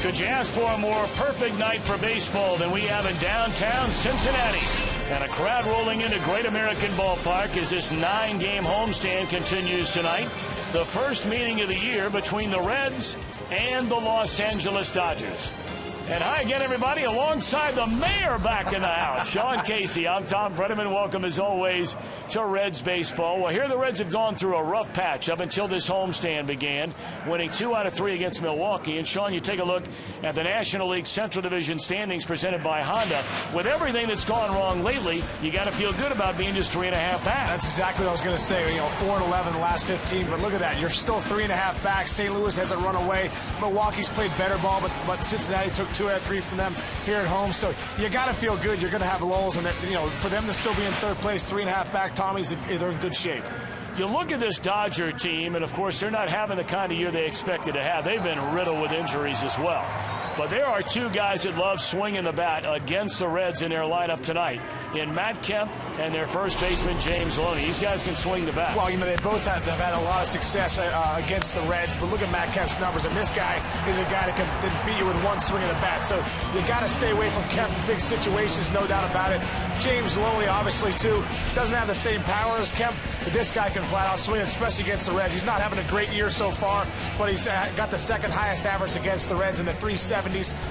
Could you ask for a more perfect night for baseball than we have in downtown Cincinnati? And a crowd rolling into Great American Ballpark as this 9-game homestand continues tonight. The first meeting of the year between the Reds and the Los Angeles Dodgers. And hi again, everybody, alongside the mayor back in the house, Sean Casey. I'm Tom Brenneman. Welcome, as always, to Reds baseball. Well, here the Reds have gone through a rough patch up until this homestand began, winning 2 out of 3 against Milwaukee. And, Sean, you take a look at the National League Central Division standings presented by Honda. With everything that's gone wrong lately, you got to feel good about being just 3.5 back. That's exactly what I was going to say. 4-11 the last 15, but look at that. You're still 3.5 back. St. Louis hasn't run away. Milwaukee's played better ball, but Cincinnati took 2 out of 3 from them here at home. So you got to feel good. You're going to have lulls, and for them to still be in third place, 3.5 back, Tommy's, they're in good shape. You look at this Dodger team, and of course they're not having the kind of year they expected to have. They've been riddled with injuries as well. But there are 2 guys that love swinging the bat against the Reds in their lineup tonight, in Matt Kemp and their first baseman, James Loney. These guys can swing the bat. Well, they both have had a lot of success against the Reds, but look at Matt Kemp's numbers, and this guy is a guy that can beat you with one swing of the bat. So you got to stay away from Kemp in big situations, no doubt about it. James Loney, obviously, too, doesn't have the same power as Kemp, but this guy can flat out swing, especially against the Reds. He's not having a great year so far, but he's got the second highest average against the Reds in the 370s.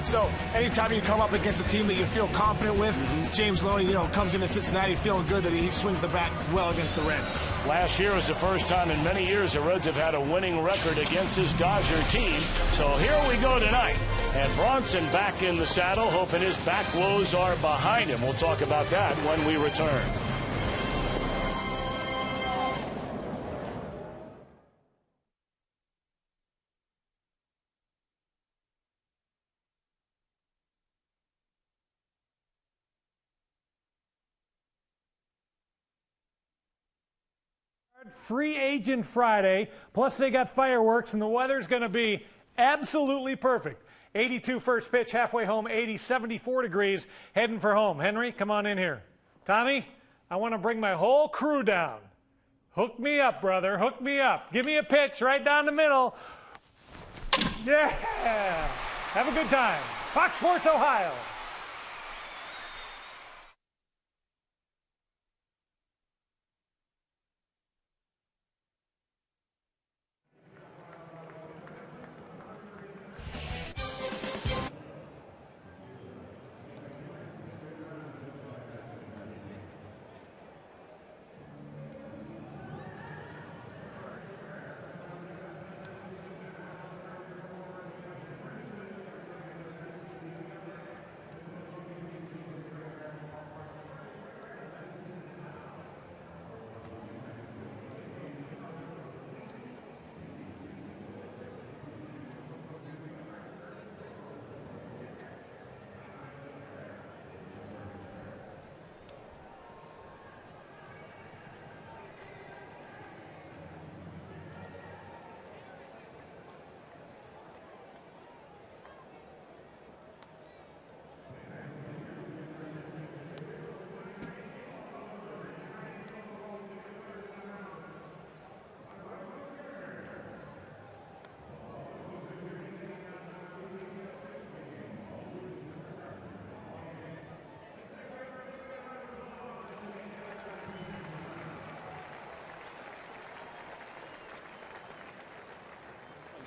So anytime you come up against a team that you feel confident with, James Loney, comes into Cincinnati feeling good that he swings the bat well against the Reds. Last year was the first time in many years the Reds have had a winning record against this Dodger team. So here we go tonight. And Bronson back in the saddle, hoping his back woes are behind him. We'll talk about that when we return. Free Agent Friday, plus they got fireworks, and the weather's going to be absolutely perfect. 82 first pitch, halfway home, 80, 74 degrees, heading for home. Henry, come on in here. Tommy, I want to bring my whole crew down. Hook me up, brother, hook me up. Give me a pitch right down the middle. Yeah! Have a good time. Fox Sports Ohio.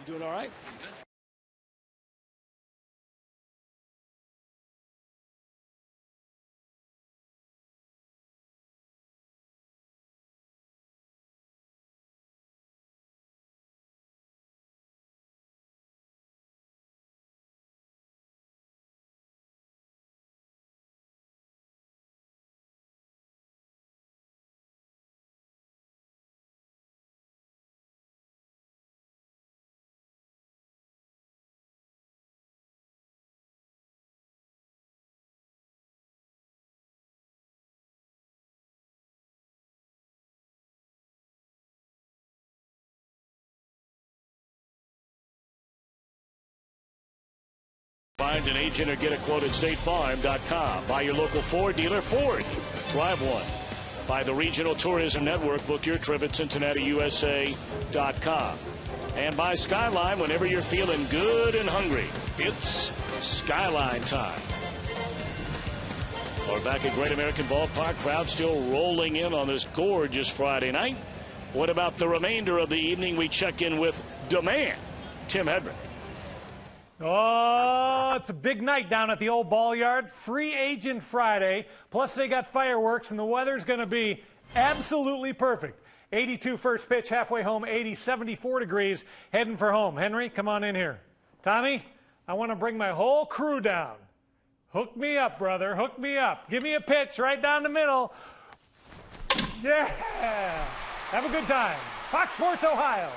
You doing all right? Find an agent or get a quote at StateFarm.com. Buy your local Ford dealer Ford. Drive one. By the Regional Tourism Network. Book your trip at CincinnatiUSA.com. And by Skyline, whenever you're feeling good and hungry. It's Skyline time. We're back at Great American Ballpark. Crowd still rolling in on this gorgeous Friday night. What about the remainder of the evening? We check in with demand. Tim Hedrick. Oh, it's a big night down at the old ball yard. Free agent Friday. Plus they got fireworks, and the weather's going to be absolutely perfect. 82 first pitch, halfway home, 80, 74 degrees, heading for home. Henry, come on in here. Tommy, I want to bring my whole crew down. Hook me up, brother. Hook me up. Give me a pitch right down the middle. Yeah. Have a good time. Fox Sports Ohio.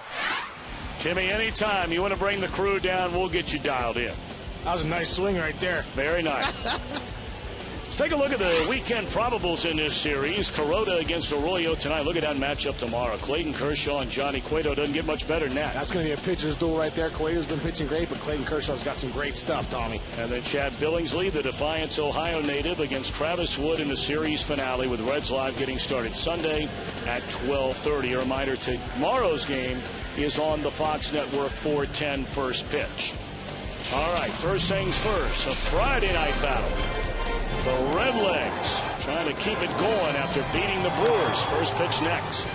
Timmy, anytime you want to bring the crew down, we'll get you dialed in. That was a nice swing right there. Very nice. Let's take a look at the weekend probables in this series. Kuroda against Arroyo tonight. Look at that matchup tomorrow. Clayton Kershaw and Johnny Cueto. Doesn't get much better than that. That's going to be a pitcher's duel right there. Cueto's been pitching great, but Clayton Kershaw's got some great stuff, Tommy. And then Chad Billingsley, the Defiance, Ohio native, against Travis Wood in the series finale, with Reds Live getting started Sunday at 12:30. A reminder, tomorrow's game is on the Fox Network, 4:10 first pitch. All right, first things first, a Friday night battle. The Redlegs trying to keep it going after beating the Brewers. First pitch next.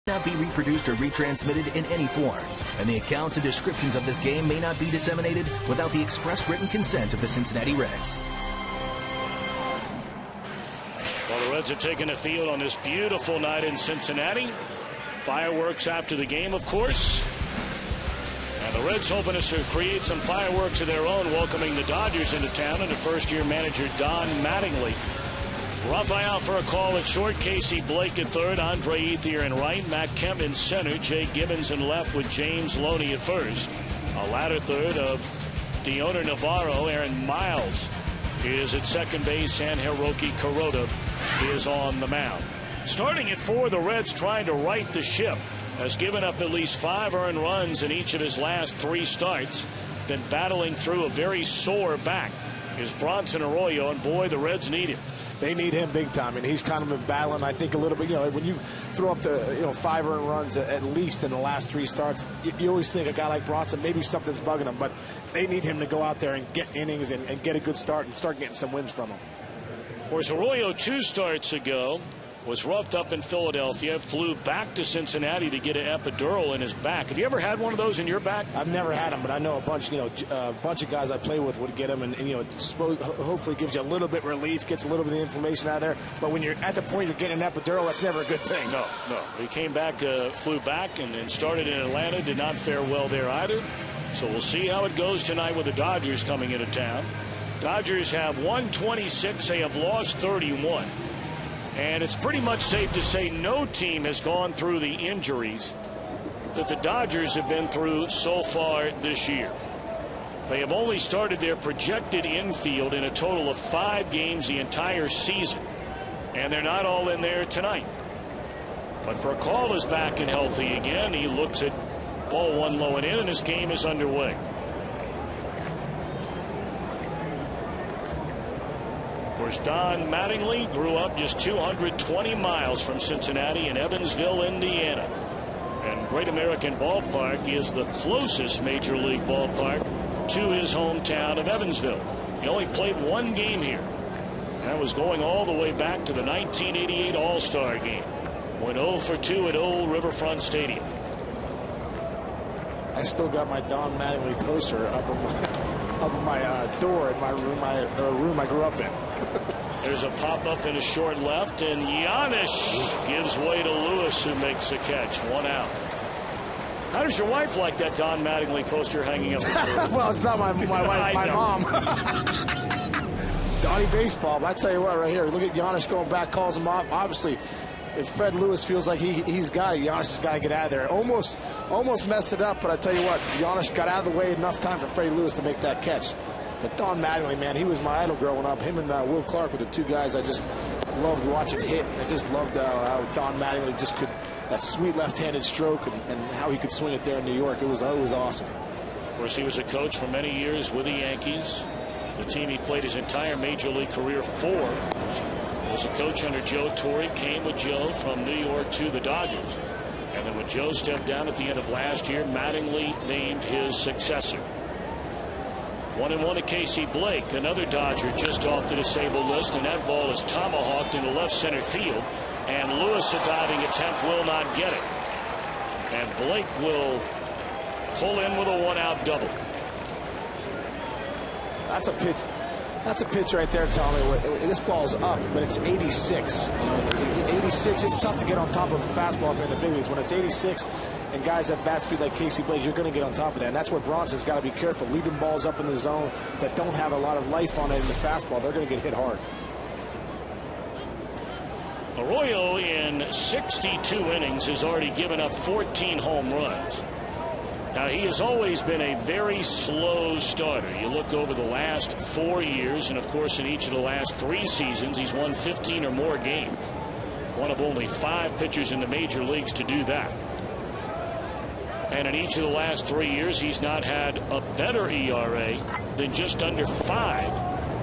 Not be reproduced or retransmitted in any form, and the accounts and descriptions of this game may not be disseminated without the express written consent of the Cincinnati Reds. Well, the Reds have taken the field on this beautiful night in Cincinnati. Fireworks after the game, of course. And the Reds hoping to create some fireworks of their own, welcoming the Dodgers into town under first-year manager Don Mattingly. Raphael for a call at short, Casey Blake at third, Andre Ethier in right, Matt Kemp in center, Jay Gibbons in left with James Loney at first. A latter third of Dioner Navarro. Aaron Miles is at second base, and Hiroki Kuroda is on the mound. Starting at 4, the Reds trying to right the ship. Has given up at least 5 earned runs in each of his last 3 starts. Been battling through a very sore back. Is Bronson Arroyo, and boy, the Reds need him. They need him big time, and he's kind of been battling, I think, a little bit. You know, when you throw up the 5 earned runs at least in the last 3 starts, you always think a guy like Bronson, maybe something's bugging him, but they need him to go out there and get innings and get a good start and start getting some wins from him. Of course, Arroyo 2 starts ago was roughed up in Philadelphia, flew back to Cincinnati to get an epidural in his back. Have you ever had one of those in your back? I've never had them, but I know a bunch of guys I play with would get them, and hopefully gives you a little bit of relief, gets a little bit of inflammation out of there. But when you're at the point you're getting an epidural, that's never a good thing. No. He came back, flew back, and started in Atlanta. Did not fare well there either. So we'll see how it goes tonight with the Dodgers coming into town. Dodgers have won 26. They have lost 31. And it's pretty much safe to say no team has gone through the injuries that the Dodgers have been through so far this year. They have only started their projected infield in a total of 5 games the entire season. And they're not all in there tonight. But Furcal is back and healthy again. He looks at ball 1 low and in, and his game is underway. Of course, Don Mattingly grew up just 220 miles from Cincinnati in Evansville, Indiana. And Great American Ballpark is the closest major league ballpark to his hometown of Evansville. He only played 1 game here. That was going all the way back to the 1988 All-Star game. Went 0 for 2 at Old Riverfront Stadium. I still got my Don Mattingly poster up in my door in my room I grew up in. There's a pop-up in a short left, and Giannis gives way to Lewis, who makes the catch. 1 out. How does your wife like that Don Mattingly poster hanging up? Well, it's not my wife, my mom. Donnie baseball, but I tell you what, right here, look at Giannis going back, calls him off. Obviously, if Fred Lewis feels like he's got it, Giannis has got to get out of there. Almost messed it up, but I tell you what, Giannis got out of the way enough time for Freddie Lewis to make that catch. But Don Mattingly, man, he was my idol growing up. Him and Will Clark were the 2 guys I just loved watching hit. I just loved how Don Mattingly just could, that sweet left-handed stroke and how he could swing it there in New York. It was awesome. Of course, he was a coach for many years with the Yankees, the team he played his entire major league career for. Was a coach under Joe Torre, came with Joe from New York to the Dodgers. And then when Joe stepped down at the end of last year, Mattingly named his successor. 1-1 to Casey Blake, another Dodger just off the disabled list, and that ball is tomahawked into left center field. And Lewis, a diving attempt, will not get it. And Blake will pull in with a 1-out double. That's a pitch. That's a pitch right there, Tommy. This ball's up, but it's 86. 86, it's tough to get on top of a fastball up in the big leagues. When it's 86 and guys have bat speed like Casey Blake, you're going to get on top of that. And that's where Bronson's got to be careful. Leaving balls up in the zone that don't have a lot of life on it in the fastball, they're going to get hit hard. Arroyo in 62 innings has already given up 14 home runs. Now, he has always been a very slow starter. You look over the last 4 years, and of course in each of the last 3 seasons he's won 15 or more games. One of only 5 pitchers in the major leagues to do that. And in each of the last 3 years he's not had a better ERA than just under 5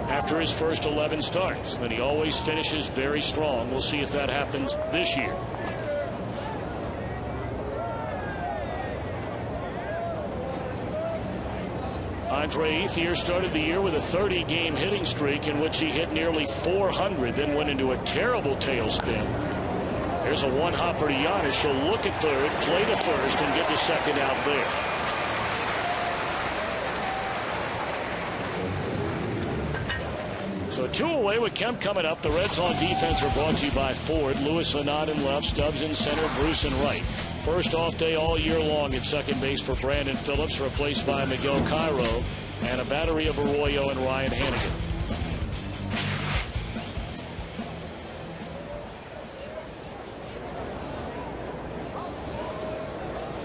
after his first 11 starts. Then he always finishes very strong. We'll see if that happens this year. Andre Ethier started the year with a 30-game hitting streak in which he hit nearly 400, then went into a terrible tailspin. There's a one-hopper to Giannis. He'll look at third, play to first, and get the second out there. So 2 away with Kemp coming up. The Reds on defense are brought to you by Ford. Lewis Lennott in left, Stubbs in center, Bruce in right. First off day all year long at second base for Brandon Phillips, replaced by Miguel Cairo, and a battery of Arroyo and Ryan Hannigan.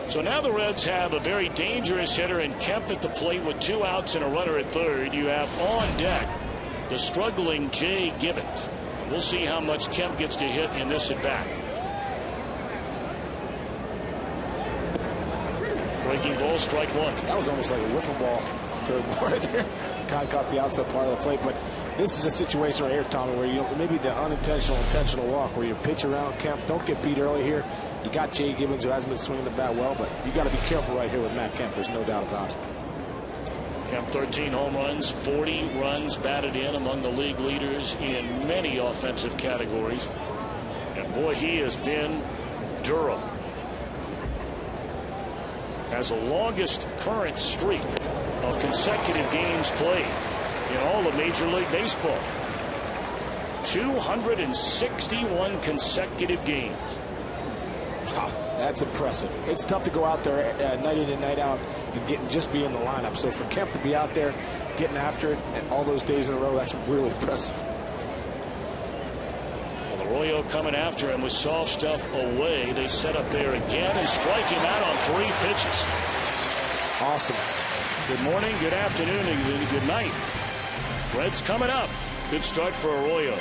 So now the Reds have a very dangerous hitter in Kemp at the plate with 2 outs and a runner at third. You have on deck the struggling Jay Gibbons. We'll see how much Kemp gets to hit in this at bat. Breaking ball, strike 1. That was almost like a wiffle ball. Curveball right there. Kind of caught the outside part of the plate, but this is a situation right here, Tommy, where maybe the intentional walk where you pitch around Kemp. Don't get beat early here. You got Jay Gibbons, who hasn't been swinging the bat well, but you got to be careful right here with Matt Kemp. There's no doubt about it. Kemp 13 home runs, 40 runs batted in, among the league leaders in many offensive categories. And boy, he has been durable. Has the longest current streak of consecutive games played in all of Major League Baseball. 261 consecutive games. Wow, that's impressive. It's tough to go out there night in and night out and just be in the lineup. So for Kemp to be out there getting after it and all those days in a row, that's really impressive. Well, Arroyo coming after him with soft stuff away. They set up there again and strike him out on 3 pitches. Awesome. Good morning, good afternoon, and good night. Reds coming up. Good start for Arroyo.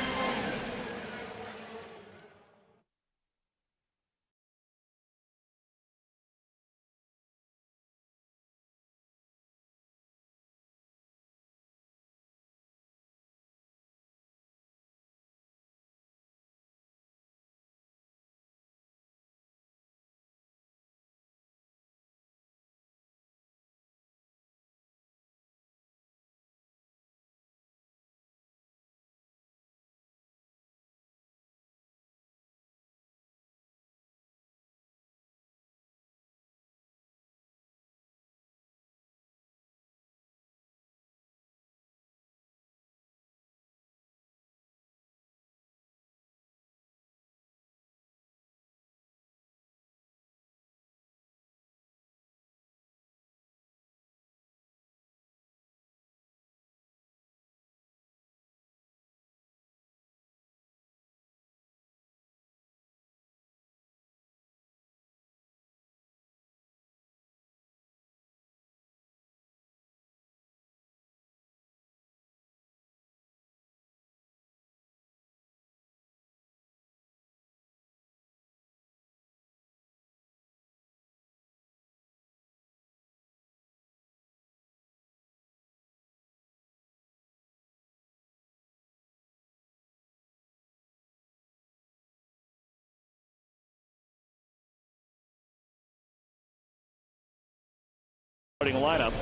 Starting lineup.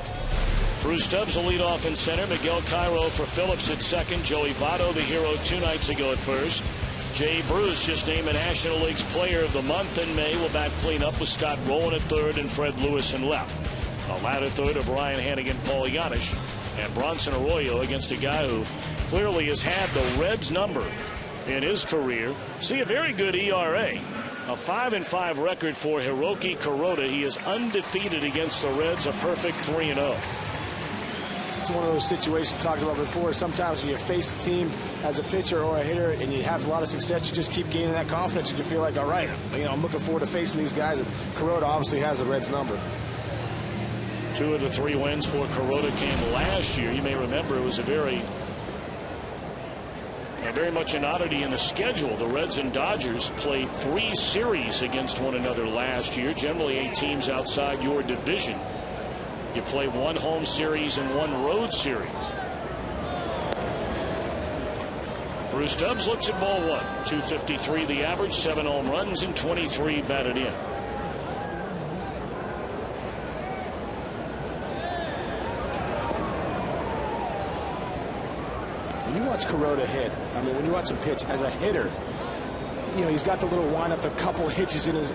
Drew Stubbs will lead off in center. Miguel Cairo for Phillips at second. Joey Votto, the hero 2 nights ago at first. Jay Bruce just named the National League's Player of the Month in May. Will back clean up with Scott Rowland at third and Fred Lewis in left. A latter third of Ryan Hannigan, Paul Yanish, and Bronson Arroyo against a guy who clearly has had the Reds number in his career. See a very good ERA. A 5-5 record for Hiroki Kuroda. He is undefeated against the Reds, a perfect 3-0. It's one of those situations talked about before. Sometimes when you face a team as a pitcher or a hitter and you have a lot of success, you just keep gaining that confidence and you feel like, all right, I'm looking forward to facing these guys. And Kuroda obviously has the Reds number. 2 of the 3 wins for Kuroda came last year. You may remember it was a very much an oddity in the schedule. The Reds and Dodgers played 3 series against one another last year. Generally 8 teams outside your division. You play 1 home series and 1 road series. Drew Stubbs looks at ball 1. 253 the average, 7 home runs and 23 batted in. When you watch Kuroda hit, when you watch him pitch as a hitter, he's got the little windup, a couple hitches in his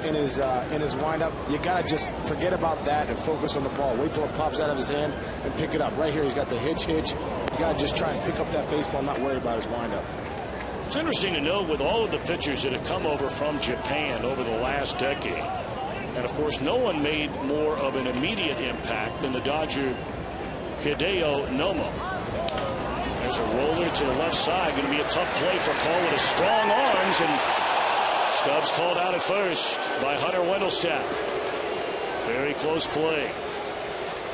windup. You gotta just forget about that and focus on the ball. Wait till it pops out of his hand and pick it up. Right here, he's got the hitch. You gotta just try and pick up that baseball, not worry about his windup. It's interesting to note with all of the pitchers that have come over from Japan over the last decade, and of course no one made more of an immediate impact than the Dodger Hideo Nomo. There's a roller to the left side. Going to be a tough play for Cole with his strong arms. And Stubbs called out at first by Hunter Wendelstedt. Very close play.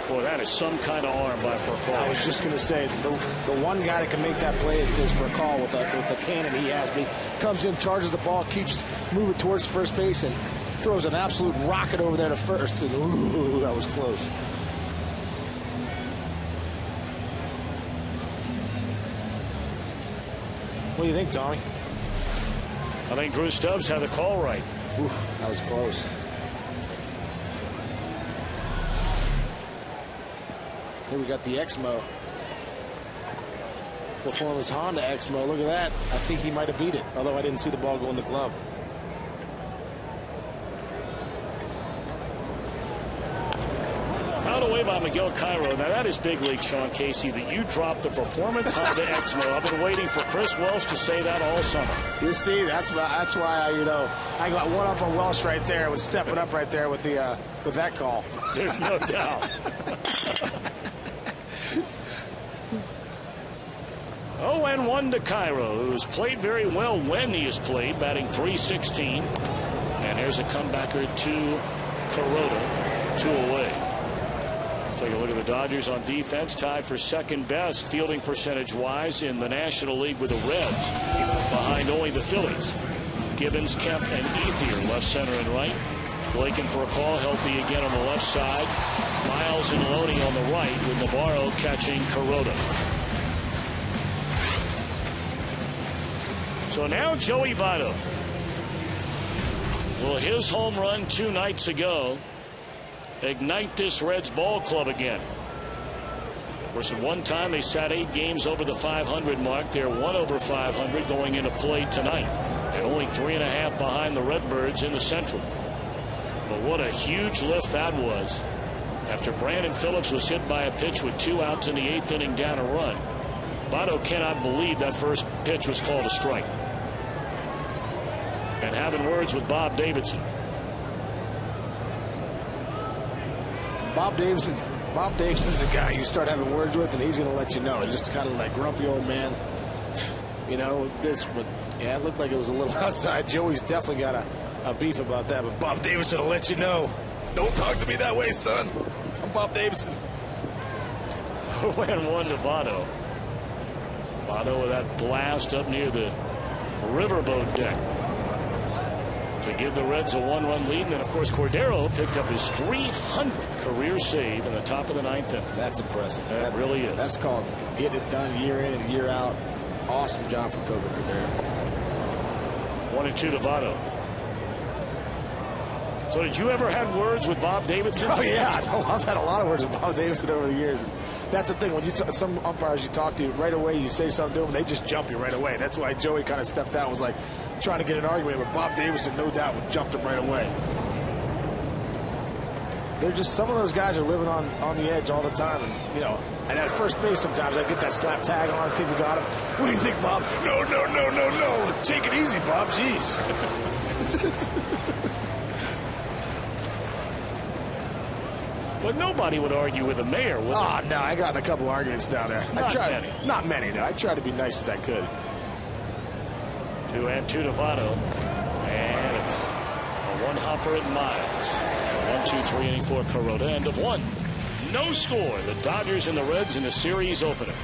Boy, that is some kind of arm by Furcal. I was just going to say, the one guy that can make that play is Furcal with the cannon he has. But he comes in, charges the ball, keeps moving towards first base, and throws an absolute rocket over there to first. And ooh, that was close. What do you think, Tommy? I think Drew Stubbs had the call right. Oof, that was close. Here we got the Exmo. Performance Honda Exmo. Look at that. I think he might have beat it, although I didn't see the ball go in the glove. away by Miguel Cairo. Now, that is big league, Sean Casey, that you dropped the performance on the Exmo. I've been waiting for Chris Welsh to say that all summer. You see, that's why I got one up on Welsh right there. Was stepping up right there with that call. There's no doubt. 0-1 to Cairo, who's played very well when he has played, batting .316. And here's a comebacker to Kuroda, 2 away. Let's take a look at the Dodgers on defense, tied for second best fielding percentage-wise in the National League with the Reds, behind only the Phillies. Gibbons, Kemp, and Ethier left, center, and right. Blaken for a call, healthy again on the left side. Miles and Loney on the right, with Navarro catching Kuroda. So now Joey Votto. Will his home run 2 nights ago ignite this Reds ball club again? Of course, at one time they sat 8 games over the 500 mark. They're 1 over 500 going into play tonight, and only 3.5 behind the Redbirds in the Central. But what a huge lift that was. After Brandon Phillips was hit by a pitch with 2 outs in the 8th inning down a run, Votto cannot believe that first pitch was called a strike. And having words with Bob Davidson. Bob Davidson's a guy you start having words with, and he's going to let you know. He's just kind of like grumpy old man. You know, it looked like it was a little outside. Joey's definitely got a beef about that, but Bob Davidson will let you know. Don't talk to me that way, son. I'm Bob Davidson. 0-1 to Votto. Votto with that blast up near the riverboat deck to give the Reds a 1-run lead. And then, of course, Cordero picked up his 300th career save in the top of the 9th inning. That's impressive. That really is. That's called getting it done year in and year out. Awesome job for Coby Cordero. 1-2 to Votto. So did you ever have words with Bob Davidson? Oh, yeah. I've had a lot of words with Bob Davidson over the years. And that's the thing. When some umpires you talk to, right away you say something to them, they just jump you right away. That's why Joey kind of stepped out and was like trying to get an argument. But Bob Davidson, no doubt, jumped him right away. They're just, some of those guys are living on the edge all the time. And, and at first base sometimes I get that slap tag on. I think we got him. What do you think, Bob? No. Take it easy, Bob. Jeez. But nobody would argue with the mayor, would they? Oh, no, I got in a couple arguments down there. Not many, though. I tried to be nice as I could. 2-2 to Votto. And it's a one-hopper at Miles. 1-2-3 inning for Kuroda. End of 1. No score. The Dodgers and the Reds in the series opener.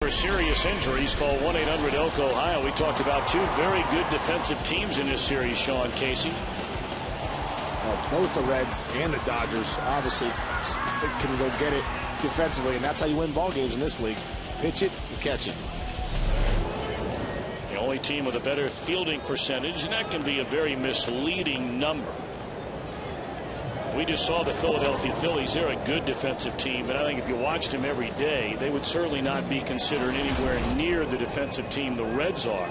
For serious injuries, call 1-800-ELK-OHIO. We talked about 2 very good defensive teams in this series, Sean Casey. Both the Reds and the Dodgers obviously can go get it defensively, and that's how you win ball games in this league. Pitch it and catch it. The only team with a better fielding percentage, and that can be a very misleading number. We just saw the Philadelphia Phillies. They're a good defensive team, but I think if you watched them every day, they would certainly not be considered anywhere near the defensive team the Reds are.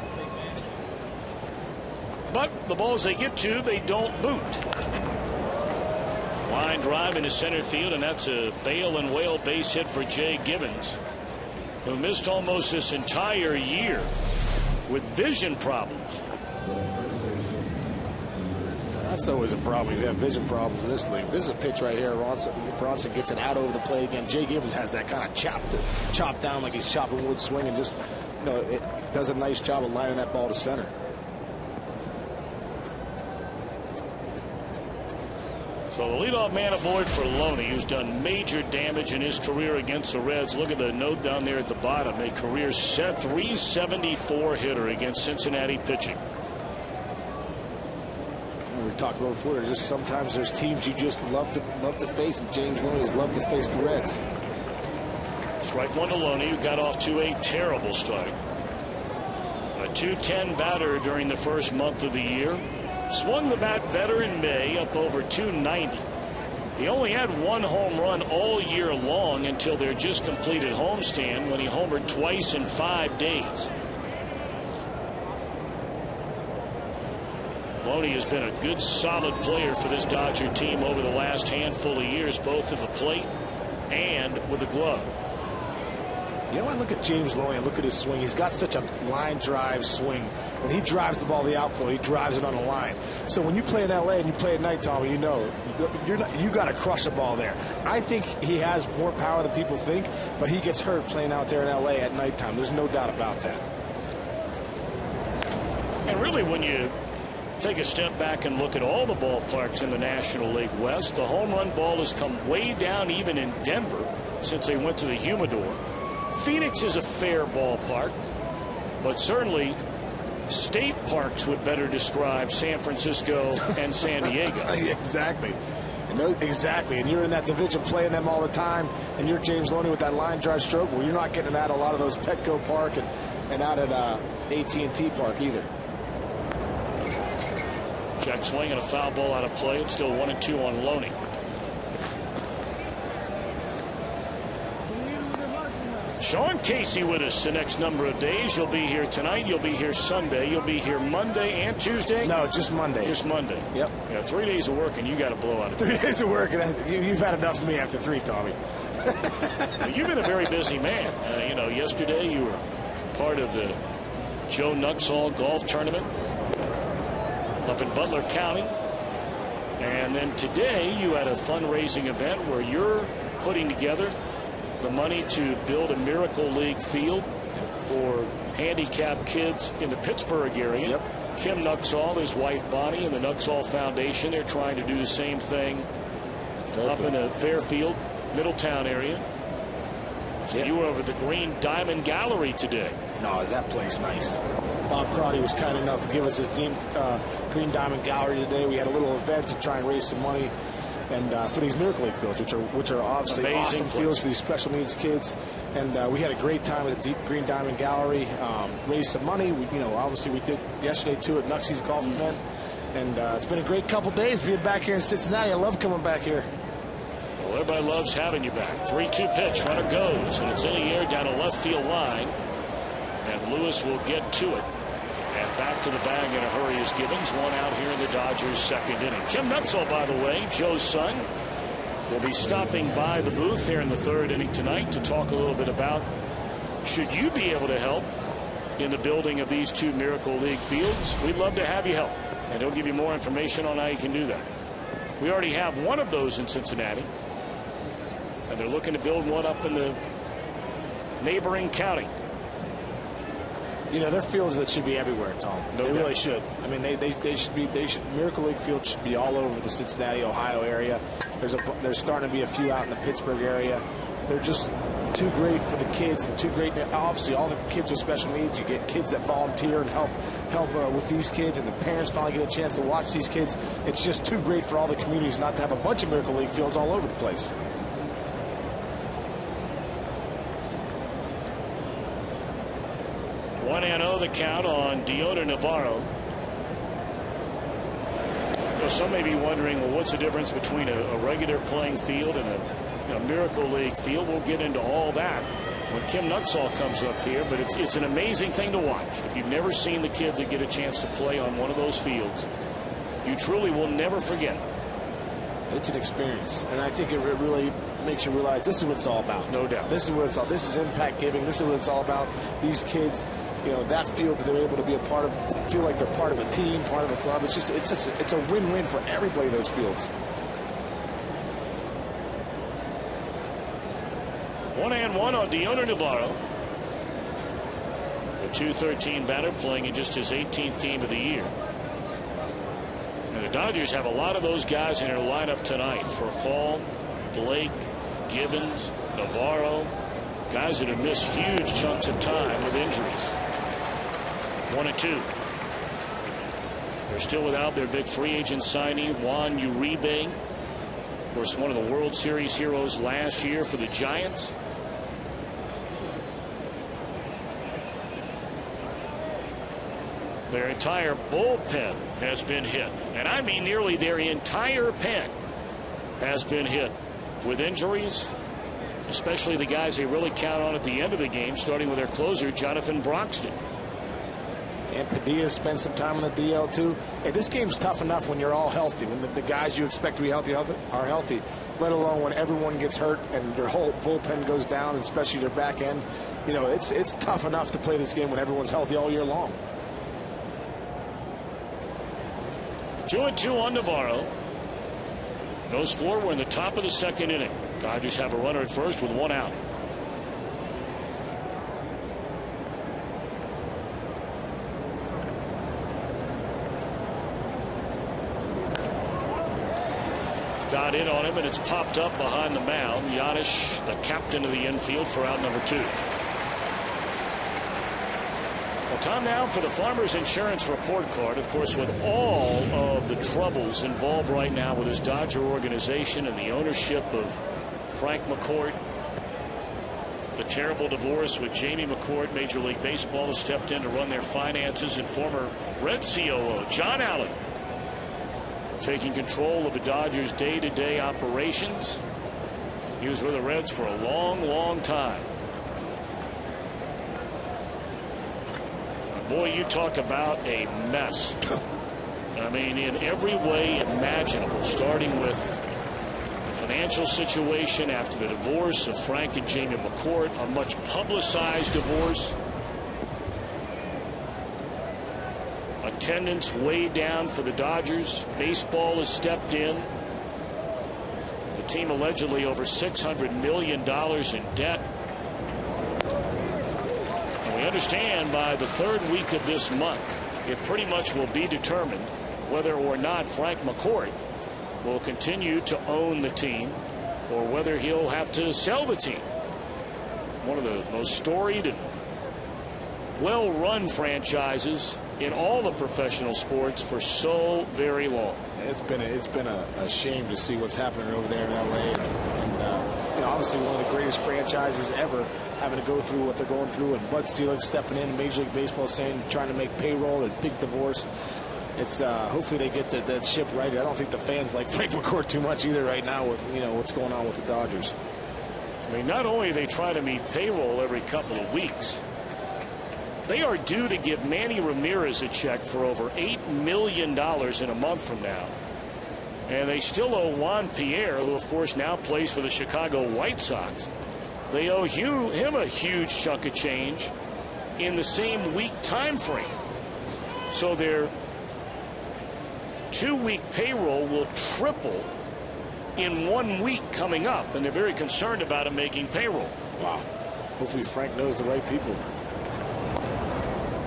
But the balls they get to, they don't boot. Line drive into center field, and that's a bail and whale base hit for Jay Gibbons, who missed almost this entire year with vision problems. That's always a problem if you have vision problems in this league. This is a pitch right here. Bronson gets it out over the plate again. Jay Gibbons has that kind of chop down like he's chopping wood swing, and just, you know, it does a nice job of lining that ball to center. So the leadoff man aboard for Loney, who's done major damage in his career against the Reds. Look at the note down there at the bottom. A career set 374 hitter against Cincinnati pitching. We talked about before, just sometimes there's teams you just love to face, and James Loney's loved to face the Reds. Strike one to Loney, who got off to a terrible start. A .210 batter during the first month of the year. Swung the bat better in May, up over .290. He only had one home run all year long until their just completed homestand, when he homered twice in 5 days. Loney has been a good, solid player for this Dodger team over the last handful of years, both at the plate and with the glove. You know, I look at James Loney and look at his swing. He's got such a line drive swing. When he drives the ball to the outfield, he drives it on the line. So when you play in L.A. and you play at night, Tommy, you know you got to crush the ball there. I think he has more power than people think, but he gets hurt playing out there in L.A. at nighttime. There's no doubt about that. And really, when you take a step back and look at all the ballparks in the National League West, the home run ball has come way down even in Denver since they went to the humidor. Phoenix is a fair ballpark, but certainly state parks would better describe San Francisco and San Diego. Exactly. Exactly. And you're in that division playing them all the time, and you're James Loney with that line drive stroke. Well, you're not getting that at a lot of those Petco Park and out at AT&T Park either. Check swing and a foul ball out of play. It's still 1-2 on Loney. Sean Casey with us the next number of days. You'll be here tonight. You'll be here Sunday. You'll be here Monday and Tuesday. No, just Monday. Just Monday. Yep. Yeah, 3 days of work, and you got to blow out of 3 days of work, and you've had enough of me after 3, Tommy. Well, you've been a very busy man. You know, yesterday you were part of the Joe Nuxhall golf tournament up in Butler County. And then today you had a fundraising event where you're putting together the money to build a Miracle League field for handicapped kids in the Pittsburgh area. Yep. Kim Nuxhall, his wife Bonnie, and the Nuxhall Foundation, they're trying to do the same thing up in the Fairfield, Middletown area. Yep. You were over at the Green Diamond Gallery today. No, is that place nice? Bob Crotty was kind enough to give us his Green Diamond Gallery today. We had a little event to try and raise some money and for these Miracle League fields, which are obviously amazing awesome place. fields for these special needs kids. And we had a great time at the Green Diamond Gallery. Raised some money. Obviously we did yesterday too at Nuxie's golf event. And it's been a great couple days being back here in Cincinnati. I love coming back here. Well, everybody loves having you back. 3-2 pitch. Runner goes, and it's in the air down a left field line. And Lewis will get to it. And back to the bag in a hurry is Gibbons. One out here in the Dodgers' second inning. Kim Nuxhall, by the way, Joe's son, will be stopping by the booth here in the third inning tonight to talk a little bit about should you be able to help in the building of these 2 Miracle League fields. We'd love to have you help. And he'll give you more information on how you can do that. We already have one of those in Cincinnati. And they're looking to build one up in the neighboring county. You know, they're fields that should be everywhere, Tom. They really should. I mean, they should be. Miracle League fields should be all over the Cincinnati, Ohio area. There's starting to be a few out in the Pittsburgh area. They're just too great for the kids and too great. Obviously, all the kids with special needs. You get kids that volunteer and help with these kids, and the parents finally get a chance to watch these kids. It's just too great for all the communities not to have a bunch of Miracle League fields all over the place. 1-0 the count on Deoner Navarro. Some may be wondering, well, what's the difference between a regular playing field and a Miracle League field? We'll get into all that when Kim Nuxall comes up here, but it's an amazing thing to watch. If you've never seen the kids that get a chance to play on one of those fields, you truly will never forget. It's an experience, and I think it really makes you realize this is what it's all about. No doubt. This is what it's all. This is impact giving. This is what it's all about. These kids, that field that they're able to be a part of, feel like they're part of a team, part of a club. It's a win-win for everybody. Those fields. 1-1 on Deoner Navarro. The .213 batter playing in just his 18th game of the year. And the Dodgers have a lot of those guys in their lineup tonight. For Paul, Blake, Gibbons, Navarro, guys that have missed huge chunks of time with injuries. 1-2. They're still without their big free agent signee, Juan Uribe. Of course, one of the World Series heroes last year for the Giants. Their entire bullpen has been hit, and I mean nearly their entire pen has been hit with injuries, especially the guys they really count on at the end of the game, starting with their closer, Jonathan Broxton. And Padilla spent some time on the DL too. Hey, this game's tough enough when you're all healthy, when the guys you expect to be healthy are healthy, let alone when everyone gets hurt and your whole bullpen goes down, especially their back end. It's tough enough to play this game when everyone's healthy all year long. 2-2 on Navarro. No score. We're in the top of the second inning. Dodgers have a runner at first with one out. Got in on him, and it's popped up behind the mound. Giannis, the captain of the infield, for out number 2. Well, time now for the Farmers Insurance report card. Of course, with all of the troubles involved right now with this Dodger organization and the ownership of Frank McCourt, the terrible divorce with Jamie McCourt, Major League Baseball has stepped in to run their finances, and former Red COO John Allen taking control of the Dodgers' day-to-day operations. He was with the Reds for a long time. Boy, you talk about a mess. I mean, in every way imaginable, starting with the financial situation after the divorce of Frank and Jamie McCourt, a much publicized divorce. Attendance way down for the Dodgers. Baseball has stepped in. The team allegedly over $600 million in debt. And we understand by the third week of this month, it pretty much will be determined whether or not Frank McCourt will continue to own the team or whether he'll have to sell the team. One of the most storied and well-run franchises in all the professional sports for so very long. It's been a shame to see what's happening over there in LA, and obviously one of the greatest franchises ever, having to go through what they're going through, and Bud Selig stepping in, Major League Baseball saying trying to make payroll, a big divorce. It's hopefully they get that ship right. I don't think the fans like Frank McCourt too much either right now with what's going on with the Dodgers. I mean, not only are they trying to meet payroll every couple of weeks, they are due to give Manny Ramirez a check for over $8 million in a month from now. And they still owe Juan Pierre, who of course now plays for the Chicago White Sox. They owe him a huge chunk of change in the same week time frame. So their 2-week payroll will triple in 1 week coming up, and they're very concerned about him making payroll. Wow. Hopefully Frank knows the right people.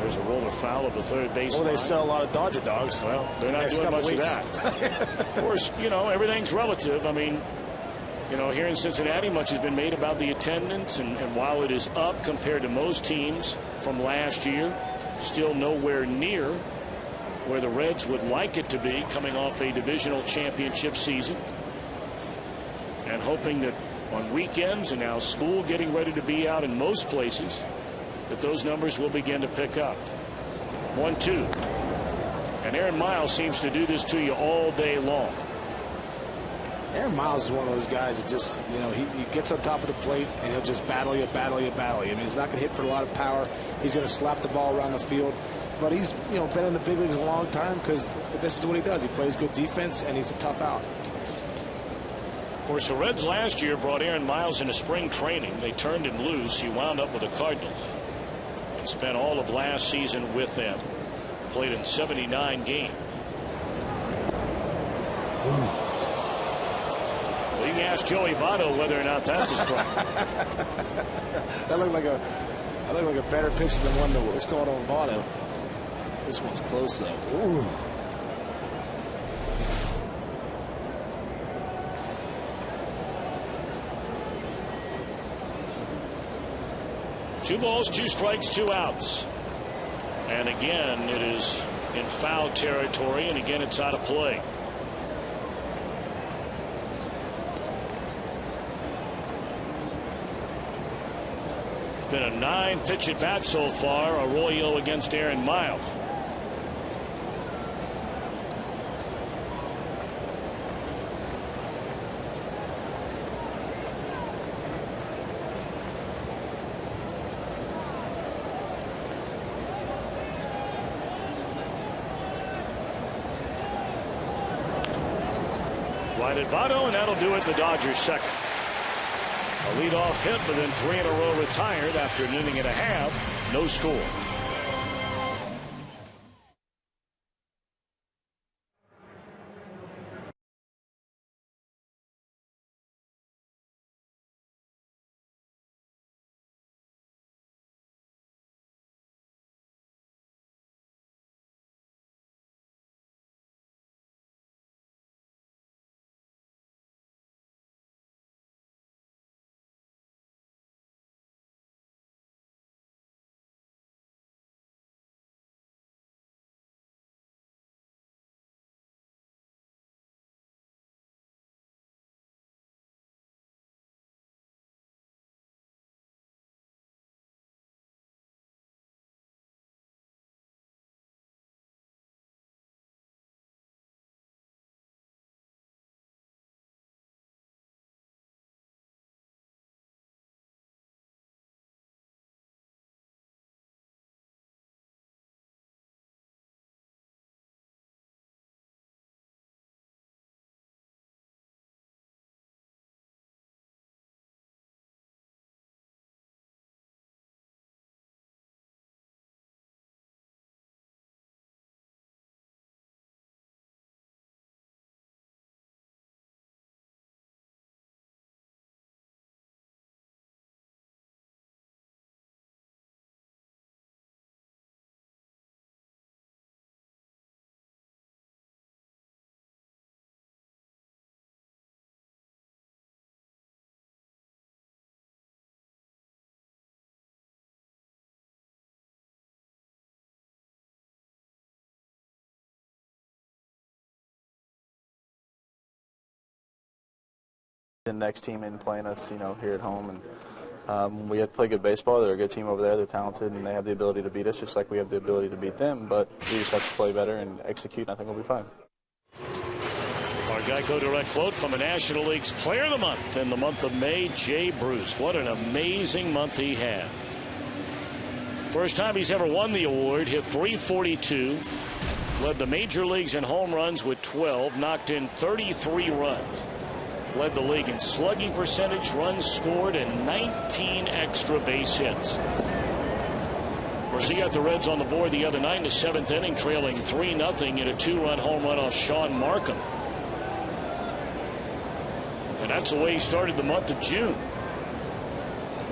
There's a roller foul of the third baseline. Well, they sell a lot of Dodger dogs. Well, they're not doing much of that. Of course, everything's relative. I mean, here in Cincinnati, much has been made about the attendance, and while it is up compared to most teams from last year, still nowhere near where the Reds would like it to be, coming off a divisional championship season, and hoping that on weekends and now school getting ready to be out in most places, that those numbers will begin to pick up. 1-2. And Aaron Miles seems to do this to you all day long. Aaron Miles is one of those guys that just, you know, he gets on top of the plate and he'll just battle you. I mean, he's not going to hit for a lot of power. He's going to slap the ball around the field. But he's, you know, been in the big leagues a long time because this is what he does. He plays good defense and he's a tough out. Of course, the Reds last year brought Aaron Miles into spring training. They turned him loose. He wound up with the Cardinals and spent all of last season with them. Played in 79 games. Well, you can ask Joey Votto whether or not that's a strike. That looked like a better picture than one that was called on Votto. This one's close though. Ooh. Two balls, 2 strikes, 2 outs. And again, it is in foul territory, and again, it's out of play. It's been a 9-pitch at bat so far. Arroyo against Aaron Miles. Right at Votto, and that'll do it. The Dodgers second. A leadoff hit, but then 3 in a row retired after an inning and a half. No score. The next team in playing us, you know, here at home, and we have to play good baseball. They're a good team over there. They're talented, and they have the ability to beat us, just like we have the ability to beat them. But we just have to play better and execute, and I think we'll be fine. Our Geico Direct quote from a National League's Player of the Month in the month of May, Jay Bruce. What an amazing month he had. First time he's ever won the award, hit .342, led the major leagues in home runs with 12, knocked in 33 runs. Led the league in slugging percentage, runs scored, and 19 extra base hits. Of course, he got the Reds on the board the other night in the 7th inning, trailing 3-0 in a 2-run home run off Sean Markham. And that's the way he started the month of June.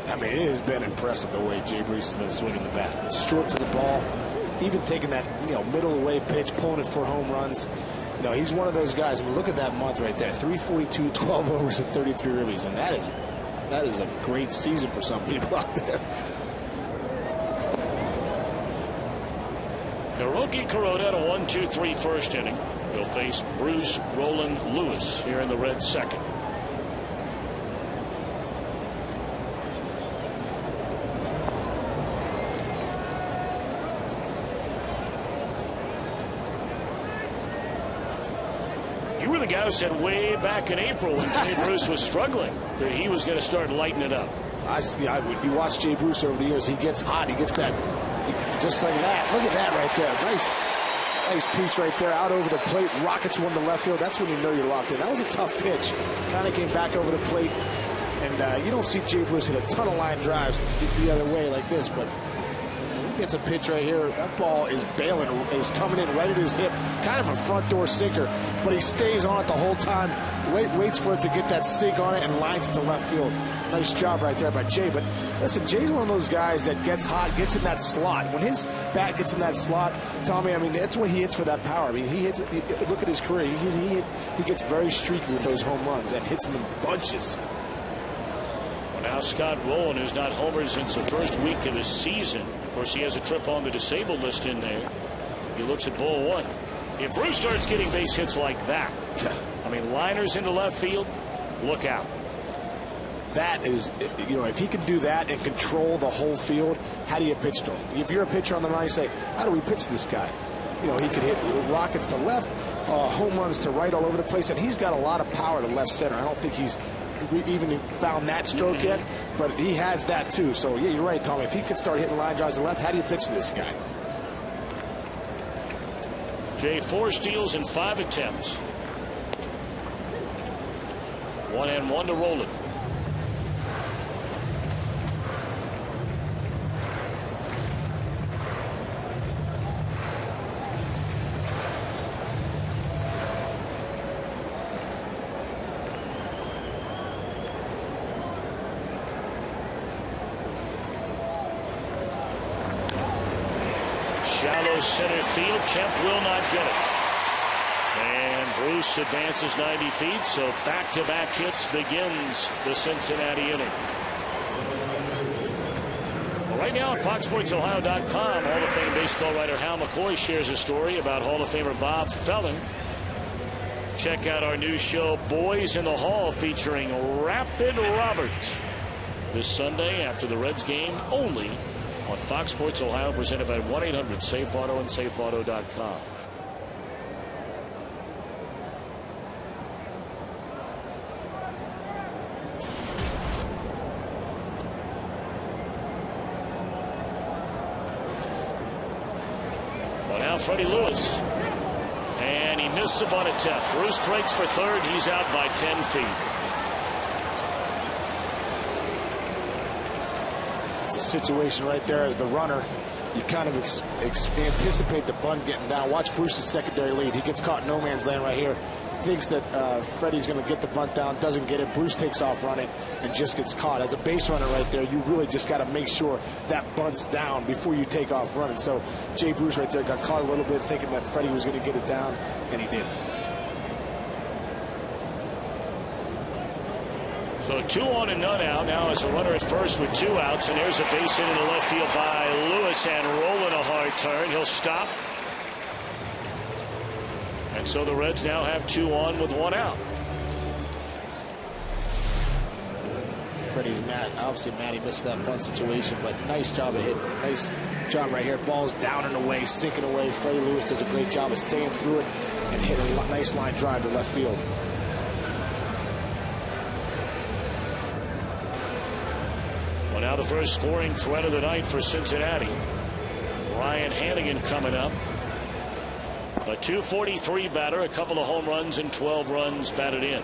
I mean, it has been impressive the way Jay Bruce has been swinging the bat. Short to the ball, even taking that, you know, middle of the way pitch, pulling it for home runs. You know, he's one of those guys. I mean, look at that month right there. 342, 12 homers, and 33 ribbies. And that is a great season for some people out there. Hiroki Kuroda had a 1-2-3 first inning. He'll face Bruce Roland Lewis here in the Reds second. You were the guy who said way back in April when Jay Bruce was struggling that he was going to start lighting it up. You watch Jay Bruce over the years. He gets hot. He gets that, just like that. Look at that right there. Nice piece right there, out over the plate. Rockets one to left field. That's when you know you're locked in. That was a tough pitch. Kind of came back over the plate. And you don't see Jay Bruce hit a ton of line drives the other way like this, but he gets a pitch right here. That ball is bailing, is coming in right at his hip. Kind of a front door sinker, but he stays on it the whole time. Waits for it to get that sink on it and lines it to left field. Nice job right there by Jay. But listen, Jay's one of those guys that gets hot, gets in that slot. When his bat gets in that slot, Tommy, I mean, that's when he hits for that power. I mean, look at his career. He gets very streaky with those home runs and hits them in bunches. Well, now Scott Rowland, who's not homered since the first week of the season. Of course, he has a trip on the disabled list in there. He looks at ball one. If Bruce starts getting base hits like that, I mean, liners into left field, look out. That is, if he can do that and control the whole field, how do you pitch to him? If you're a pitcher on the mound, you say, how do we pitch this guy? He could hit rockets to left, home runs to right all over the place, and he's got a lot of power to left center. I don't think he's even found that stroke yet, but he has that too. So, yeah, you're right, Tommy. If he can start hitting line drives to left, how do you pitch to this guy? Jay, 4 steals in 5 attempts. 1-1 to Rowland. Shallow center field. Kemp will not get it. And Bruce advances 90 feet, so back-to-back hits begins the Cincinnati inning. Well, right now on FoxSportsOhio.com, Hall of Fame baseball writer Hal McCoy shares a story about Hall of Famer Bob Felton. Check out our new show, Boys in the Hall, featuring Rapid Robert this Sunday after the Reds game only on Fox Sports Ohio, presented by 1-800-SAFE-AUTO and SafeAuto.com. Well, now Freddie Lewis. And he missed the bunt attempt. Bruce breaks for third. He's out by 10 feet. A situation right there as the runner. You kind of anticipate the bunt getting down. Watch Bruce's secondary lead. He gets caught in no man's land right here. Thinks that Freddie's going to get the bunt down. Doesn't get it. Bruce takes off running and just gets caught. As a base runner right there, you really just got to make sure that bunt's down before you take off running. So Jay Bruce right there got caught a little bit thinking that Freddie was going to get it down, and he did. So 2 on and none out. Now as a runner at first with 2 outs, and there's a base hit into left field by Lewis, and rolling a hard turn. He'll stop. And so the Reds now have 2 on with 1 out. Freddie's mad. Obviously mad he missed that bunt situation, but nice job of hitting. Nice job right here. Ball's down and away, sinking away. Freddie Lewis does a great job of staying through it and hitting a nice line drive to left field. Well, now the first scoring threat of the night for Cincinnati. Ryan Hannigan coming up. A .243 batter, a couple of home runs and 12 runs batted in.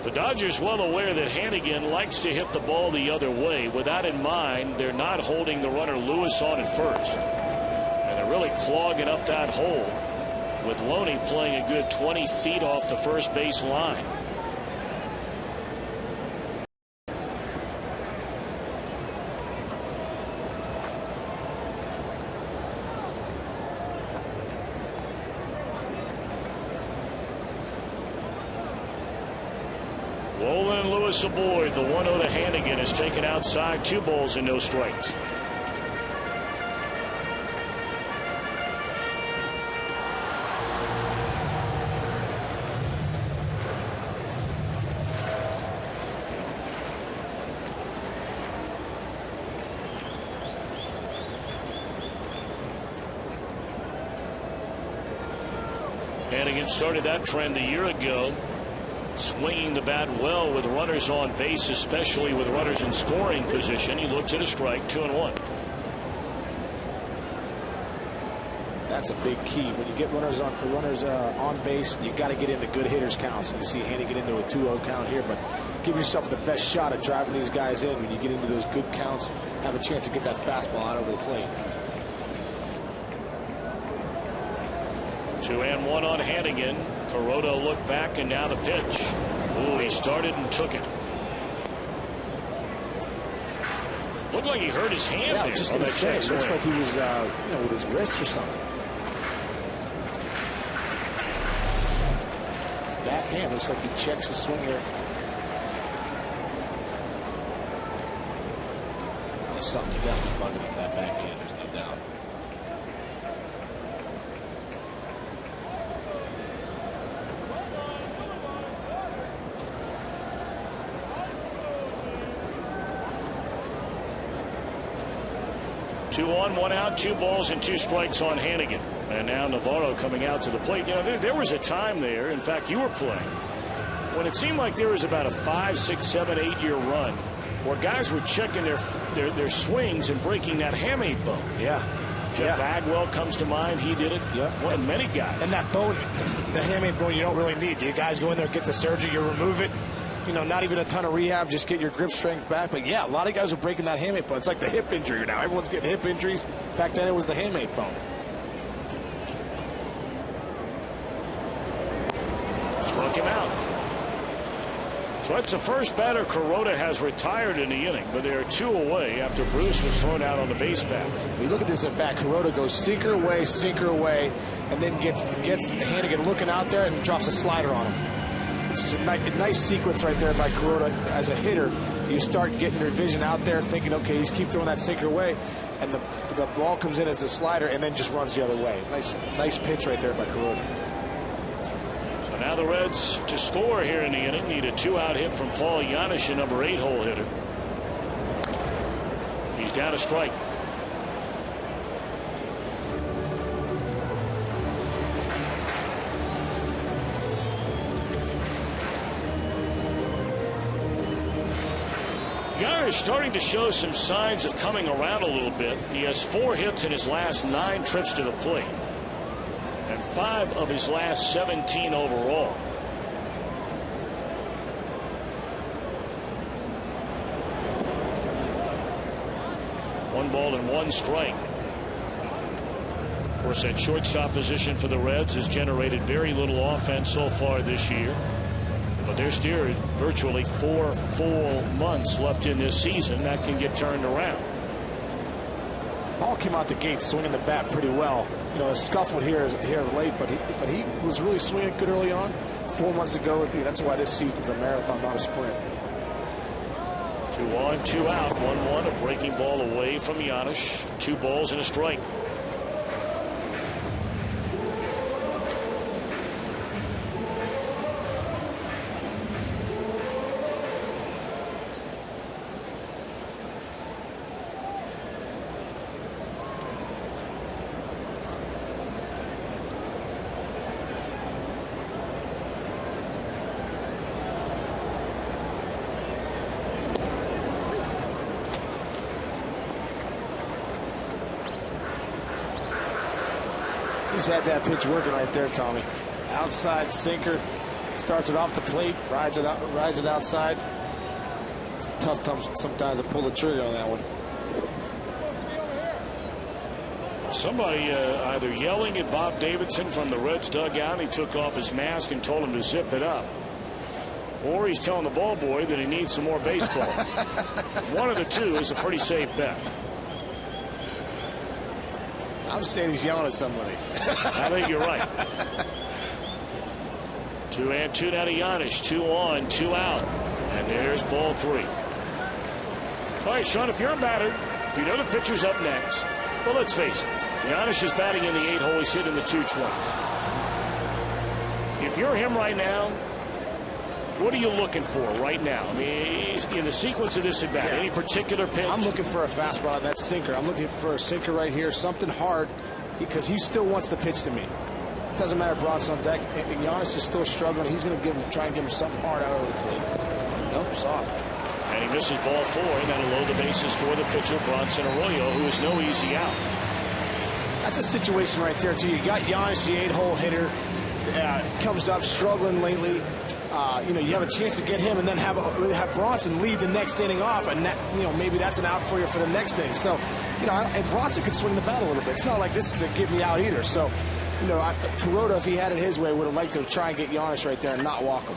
The Dodgers well aware that Hannigan likes to hit the ball the other way. With that in mind, they're not holding the runner Lewis on at first. And they're really clogging up that hole, with Loney playing a good 20 feet off the first base line. Rowland and Lewis aboard. The 1-0 to Hannigan is taken outside. 2 balls and no strikes. Hannigan started that trend a year ago, swinging the bat well with runners on base, especially with runners in scoring position. He looks at a strike, 2-1. That's a big key. When you get runners on base, you got to get into good hitters counts. You see Haney get into a 2-0 count here, but give yourself the best shot at driving these guys in. When you get into those good counts, have a chance to get that fastball out over the plate. 2-1 on Hannigan. Kuroda looked back, and now the pitch. Ooh, he started and took it. Looked like he hurt his hand there. I was just going to say, it looks like he was with his wrist or something. His backhand looks like he checks his swing here. There's something definitely bugging at that backhand, there's no doubt. Two on, 1 out, 2 balls and 2 strikes on Hannigan. And now Navarro coming out to the plate. You know, there was a time there, in fact, you were playing, when it seemed like there was about a 5, 6, 7, 8 year run where guys were checking their swings and breaking that hamate bone. Yeah. Jeff Bagwell comes to mind. He did it. Yeah. And many guys. And that bone, the hamate bone, you don't really need. You guys go in there, get the surgery, you remove it. You know, not even a ton of rehab, just get your grip strength back. But yeah, a lot of guys are breaking that hamate bone. It's like the hip injury now. Everyone's getting hip injuries. Back then it was the hamate bone. Struck him out. So that's the first batter Kuroda has retired in the inning, but they are 2 away after Bruce was thrown out on the base path. We look at this at bat. Kuroda goes sinker away, and then gets Hannigan looking out there and drops a slider on him. It's just a nice sequence right there by Kuroda as a hitter. You start getting your vision out there, thinking, okay, he's keep throwing that sinker away, and the ball comes in as a slider and then just runs the other way. Nice pitch right there by Kuroda. So now the Reds to score here in the inning need a 2-out hit from Paul Janisch, a number 8 hole hitter. He's down a strike. Janisch starting to show some signs of coming around a little bit. He has 4 hits in his last 9 trips to the plate, and 5 of his last 17 overall. One ball and 1 strike. Of course, that shortstop position for the Reds has generated very little offense so far this year. But there's still virtually 4 full months left in this season. That can get turned around. Paul came out the gate swinging the bat pretty well. You know, a scuffle here late, but he was really swinging good early on. 4 months ago, that's why this season's a marathon, not a sprint. 2 on, 2 out, 1-1. A breaking ball away from Janisch. 2 balls and a strike. He's had that pitch working right there, Tommy. Outside sinker, starts it off the plate, rides it outside. It's tough sometimes to pull the trigger on that one. Somebody either yelling at Bob Davidson from the Reds dugout, he took off his mask and told him to zip it up, or he's telling the ball boy that he needs some more baseball. One of the two is a pretty safe bet. I'm saying he's yelling at somebody. I think you're right. 2-2 now to Janisch. 2 on, 2 out. And there's ball 3. All right, Sean, if you're a batter, you know the pitcher's up next. But let's face it, Janisch is batting in the 8 hole. He's hitting the 220s. If you're him right now, what are you looking for right now? I mean, in the sequence of this at bat, any particular pitch? I'm looking for a fastball on that sinker. I'm looking for a sinker right here, something hard, because he still wants to pitch to me. doesn't matter. Bronson on deck. Giannis is still struggling. He's going to try and give him something hard out over the plate. Nope, soft. And he misses ball 4, and that'll load the bases for the pitcher, Bronson Arroyo, who is no easy out. That's a situation right there, too. You got Giannis, the 8-hole hitter, comes up struggling lately. You know, you have a chance to get him and then have Bronson lead the next inning off, and that, you know, maybe that's an out for you for the next inning. So, you know, and Bronson could swing the bat a little bit. It's not like this is a give me out either. So, you know, Kuroda, if he had it his way, would have liked to try and get Giannis right there and not walk him.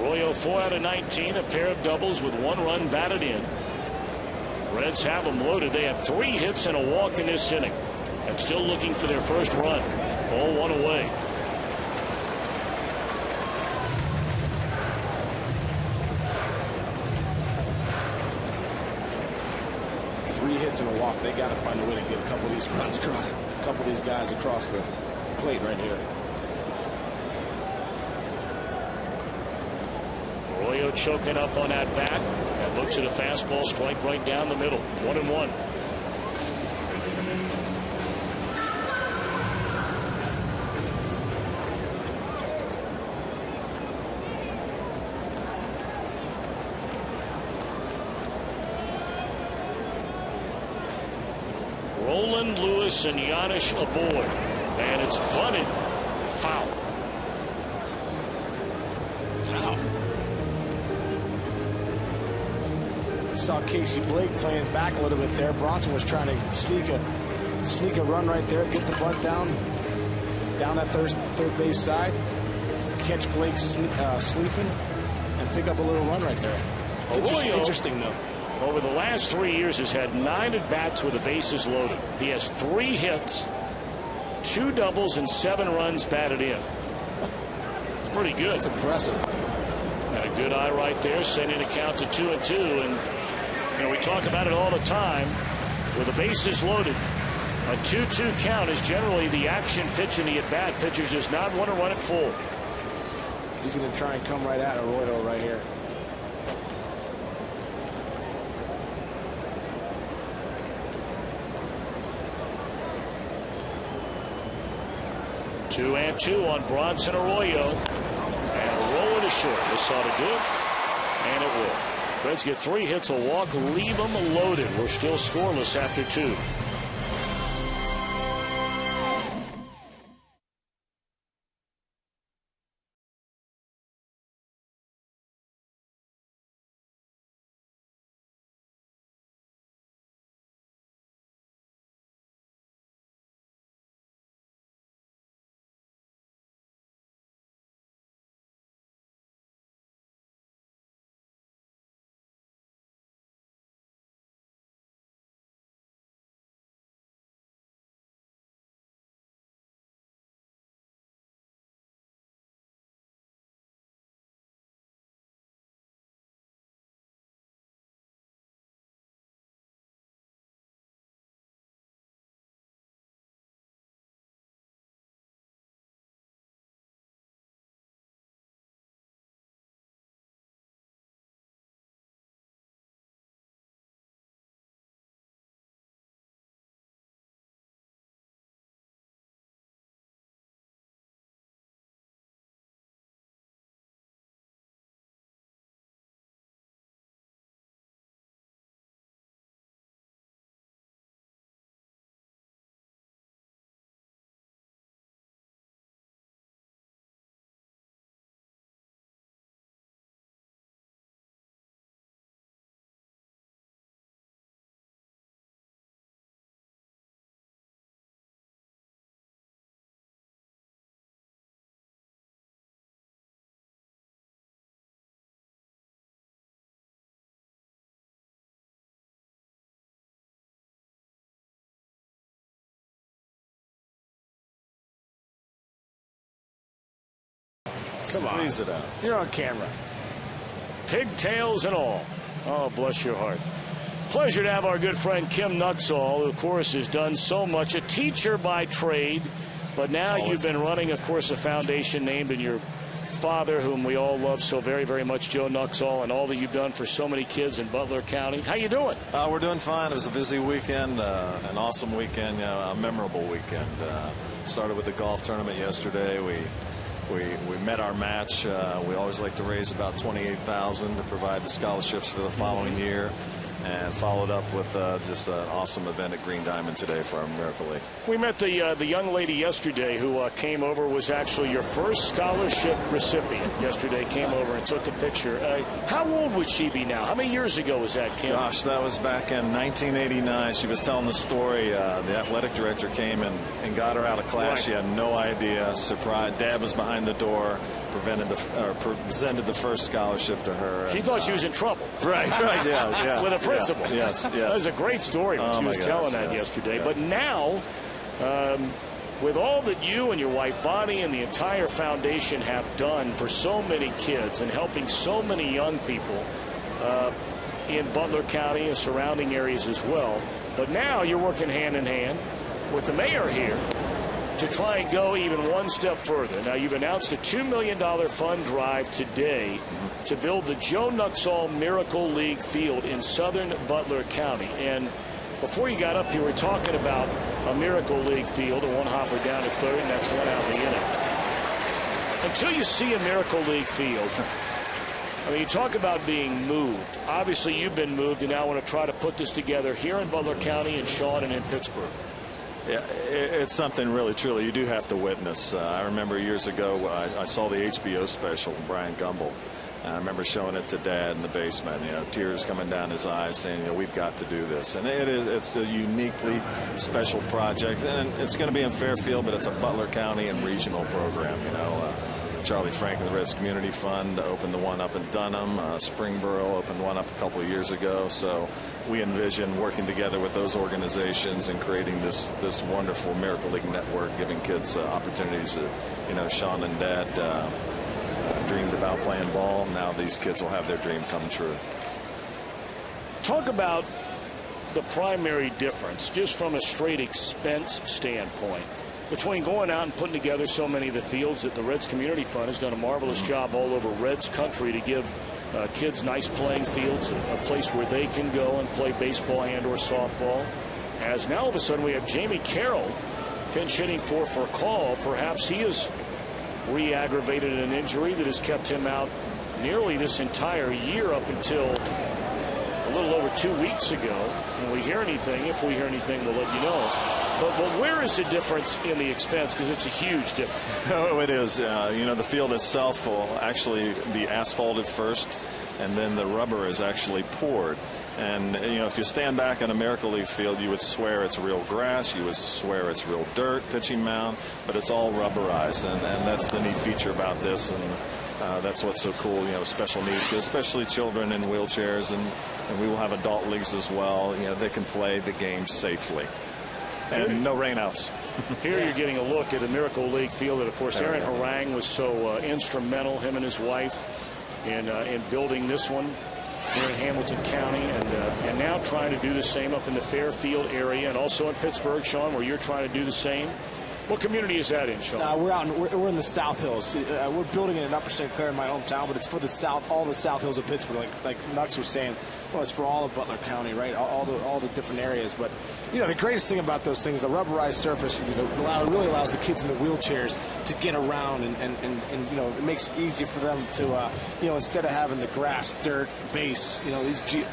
Arroyo 4 out of 19, a pair of doubles with 1 run batted in. Reds have them loaded. They have 3 hits and a walk in this inning, and still looking for their first run. Ball 1 away. Three hits and a walk. They got to find a way to get a couple of these runs across, a couple of these guys across the plate right here. Arroyo choking up on that bat and looks at a fastball strike right down the middle. 1-1. Roland, Lewis, and Giannis aboard, and it's bunted foul. Saw Casey Blake playing back a little bit there. Bronson was trying to sneak a run right there, get the bunt down that third base side, catch Blake sleeping, and pick up a little run right there. Interesting though. Over the last 3 years has had 9 at-bats with the bases loaded. He has 3 hits, 2 doubles, and 7 runs batted in. It's pretty good. It's impressive. And a good eye right there, sending a count to 2-2. And you know, we talk about it all the time. With the bases loaded, a 2-2 count is generally the action pitch in the at-bat. Pitchers does not want to run it full. He's going to try and come right at Arroyo right here. Two and 2 on Bronson Arroyo, and roll it ashore. This ought to do it, and it will. Reds get 3 hits, a walk, leave them loaded. We're still scoreless after 2. Come on. Squeeze it out. You're on camera. Pigtails and all. Oh, bless your heart. Pleasure to have our good friend Kim Nutsall, who, of course, has done so much. A teacher by trade, but now you've been running, of course, a foundation named in your father whom we all love so very, very much, Joe Nuxall, and all that you've done for so many kids in Butler County. How you doing? We're doing fine. It was a busy weekend, an awesome weekend, a memorable weekend. Started with the golf tournament yesterday. We met our match. We always like to raise about $28,000 to provide the scholarships for the following year, and followed up with just an awesome event at Green Diamond today for our Miracle League. We met the young lady yesterday who came over, was actually your first scholarship recipient yesterday, came over and took the picture. How old would she be now? How many years ago was that, Kim? Gosh, that was back in 1989. She was telling the story. The athletic director came and got her out of class. Right. She had no idea. Surprised. Dad was behind the door. Presented the first scholarship to her. She thought she was in trouble. Right, yeah. With a principal. Yeah, yes. That was a great story when she was telling that yesterday. Yeah. But now, with all that you and your wife Bonnie and the entire foundation have done for so many kids and helping so many young people in Butler County and surrounding areas as well, but now you're working hand in hand with the mayor here to try and go even one step further. Now, you've announced a $2 million fund drive today to build the Joe Nuxall Miracle League field in southern Butler County. And before you got up, you were talking about a Miracle League field, a one-hopper down to third, next one out in the inning. Until you see a Miracle League field, I mean, you talk about being moved. Obviously, you've been moved, and now want to try to put this together here in Butler County, in Shawn, and in Pittsburgh. Yeah, it's something really, truly, you do have to witness. I remember years ago, I saw the HBO special, Brian Gumbel. I remember showing it to Dad in the basement, tears coming down his eyes, saying, we've got to do this. And it's a uniquely special project. And it's going to be in Fairfield, but it's a Butler County and regional program, Charlie Franklin Reds Community Fund opened the one up in Dunham. Springboro opened one up a couple of years ago. So we envision working together with those organizations and creating this wonderful Miracle League network, giving kids opportunities that, Shawn and Dad dreamed about playing ball. Now these kids will have their dream come true. Talk about the primary difference, just from a straight expense standpoint, between going out and putting together so many of the fields that the Reds Community Fund has done a marvelous job all over Reds country to give kids nice playing fields, a place where they can go and play baseball and or softball. As now all of a sudden we have Jamie Carroll pinch hitting for a call. Perhaps he has re-aggravated an injury that has kept him out nearly this entire year up until a little over 2 weeks ago. When we hear anything, if we hear anything, we'll let you know. But where is the difference in the expense? Because it's a huge difference. Oh, it is. The field itself will actually be asphalted first, and then the rubber is actually poured. And, if you stand back on a Miracle League field, you would swear it's real grass. You would swear it's real dirt, pitching mound, but it's all rubberized. And that's the neat feature about this. And that's what's so cool, special needs, especially children in wheelchairs. And we will have adult leagues as well. They can play the game safely. And no rainouts. Here you're getting a look at a Miracle League field that, of course, Aaron Harang was so instrumental, him and his wife, in building this one here in Hamilton County, and now trying to do the same up in the Fairfield area and also in Pittsburgh, Shawn, where you're trying to do the same. What community is that in, Shawn? We're in the South Hills. We're building it in Upper St. Clair in my hometown, but it's for the South, all the South Hills of Pittsburgh. Like Nux was saying, well, it's for all of Butler County, right? All the different areas. But the greatest thing about those things, the rubberized surface, it really allows the kids in the wheelchairs to get around, and it makes it easier for them to instead of having the grass, dirt, base,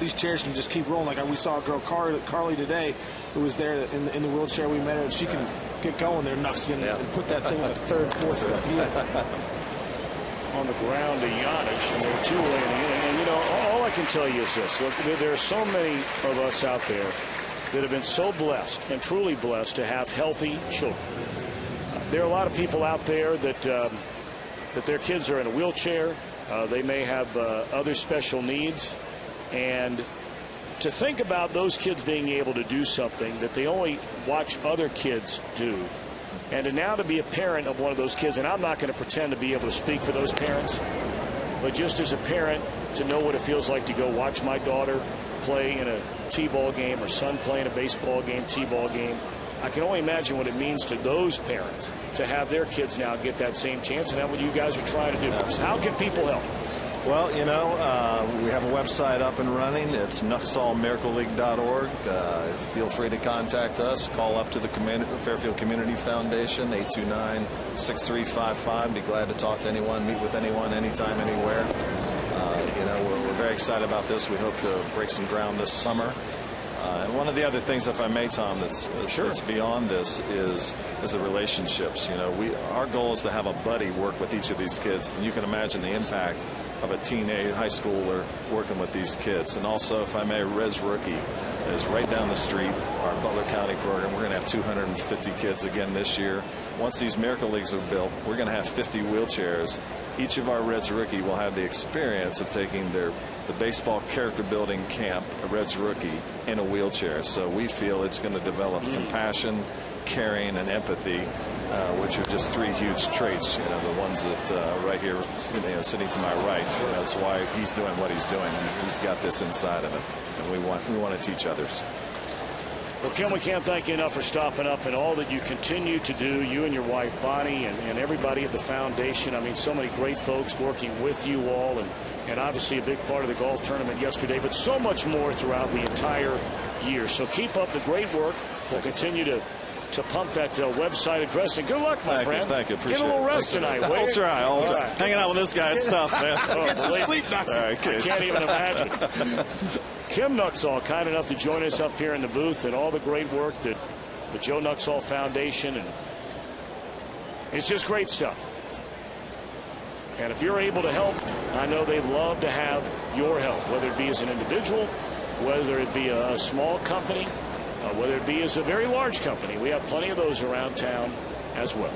these chairs can just keep rolling. Like we saw a girl Carly today, who was there in the wheelchair. We met her, and she can get going there, Nuxie, and put that thing in the third, fourth, fifth gear. On the ground to Giannis, and they're two-way and all I can tell you is this. Look, there are so many of us out there that have been so blessed and truly blessed to have healthy children. There are a lot of people out there that their kids are in a wheelchair. They may have other special needs, and to think about those kids being able to do something that they only watch other kids do, and to be a parent of one of those kids, and I'm not going to pretend to be able to speak for those parents, but just as a parent to know what it feels like to go watch my daughter play in a t-ball game or son play in a baseball game, t-ball game, I can only imagine what it means to those parents to have their kids now get that same chance, and that's what you guys are trying to do. Absolutely. How can people help? Well, you know, we have a website up and running. It's nuxallmiracleleague.org. Feel free to contact us. Call up to the Fairfield Community Foundation, 829-6355. Be glad to talk to anyone, meet with anyone, anytime, anywhere. You know, we're very excited about this. We hope to break some ground this summer. And one of the other things, if I may, Tom, that's beyond this is the relationships. You know, our goal is to have a buddy work with each of these kids, and you can imagine the impact of a teenage high schooler working with these kids. And also, if I may, Res Rookie is right down the street, our Butler County program. We're going to have 250 kids again this year. Once these Miracle Leagues are built, we're going to have 50 wheelchairs. Each of our Reds Rookie will have the experience of taking the baseball character building camp, a Reds Rookie, in a wheelchair. So we feel it's going to develop compassion, caring, and empathy, which are just three huge traits. You know, the ones that right here, you know, sitting to my right. You know, that's why he's doing what he's doing. He's got this inside of him, and we want to teach others. Well, Kim, we can't thank you enough for stopping up and all that you continue to do, you and your wife, Bonnie, and everybody at the foundation. I mean, so many great folks working with you all, and obviously a big part of the golf tournament yesterday, but so much more throughout the entire year. So keep up the great work. We'll continue to pump that website address, and good luck, my friend. Thank you. Appreciate Get a little rest tonight. I'll try. Hanging out with this guy, it's tough, man. Get some sleep, Nuxie. All right, kids. I can't even imagine. Kim Nuxall, kind enough to join us up here in the booth, and all the great work that the Joe Nuxall Foundation, and it's just great stuff. And if you're able to help, I know they'd love to have your help, whether it be as an individual, whether it be a small company, whether it be as a very large company. We have plenty of those around town as well.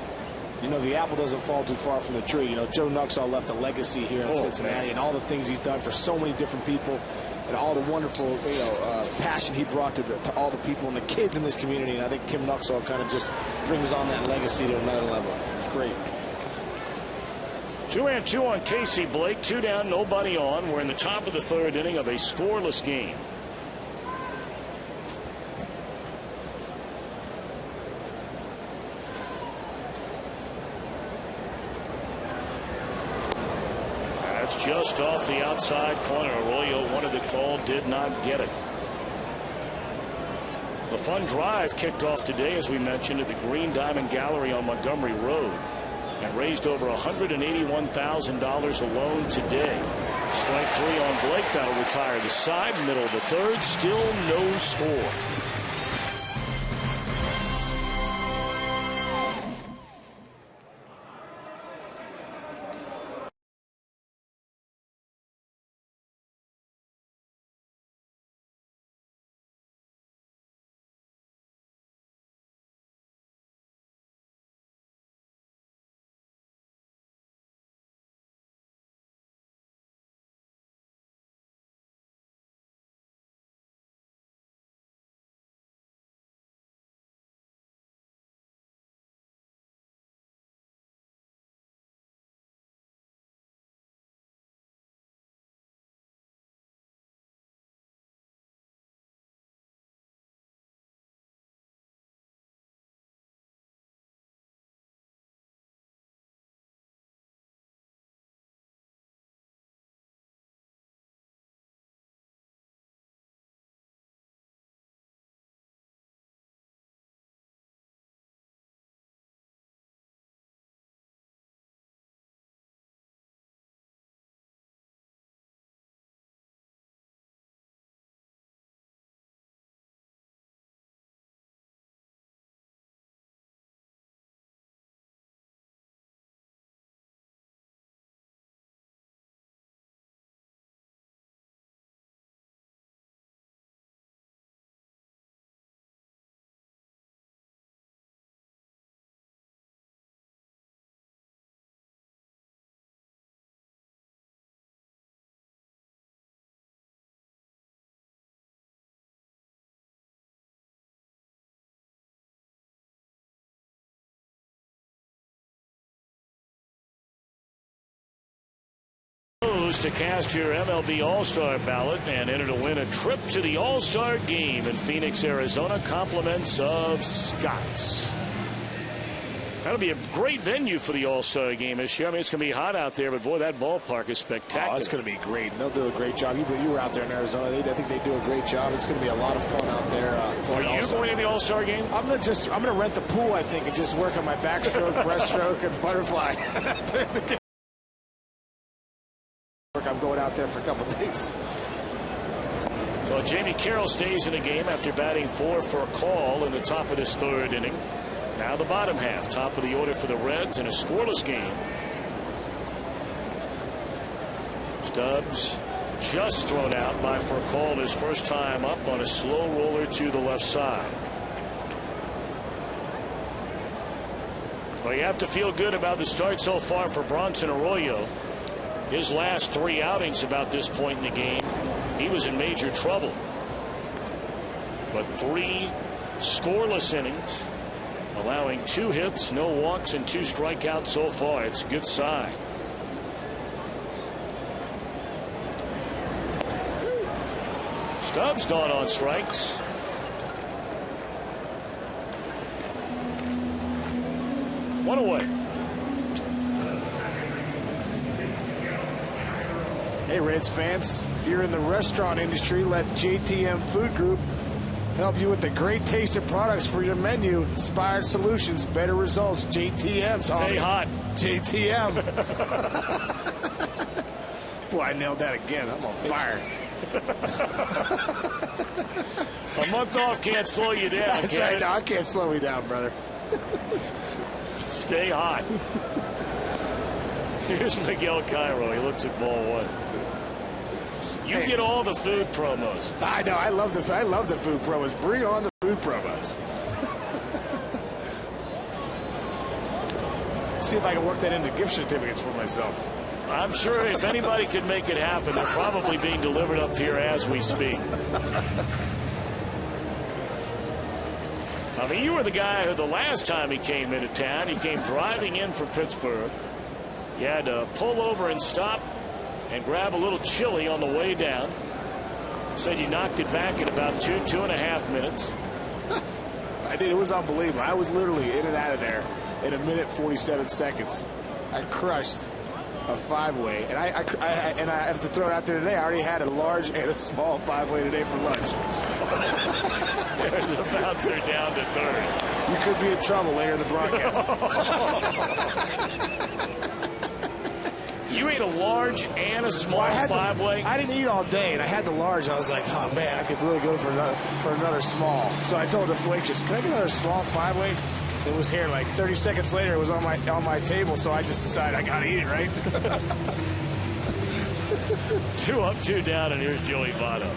You know, the apple doesn't fall too far from the tree. You know, Joe Nuxall left a legacy here in Cincinnati, and all the things he's done for so many different people, and all the wonderful, you know, passion he brought to all the people and the kids in this community. And I think Kim Nuxall kind of just brings on that legacy to another level. It's great. 2-2 on Casey Blake. 2 down, nobody on. We're in the top of the third inning of a scoreless game. That's just off the outside corner. Arroyo wanted the call, did not get it. The fun drive kicked off today, as we mentioned, at the Green Diamond Gallery on Montgomery Road, and raised over $181,000 alone today. Strike 3 on Blake. That'll retire the side. Middle of the third. Still no score. close to cast your MLB All-Star ballot and enter to win a trip to the All-Star game in Phoenix, Arizona. Compliments of Scott's. That'll be a great venue for the All-Star game this year. I mean, it's going to be hot out there, but boy, that ballpark is spectacular. Oh, it's going to be great. And they'll do a great job. You were out there in Arizona. I think they do a great job. It's going to be a lot of fun out there. Are you going to the All-Star game? I'm going to rent the pool, I think, and just work on my backstroke, breaststroke, and butterfly. I'm going out there for a couple of days. So Jamie Carroll stays in the game after batting 4 for a call in the top of this 3rd inning. Now the bottom half, top of the order for the Reds in a scoreless game. Stubbs just thrown out by Furcall his first time up on a slow roller to the left side. Well, you have to feel good about the start so far for Bronson Arroyo. His last 3 outings about this point in the game, he was in major trouble. But 3 scoreless innings, allowing 2 hits, no walks, and 2 strikeouts so far. It's a good sign. Stubbs gone on strikes. One away. Hey, Reds fans, if you're in the restaurant industry, let JTM Food Group help you with the great tasting products for your menu. Inspired solutions, better results. JTM. Stay hot. JTM. Boy, I nailed that again. I'm on fire. A month off can't slow you down. That's right. No, I can't slow me down, brother. Stay hot. Here's Miguel Cairo. He looks at ball 1. You get all the food promos. I know. I love the food promos. Bring on the food promos. See if I can work that into gift certificates for myself. I'm sure if anybody could make it happen, they're probably being delivered up here as we speak. I mean, you were the guy who the last time he came into town, he came driving in from Pittsburgh. You had to pull over and stop and grab a little chili on the way down. Said you knocked it back in about 2.5 minutes. I did. It was unbelievable. I was literally in and out of there in 1:47 seconds. I crushed a 5-way, and I have to throw it out there today. I already had a large and a small 5-way today for lunch. There's a bouncer down to 3rd. You could be in trouble later in the broadcast. You ate a large and a small 5-way? I didn't eat all day, and I had the large. I was like, oh, man, I could really go for another small. So I told the waitress, can I get another small 5-way? It was here like 30 seconds later. It was on my table, so I just decided I got to eat it, right? 2 up, 2 down, and here's Joey Votto.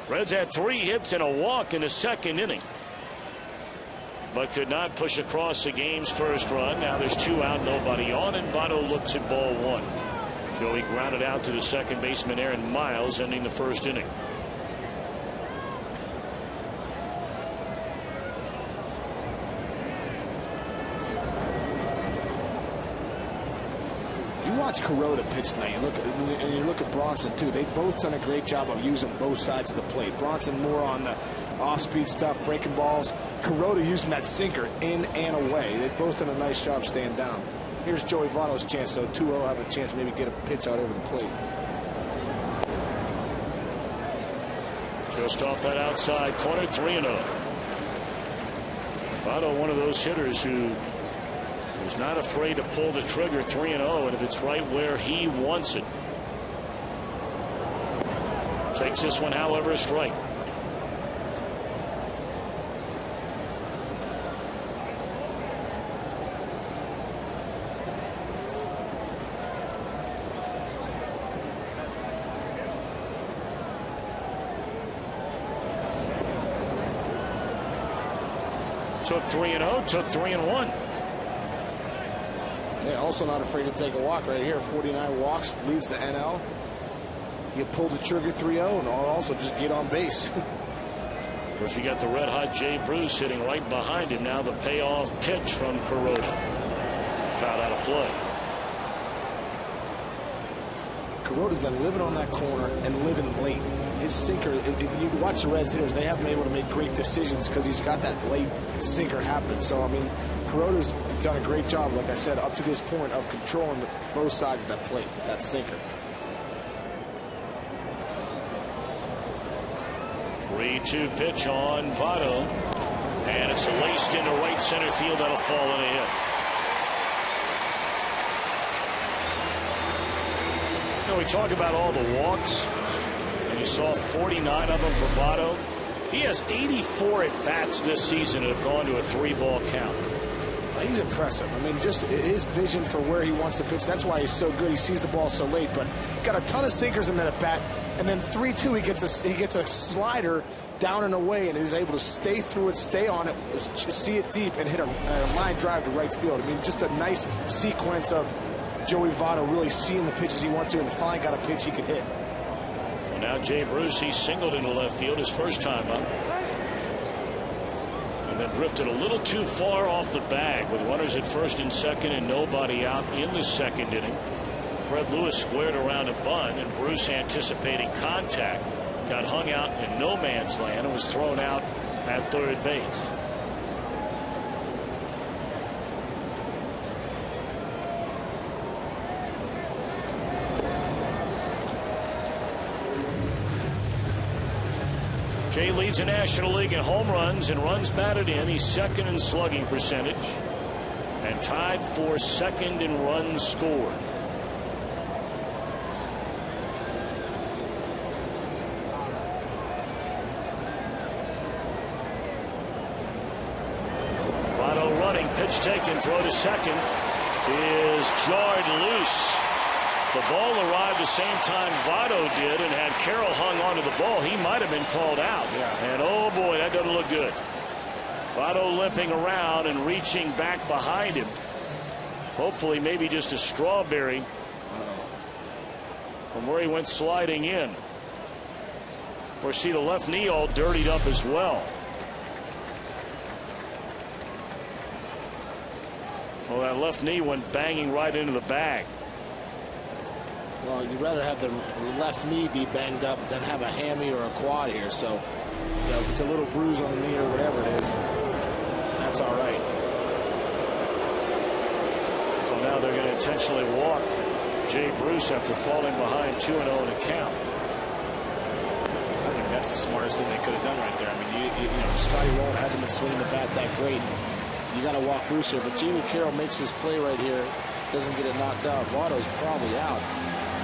Reds had 3 hits and a walk in the 2nd inning, but could not push across the game's first run. Now there's 2 out, nobody on, and Votto looks at ball 1. Joey grounded out to the second baseman Aaron Miles, ending the 1st inning. Watch Kuroda pitch tonight. You look at Bronson too. They've both done a great job of using both sides of the plate. Bronson more on the off-speed stuff, breaking balls. Kuroda using that sinker in and away. They've both done a nice job staying down. Here's Joey Votto's chance, though. 2-0, have a chance to maybe get a pitch out over the plate. Just off that outside corner, 3-0. Votto, one of those hitters who is not afraid to pull the trigger. 3-0, and if it's right where he wants it. Takes this one, however, a strike. Took 3-0, took 3-1. Yeah, also not afraid to take a walk right here. 49 walks, leads the NL. You pull the trigger 3-0 and also just get on base. Of course, you got the red-hot Jay Bruce hitting right behind him. Now the payoff pitch from Kuroda. Fouled out of play. Kuroda's been living on that corner and living late. His sinker, you watch the Reds hitters, they haven't been able to make great decisions because he's got that late sinker happening. So, I mean, Kuroda's done a great job, like I said, up to this point of controlling both sides of that plate with that sinker. 3-2 pitch on Votto. And it's laced into right center field. That'll fall in a hit. You know, we talk about all the walks, and you saw 49 of them for Votto. He has 84 at-bats this season that have gone to a 3-ball count. He's impressive. I mean, just his vision for where he wants to pitch. That's why he's so good. He sees the ball so late, but got a ton of sinkers in that at bat. And then 3-2, he gets a slider down and away, and is able to stay through it, stay on it, see it deep, and hit a line drive to right field. I mean, just a nice sequence of Joey Votto really seeing the pitches he wants to, and finally got a pitch he could hit. Well, now Jay Bruce, he singled into left field his first time up. And then drifted a little too far off the bag with runners at first and second and nobody out in the second inning. Fred Lewis squared around a bunt, and Bruce, anticipating contact, got hung out in no man's land and was thrown out at third base. Jay leads the National League in home runs and runs batted in. He's second in slugging percentage and tied for second in runs scored. Votto running, pitch taken, throw to second is jarred loose. The ball arrived the same time Votto did, and had Carroll hung onto the ball, he might have been called out. Yeah. And oh boy, that doesn't look good. Votto limping around and reaching back behind him. Hopefully maybe just a strawberry from where he went sliding in. Or see the left knee all dirtied up as well. Well, that left knee went banging right into the bag. Well, you'd rather have the left knee be banged up than have a hammy or a quad here. So, you know, if it's a little bruise on the knee or whatever it is, that's all right. Well, now they're going to intentionally walk Jay Bruce after falling behind 2-0 in a count. I think that's the smartest thing they could have done right there. I mean, you know, Scotty Rowland hasn't been swinging the bat that great. You got to walk Bruce here, but Jamie Carroll makes his play right here, doesn't get it knocked out. Votto's probably out.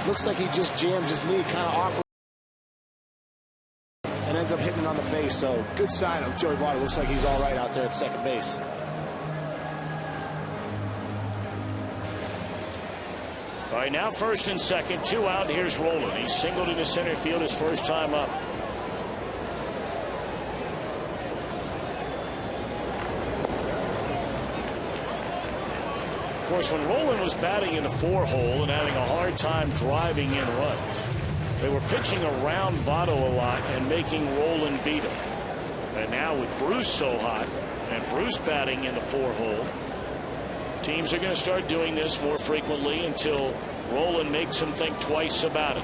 Looks like he just jams his knee kind of awkward and ends up hitting it on the base. So good sign of Joey Votto. Looks like he's all right out there at second base. All right, now first and second, 2 out. Here's Rowland. He singled into center field his first time up. Of course, when Rowland was batting in the 4-hole and having a hard time driving in runs, they were pitching around Votto a lot and making Rowland beat him. And now with Bruce so hot and Bruce batting in the 4-hole, teams are going to start doing this more frequently until Rowland makes them think twice about it.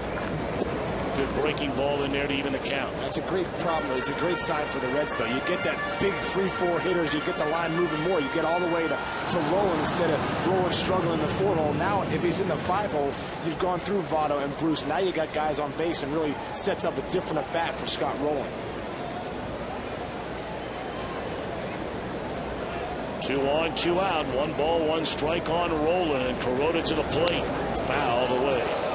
Good breaking ball in there to even the count. That's a great problem. It's a great sign for the Reds, though. You get that big 3-4 hitters. You get the line moving more. You get all the way to Rowland instead of Rowland struggling in the 4-hole. Now, if he's in the 5-hole, you've gone through Votto and Bruce. Now you got guys on base and really sets up a different at-bat for Scott Rowland. 2 on, 2 out. 1 ball, 1 strike on Rowland, and Kuroda to the plate. Fouled away.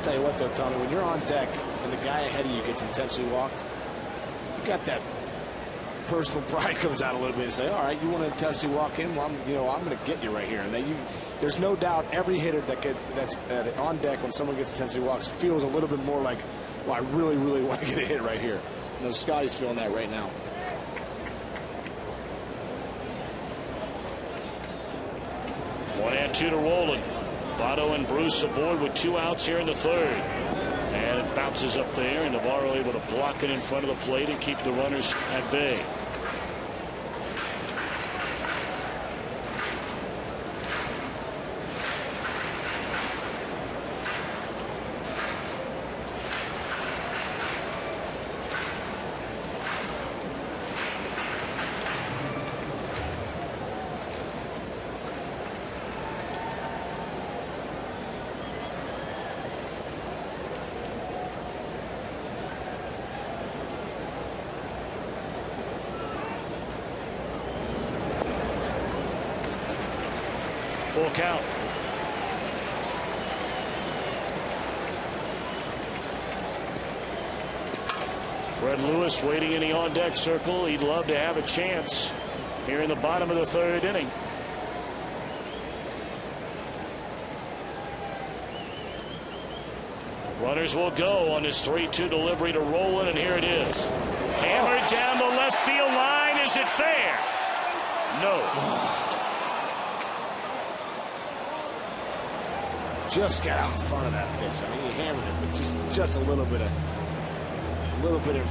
Tell you what, though, Tommy, when you're on deck and the guy ahead of you gets intentionally walked, you got that personal pride comes out a little bit and say, all right, you want to intensely walk in? Well, I'm going to get you right here. And there's no doubt every hitter that's on deck when someone gets intensity walks feels a little bit more like, well, I really, really want to get a hit right here. Scotty's feeling that right now. One and two to Roland. Votto and Bruce aboard with 2 outs here in the 3rd. And it bounces up there, and Navarro able to block it in front of the plate and keep the runners at bay. Full count. Fred Lewis waiting in the on-deck circle. He'd love to have a chance here in the bottom of the 3rd inning. Runners will go on this 3-2 delivery to Roland, and here it is. Hammered down the left field line. Is it fair? No. Just got out in front of that pitch. I mean, he hammered it, but just a little bit in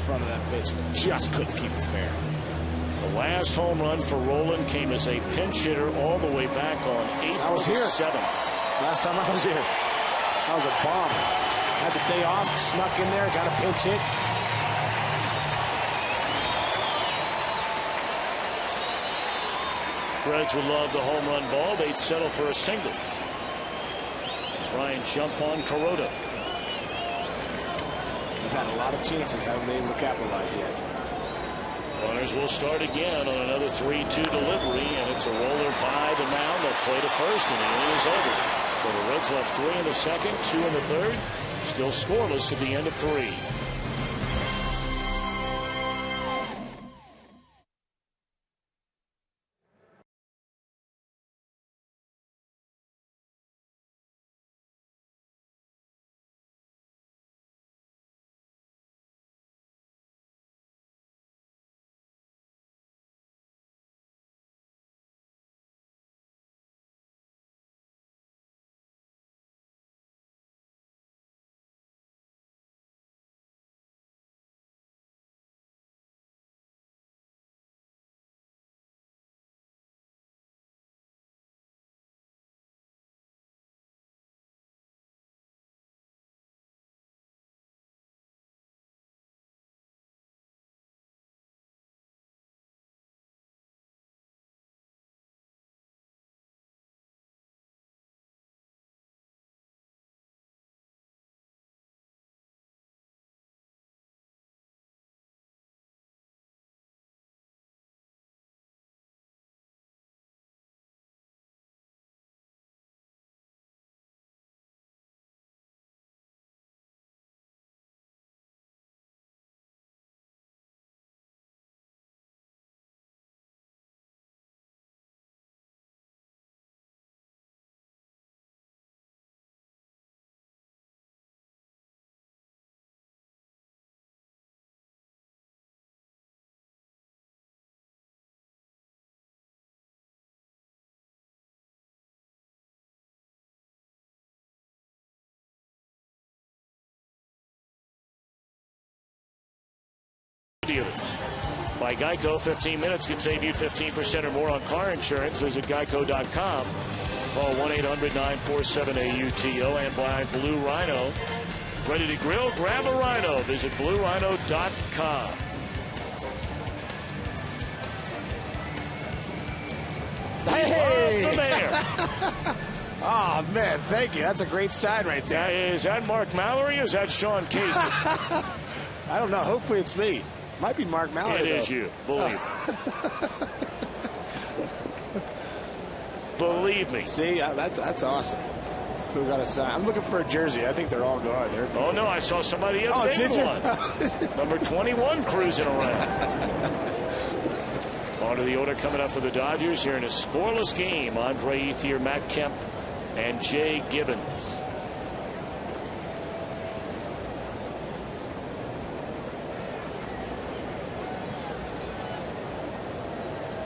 front of that pitch. Just couldn't keep it fair. The last home run for Roland came as a pinch hitter all the way back on April 7th. Last time I was here. That was a bomb. Had the day off, snuck in there, got a pinch hit. Reds would love the home run ball. They'd settle for a single. Try and jump on Kuroda. They've had a lot of chances, haven't been able to capitalize yet. Runners will start again on another 3-2 delivery, and it's a roller by the mound. They'll play to first, and the inning is over. So the Reds left 3 in the 2nd, 2 in the 3rd. Still scoreless at the end of 3. Dealers. By Geico, 15 minutes can save you 15% or more on car insurance. Visit geico.com. Call 1-800-947-AUTO. And by Blue Rhino. Ready to grill? Grab a Rhino. Visit bluerhino.com. Hey! The mayor. Oh, man, thank you. That's a great sign right there. Is that Mark Mallory or is that Sean Casey? I don't know. Hopefully it's me. Might be Mark Mallory. It is you. Believe Believe me. See, that's awesome. Still got a sign. I'm looking for a jersey. I think they're all gone. Oh, no, I saw somebody up there. Did you? Number 21 cruising around. Part of the order coming up for the Dodgers here in a scoreless game. Andre Ethier, Matt Kemp, and Jay Gibbons.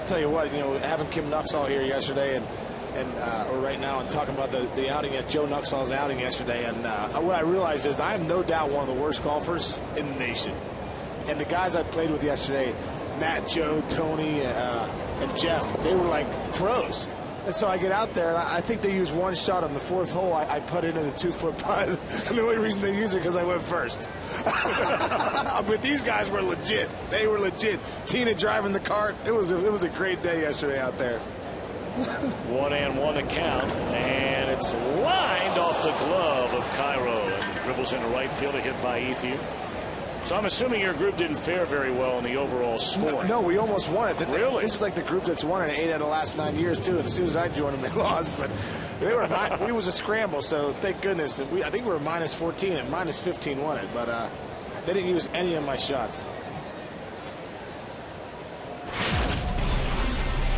Tell you what, having Kim Nuxall here yesterday or right now, and talking about the outing at Joe Nuxall's outing yesterday, and what I realized is I am no doubt one of the worst golfers in the nation. And the guys I played with yesterday, Matt, Joe, Tony, and Jeff, they were like pros. And so I get out there, and I think they used one shot on the fourth hole. I put it in a 2-foot putt. And the only reason they used it because I went first. But these guys were legit. They were legit. Tina driving the cart. It was a great day yesterday out there. 1-1 to count, and it's lined off the glove of Cairo and dribbles into right field, a hit by Ethier. So I'm assuming your group didn't fare very well in the overall score. No, we almost won it. Really? This is like the group that's won it 8 out of the last 9 years, too. And as soon as I joined them, they lost. But it was a scramble, so thank goodness. And I think we were minus 14 and minus 15 won it. But they didn't use any of my shots.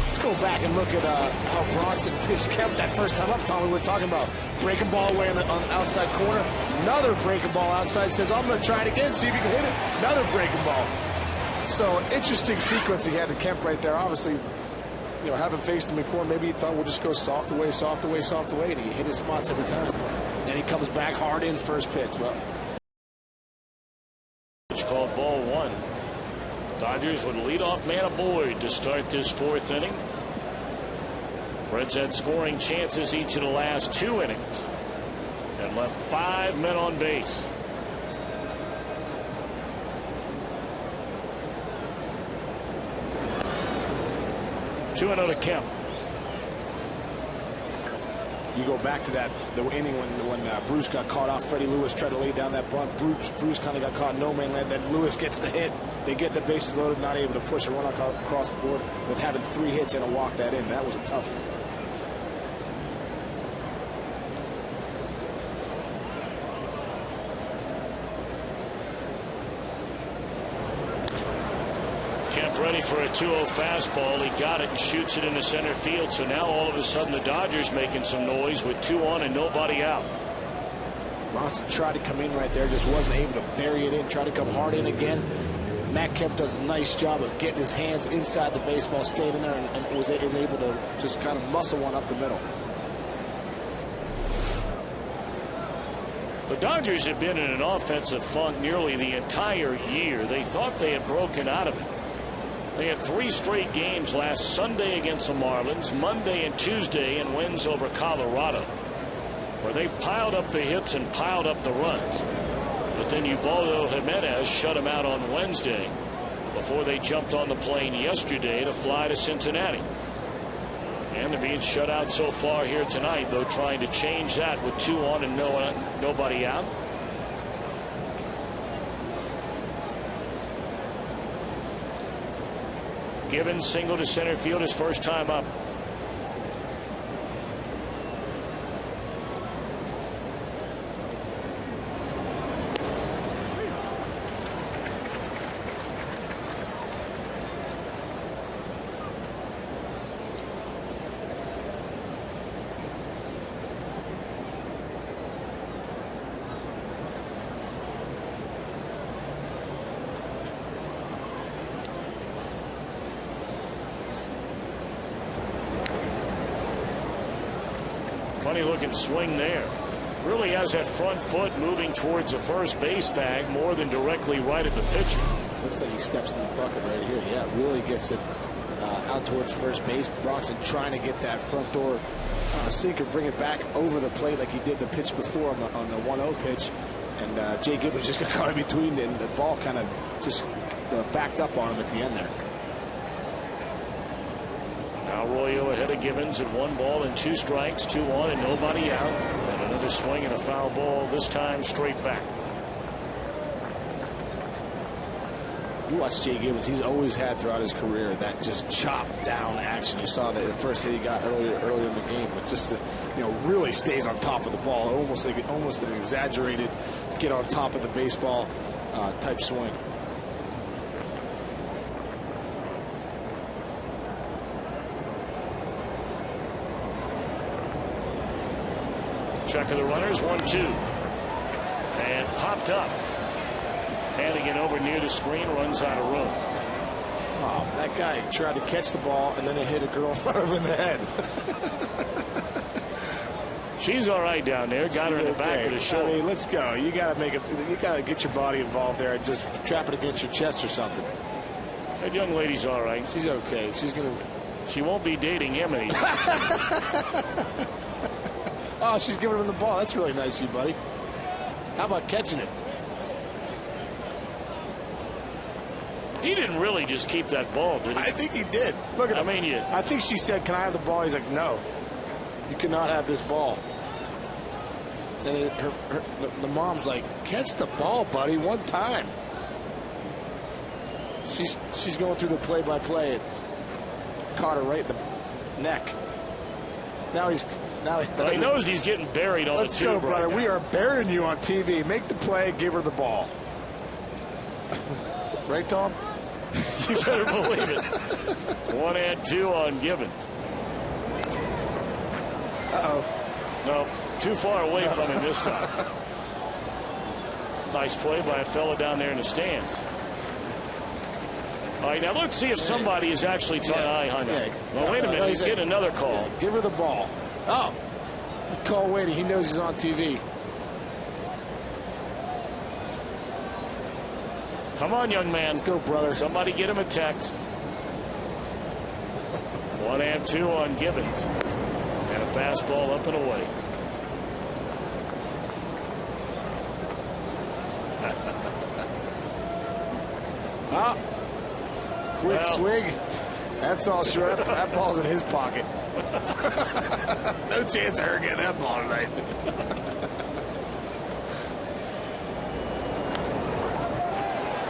Let's go back and look at how Bronson pitched Kemp that first time up. Tommy, we were talking about breaking ball away on the outside corner. Another breaking ball outside. Says, I'm going to try it again, see if he can hit it. Another breaking ball. So interesting sequence he had to Kemp right there. Obviously, having faced him before, maybe he thought we'll just go soft away, soft away, soft away, and he hit his spots every time. Then he comes back hard in first pitch. Well, it's called ball one. Dodgers with leadoff man of Boyd to start this fourth inning. Reds had scoring chances each of the last 2 innings and left 5 men on base. Two 2-0 to Kemp. You go back to the inning when Bruce got caught off. Freddie Lewis tried to lay down that bunt. Bruce kind of got caught in no man land. Then Lewis gets the hit. They get the bases loaded, not able to push a run across the board with having 3 hits and a walk that in. That was a tough one. Kemp ready for a 2-0 fastball. He got it and shoots it into center field. So now all of a sudden the Dodgers making some noise with 2 on and nobody out. Bronson tried to come in right there, just wasn't able to bury it in. Tried to come hard in again. Matt Kemp does a nice job of getting his hands inside the baseball, stayed in there, and was able to just kind of muscle one up the middle. The Dodgers have been in an offensive funk nearly the entire year. They thought they had broken out of it. They had 3 straight games last Sunday against the Marlins, Monday and Tuesday, and wins over Colorado, where they piled up the hits and piled up the runs. But then Ubaldo Jimenez shut them out on Wednesday before they jumped on the plane yesterday to fly to Cincinnati. And they're being shut out so far here tonight, though trying to change that with 2 on and nobody out. Gibbons single to center field his first time up. Funny looking swing there. Really has that front foot moving towards the first base bag more than directly right at the pitcher. Looks like he steps in the bucket right here. Yeah, really gets it out towards first base. Bronson trying to get that front door sinker, bring it back over the plate like he did the pitch before on the 1-0 pitch. And Jay Gibbons just got caught in between, and the ball kind of just backed up on him at the end there. Now Arroyo ahead of Gibbons at 1 ball and 2 strikes, 2 on and nobody out. And another swing and a foul ball, this time straight back. You watch Jay Gibbons, he's always had throughout his career that just chop down action. You saw that the first hit he got earlier in the game, but just really stays on top of the ball. Almost an exaggerated get on top of the baseball type swing. Check of the runners, 1-2. And popped up. Handing it over near the screen, runs out of room. Oh, that guy tried to catch the ball, and then it hit a girl in front of him in the head. She's all right down there. Got her in the back of the shoulder. I mean, let's go. You got to get your body involved there and just trap it against your chest or something. That young lady's all right. She's okay. She won't be dating him anymore. Oh, she's giving him the ball. That's really nice of you, buddy. How about catching it? He didn't really just keep that ball, did he? I think he did. Look at him. I mean, I think she said, "Can I have the ball?" He's like, "No, you cannot have this ball." And the mom's like, "Catch the ball, buddy, one time." She's going through the play-by-play. It caught her right in the neck. Now he knows he's getting buried on the tube. Let's go, brother. We are burying you on TV. Make the play. Give her the ball. Right, Tom? You better believe it. 1-2 on Gibbons. Uh-oh. No, too far away from him this time. Nice play by a fella down there in the stands. All right, now let's see if somebody is actually trying on him. Well, wait a minute. He's getting another call. Yeah, give her the ball. Oh. Call waiting. He knows he's on TV. Come on, young man. Let's go, brother. Somebody get him a text. 1-2 on Gibbons. And a fastball up and away. Quick swig. That's all sure. That ball's in his pocket. No chance of her getting that ball tonight.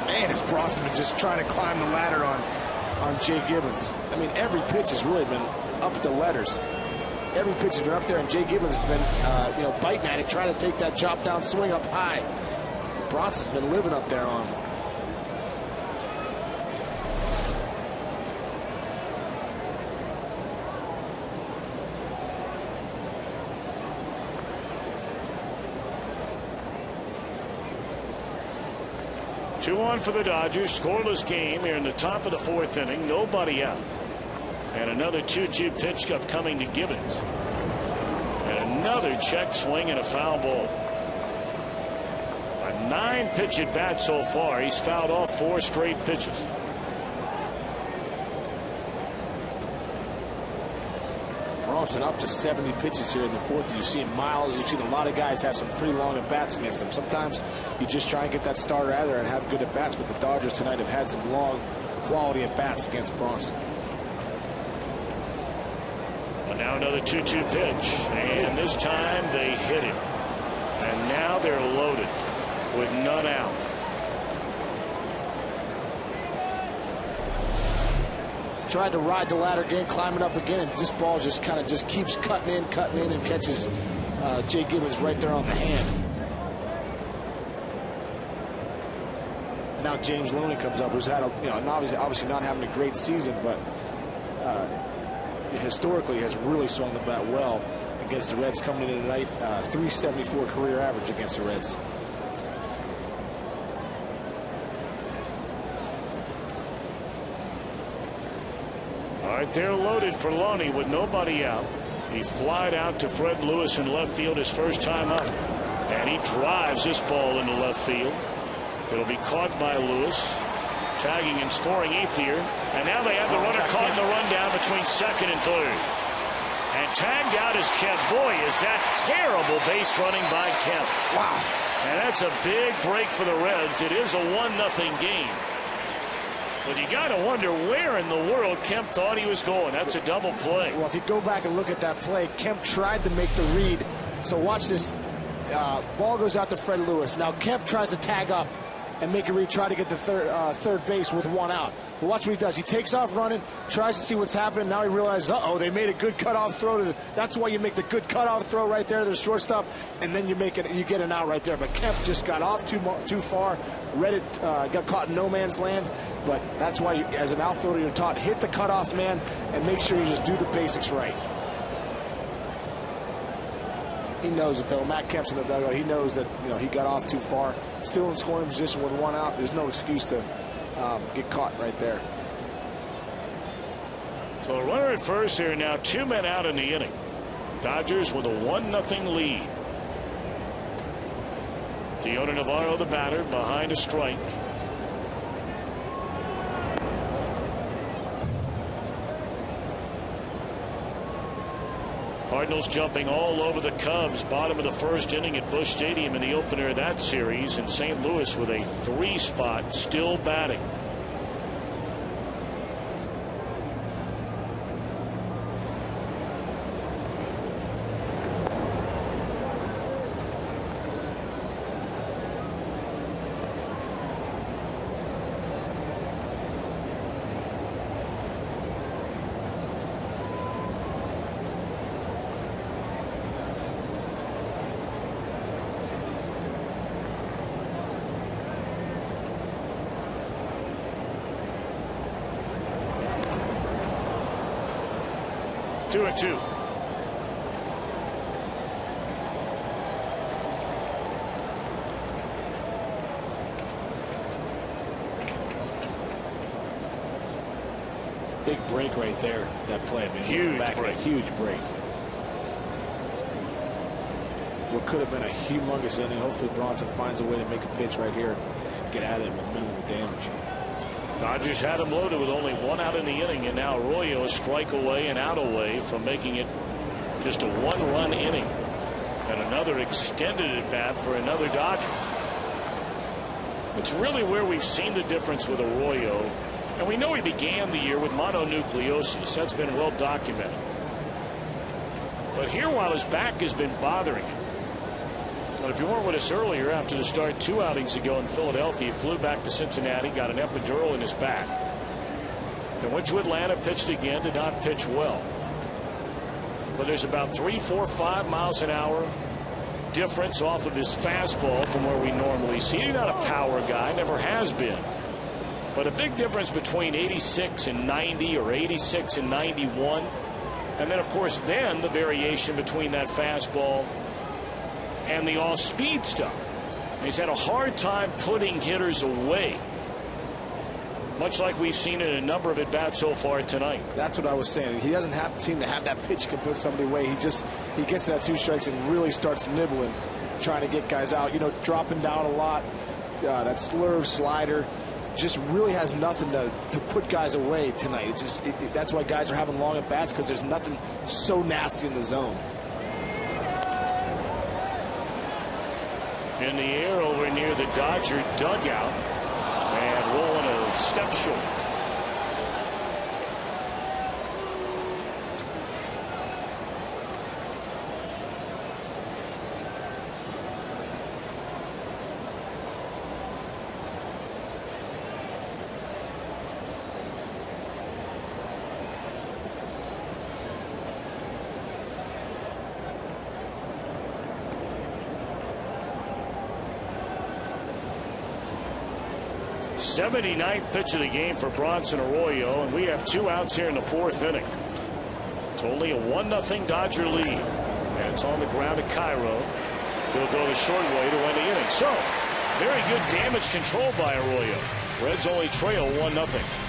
Man, is Bronson been just trying to climb the ladder on Jay Gibbons. I mean, every pitch has really been up at the letters. Every pitch has been up there, and Jay Gibbons has been, biting at it, trying to take that chop down swing up high. Bronson's been living up there on him. Two on for the Dodgers. Scoreless game here in the top of the fourth inning. Nobody out. And another 2-2 pitch upcoming to Gibbons. And another check swing and a foul ball. A 9-pitch at bat so far. He's fouled off 4 straight pitches. Bronson up to 70 pitches here in the fourth. You've seen Miles. You've seen a lot of guys have some pretty long at bats against them. Sometimes you just try and get that starter out there and have good at bats. But the Dodgers tonight have had some long quality at bats against Bronson. Well, now another 2-2 pitch, and this time they hit him. And now they're loaded with none out. Tried to ride the ladder again, climbing up again, and this ball just kind of keeps cutting in, and catches Jay Gibbons right there on the hand. Now James Loney comes up, who's had obviously not having a great season, but historically has really swung the bat well against the Reds, coming in tonight, 374 career average against the Reds. All right, they're loaded for Loney with nobody out. He flied out to Fred Lewis in left field his first time up. And he drives this ball into left field. It'll be caught by Lewis. Tagging and scoring 8th here. And now they have the runner caught in the rundown between second and third. And tagged out is Kemp. Boy, is that terrible base running by Kemp. Wow. And that's a big break for the Reds. It is a 1-0 game. But you got to wonder where in the world Kemp thought he was going. That's a double play. Well, if you go back and look at that play, Kemp tried to make the read. So watch this. Ball goes out to Fred Lewis. Now Kemp tries to tag up and make a read, try to get the third base with 1 out. But watch what he does. He takes off running, tries to see what's happening. Now he realizes, they made a good cutoff throw. That's why you make the good cutoff throw right there to the shortstop, and then you get an out right there. But Kemp just got off too far, got caught in no man's land. But that's why, as an outfielder, you're taught hit the cutoff man and make sure you just do the basics right. He knows it, though. Matt Kemp's in the dugout. He knows that, you know, he got off too far. Still in scoring position with 1 out. There's no excuse to get caught right there. So a runner at first here now, 2 men out in the inning. Dodgers with a 1-0 lead. Leona Navarro, the batter, behind a strike. Cardinals jumping all over the Cubs. Bottom of the first inning at Busch Stadium in the opener of that series. And St. Louis with a 3 spot still batting. Two and two. Big break right there, that play. I mean, huge back break. Huge break. What could have been a humongous inning. Hopefully Bronson finds a way to make a pitch right here and get out of it with minimal damage. Dodgers had him loaded with only 1 out in the inning, and now Arroyo a strike away and out away from making it just a 1-run inning. And another extended at bat for another Dodger. It's really where we've seen the difference with Arroyo. And we know he began the year with mononucleosis. That's been well documented. But here, while his back has been bothering him, and if you weren't with us earlier, after the start 2 outings ago in Philadelphia, he flew back to Cincinnati, got an epidural in his back. Then went to Atlanta, pitched again, did not pitch well. But there's about 3, 4, 5 miles an hour difference off of his fastball from where we normally see. He's not a power guy, never has been. But a big difference between 86 and 90 or 86 and 91. And then, of course, then the variation between that fastball and the off-speed stuff. He's had a hard time putting hitters away, much like we've seen in a number of at-bats so far tonight. That's what I was saying. He doesn't seem to have that pitch can put somebody away. He gets to that 2 strikes and really starts nibbling, trying to get guys out. You know, dropping down a lot. That slurve slider just really has nothing to put guys away tonight. That's why guys are having long at-bats, because there's nothing so nasty in the zone. In the air over near the Dodger dugout, and rolling a step short. '79th pitch of the game for Bronson Arroyo, and we have 2 outs here in the 4th inning. It's only a 1-0 Dodger lead, and it's on the ground at Cairo. He'll go the short way to end the inning. So, very good damage control by Arroyo. Reds only trail 1-0.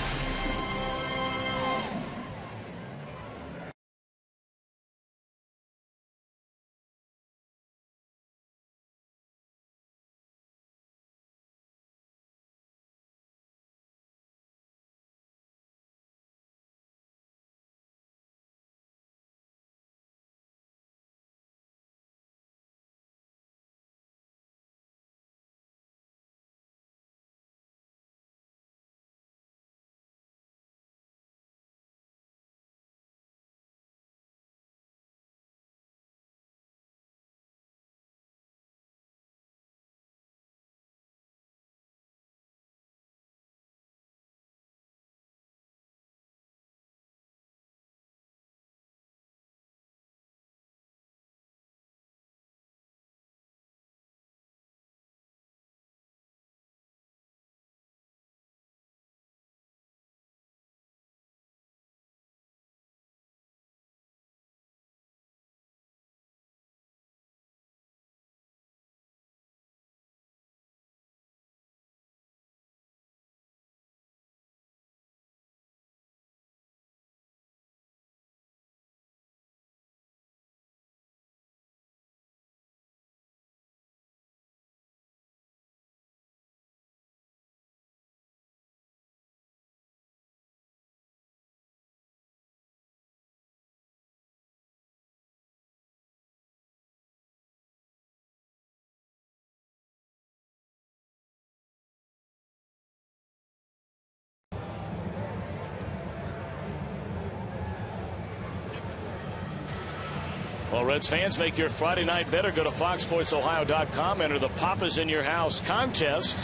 Well, Reds fans, make your Friday night better. Go to foxsportsohio.com. Enter the Papa's in Your House contest.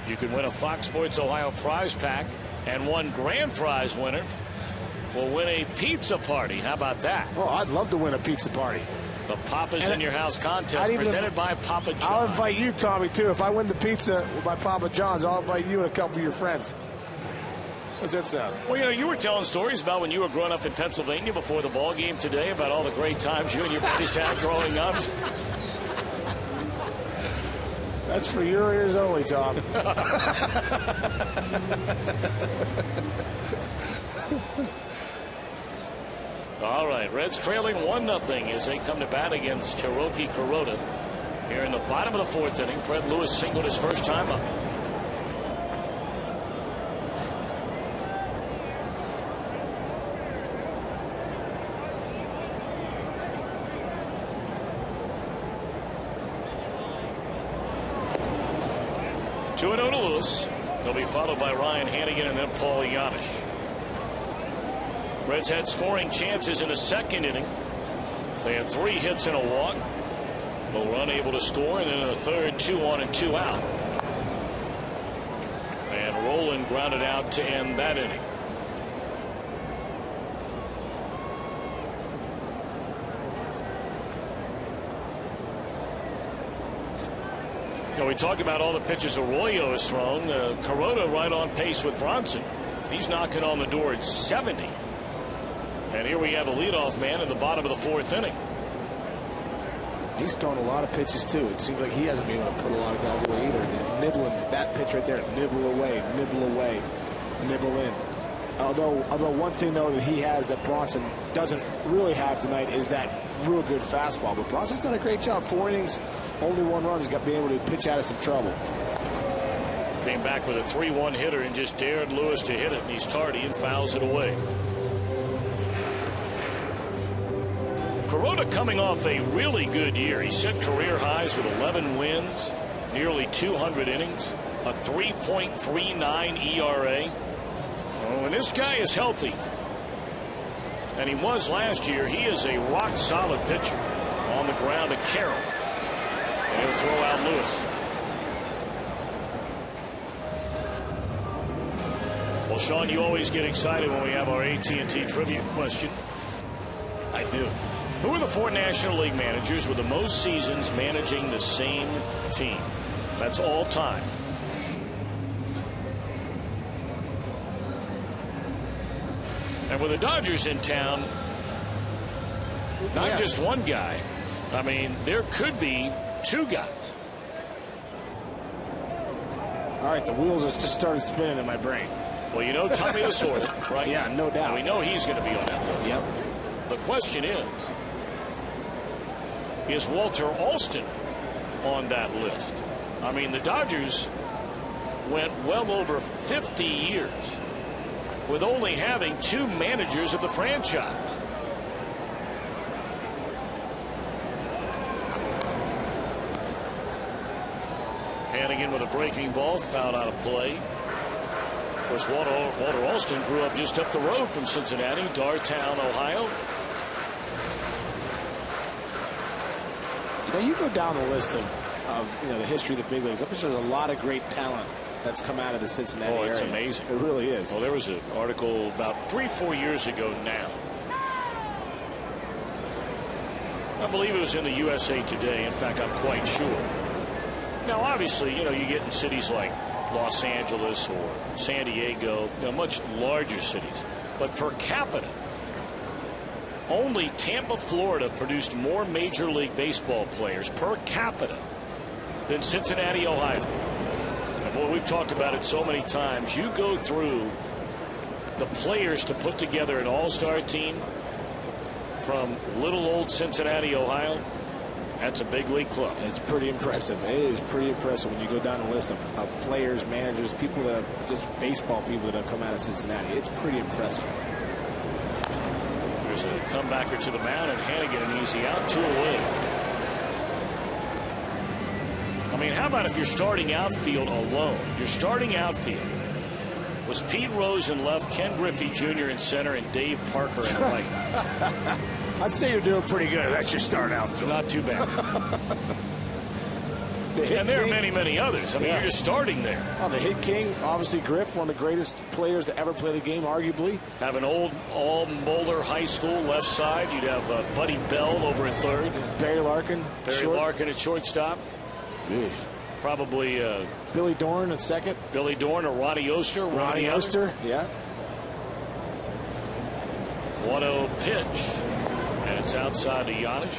You can win a Fox Sports Ohio prize pack, and one grand prize winner will win a pizza party. How about that? Oh, I'd love to win a pizza party. The Papa's in Your House contest presented by Papa John's. I'll invite you, Tommy, too. If I win the pizza by Papa John's, I'll invite you and a couple of your friends. What's that sound? Well, you were telling stories about when you were growing up in Pennsylvania before the ball game today, about all the great times you and your buddies had growing up. That's for your ears only, Tom. All right, Reds trailing 1-0 as they come to bat against Hiroki Kuroda. Here in the bottom of the 4th inning, Fred Lewis singled his first time up. To Lewis. He'll be followed by Ryan Hannigan and then Paul Yanish. Reds had scoring chances in the 2nd inning. They had 3 hits and a walk, but were unable to score. And then in the 3rd, 2 on and 2 out. And Rolen grounded out to end that inning. We talk about all the pitches Arroyo has thrown. Kuroda right on pace with Bronson. He's knocking on the door at 70. And here we have a leadoff man in the bottom of the 4th inning. He's thrown a lot of pitches, too. It seems like he hasn't been able to put a lot of guys away either. And he's nibbling that pitch right there. Nibble away, nibble in. Although one thing, though, that he has that Bronson doesn't really have tonight is that real good fastball. But Bronson's done a great job. 4 innings, only 1 run. He's been able to pitch out of some trouble. Came back with a 3-1 hitter and just dared Lewis to hit it. And he's tardy and fouls it away. Kuroda coming off a really good year. He set career highs with 11 wins, nearly 200 innings, a 3.39 ERA. When this guy is healthy, and he was last year, he is a rock-solid pitcher. On the ground to Carroll. And he'll throw out Lewis. Well, Sean, you always get excited when we have our AT&T trivia question. I do. Who are the 4 National League managers with the most seasons managing the same team? That's all time. And with the Dodgers in town, not just one guy. I mean, there could be 2 guys. All right, the wheels have just started spinning in my brain. Well, you know Tommy Lasorda, right? Yeah, no doubt. And we know he's going to be on that list. Yep. The question is Walter Alston on that list? I mean, the Dodgers went well over 50 years with only having 2 managers of the franchise. Hannigan with a breaking ball, fouled out of play. Of course, Walter Alston grew up just up the road from Cincinnati, Dartown, Ohio. You go down the list of the history of the big leagues. There's a lot of great talent that's come out of the Cincinnati area. Oh, it's amazing. It really is. Well, there was an article about 3-4 years ago now. I believe it was in the USA Today. In fact, I'm quite sure. Now, obviously, you get in cities like Los Angeles or San Diego, much larger cities. But per capita, only Tampa, Florida produced more Major League Baseball players per capita than Cincinnati, Ohio. And boy, we've talked about it so many times. You go through the players to put together an all-star team from little old Cincinnati, Ohio. That's a big league club. It's pretty impressive. It is pretty impressive when you go down the list of players, managers, people that have just baseball people that have come out of Cincinnati. It's pretty impressive. There's a comebacker to the mound, and Hannigan an easy out, 2 away. I mean, how about if you're starting outfield alone? Your starting outfield was Pete Rose in left, Ken Griffey Jr. in center, and Dave Parker in right. I'd say you're doing pretty good. That's your start outfield. Not too bad. And there are many, many others. I mean, you're just starting there. Oh, the hit king, obviously Griff, one of the greatest players to ever play the game, arguably. Have an old Moeller High School left side. You'd have Buddy Bell over at third. Barry Larkin. Larkin at shortstop. Jeez. Probably Billy Dorn at second. Billy Dorn or Ronnie Oster. Ronnie Oster, yeah. 1-0 pitch. And it's outside to Giannis.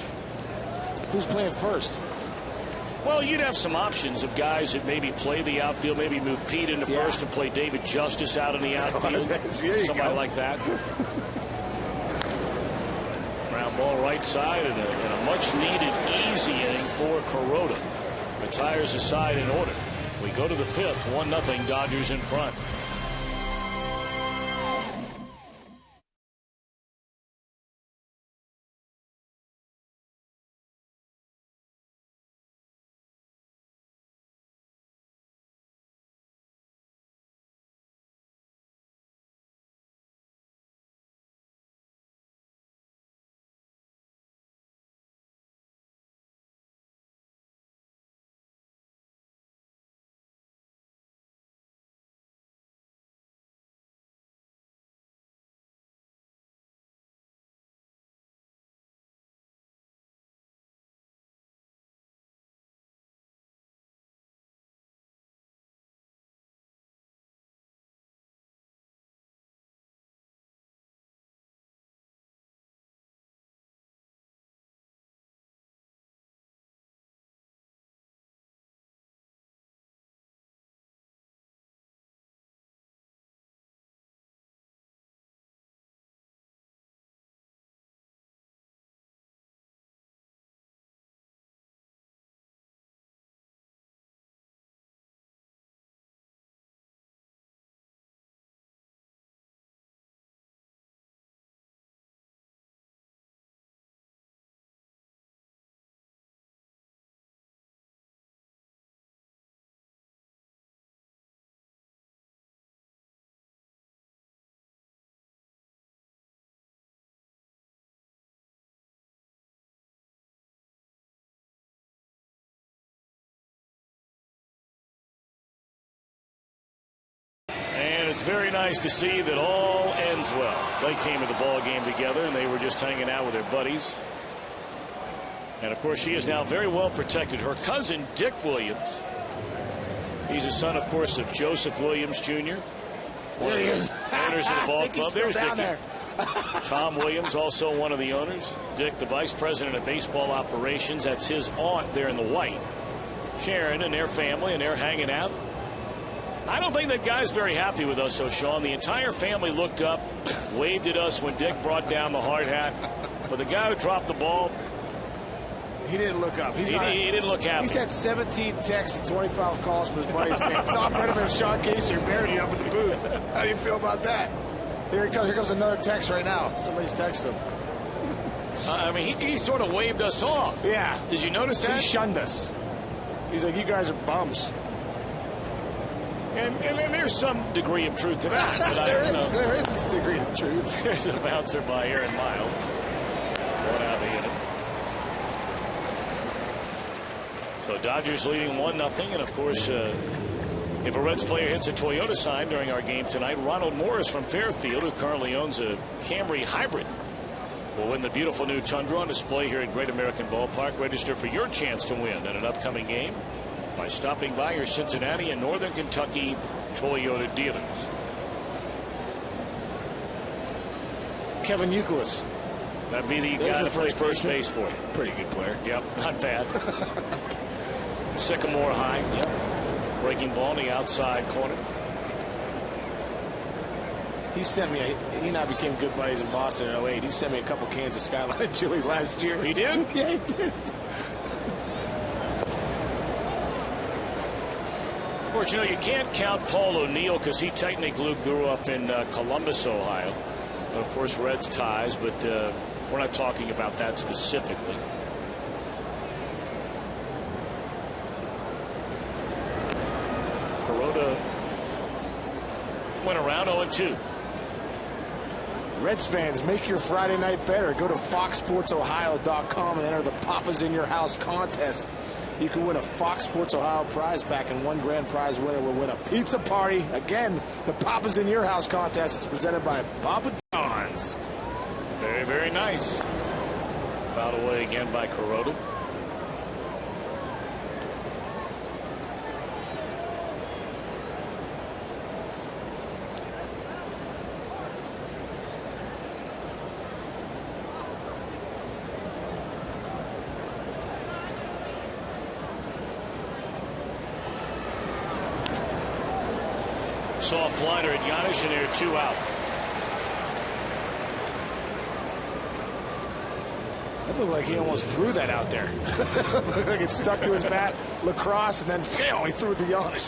Who's playing first? Well, you'd have some options of guys that maybe play the outfield, maybe move Pete into first and play David Justice out in the outfield. Somebody like that. Ground ball right side and a much-needed easy inning for Kuroda. Retires the side in order. We go to the fifth, 1-0 Dodgers in front. And it's very nice to see that all ends well. They came to the ball game together, and they were just hanging out with their buddies. And, of course, she is now very well protected. Her cousin, Dick Williams, he's a son, of course, of Joseph Williams, Jr. There he is. Owners of the ball club. There's Dick. There. Tom Williams, also one of the owners. Dick, the vice president of baseball operations. That's his aunt there in the white. Sharon and their family, and they're hanging out. I don't think that guy's very happy with us, though, Sean. The entire family looked up, waved at us when Dick brought down the hard hat. But the guy who dropped the ball, he didn't look up. He didn't look happy. He's had 17 texts and 25 calls from his buddies saying, Tom Brenneman and Sean Casey are burying you up in the booth. How do you feel about that? Here he comes. Here comes another text right now. Somebody's texted him. I mean, he sort of waved us off. Yeah. Did you notice that? He shunned us. He's like, you guys are bums. And there's some degree of truth to that. But there is a degree of truth. There's a bouncer by Aaron Miles. One out of the inning. So Dodgers leading 1-0. And, of course, if a Reds player hits a Toyota sign during our game tonight, Ronald Morris from Fairfield, who currently owns a Camry Hybrid, will win the beautiful new Tundra on display here at Great American Ballpark. Register for your chance to win in an upcoming game by stopping by your Cincinnati and Northern Kentucky Toyota dealers. Kevin Youkilis. That'd be the guy to play first base for you. Pretty good player. Yep, not bad. Sycamore high. Yep. Breaking ball in the outside corner. He sent me he and I became good buddies in Boston in 08. He sent me a couple cans of Skyline chili last year. He did? Yeah, he did. Of course, you know, you can't count Paul O'Neill because he technically grew up in Columbus, Ohio. Of course, Reds ties, but we're not talking about that specifically. Kuroda went around 0-2. Reds fans, make your Friday night better. Go to foxsportsohio.com and enter the Papa's in Your House contest. You can win a Fox Sports Ohio prize pack, and one grand prize winner will win a pizza party. Again, the Papa's in Your House contest is presented by Papa John's. Very, very nice. Fouled away again by Kuroda. Soft liner at Giannis, and there are 2 out. That looked like he almost threw that out there. Looked like it stuck to his bat, lacrosse, and then he threw it to Giannis.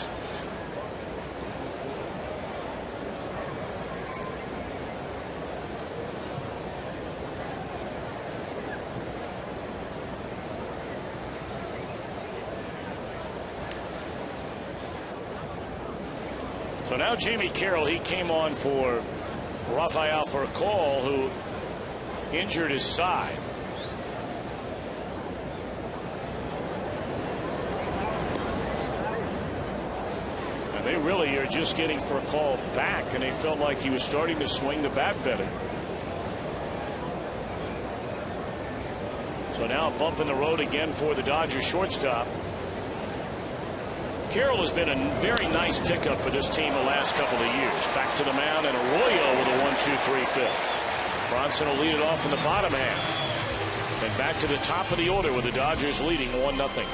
So now Jamie Carroll, he came on for Rafael Furcal, who injured his side. And they really are just getting Furcal back, and they felt like he was starting to swing the bat better. So now a bump in the road again for the Dodgers shortstop. Carroll has been a very nice pickup for this team the last couple of years. Back to the mound, and Arroyo with a 1-2-3 fifth. Bronson will lead it off in the bottom half. And back to the top of the order with the Dodgers leading 1-0.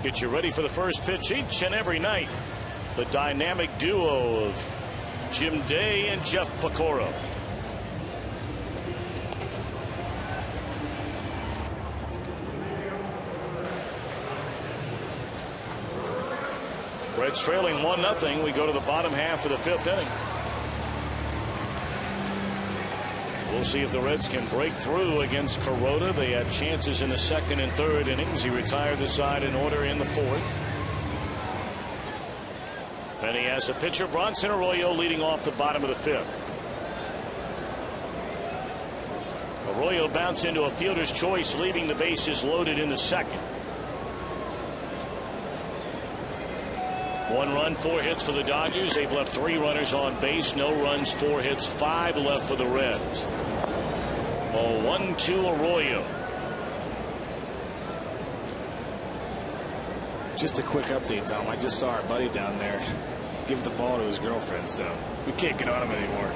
Get you ready for the first pitch each and every night. The dynamic duo of Jim Day and Jeff Pecoro. Reds trailing 1-0. We go to the bottom half of the 5th inning. We'll see if the Reds can break through against Kuroda. They had chances in the 2nd and 3rd innings. He retired the side in order in the 4th. And he has a pitcher, Bronson Arroyo, leading off the bottom of the 5th. Arroyo bounced into a fielder's choice, leaving the bases loaded in the 2nd. 1 run, 4 hits for the Dodgers. They've left 3 runners on base. No runs, 4 hits, 5 left for the Reds. Oh, 1-2 Arroyo. Just a quick update, Tom. I just saw our buddy down there give the ball to his girlfriend, so we can't get on him anymore.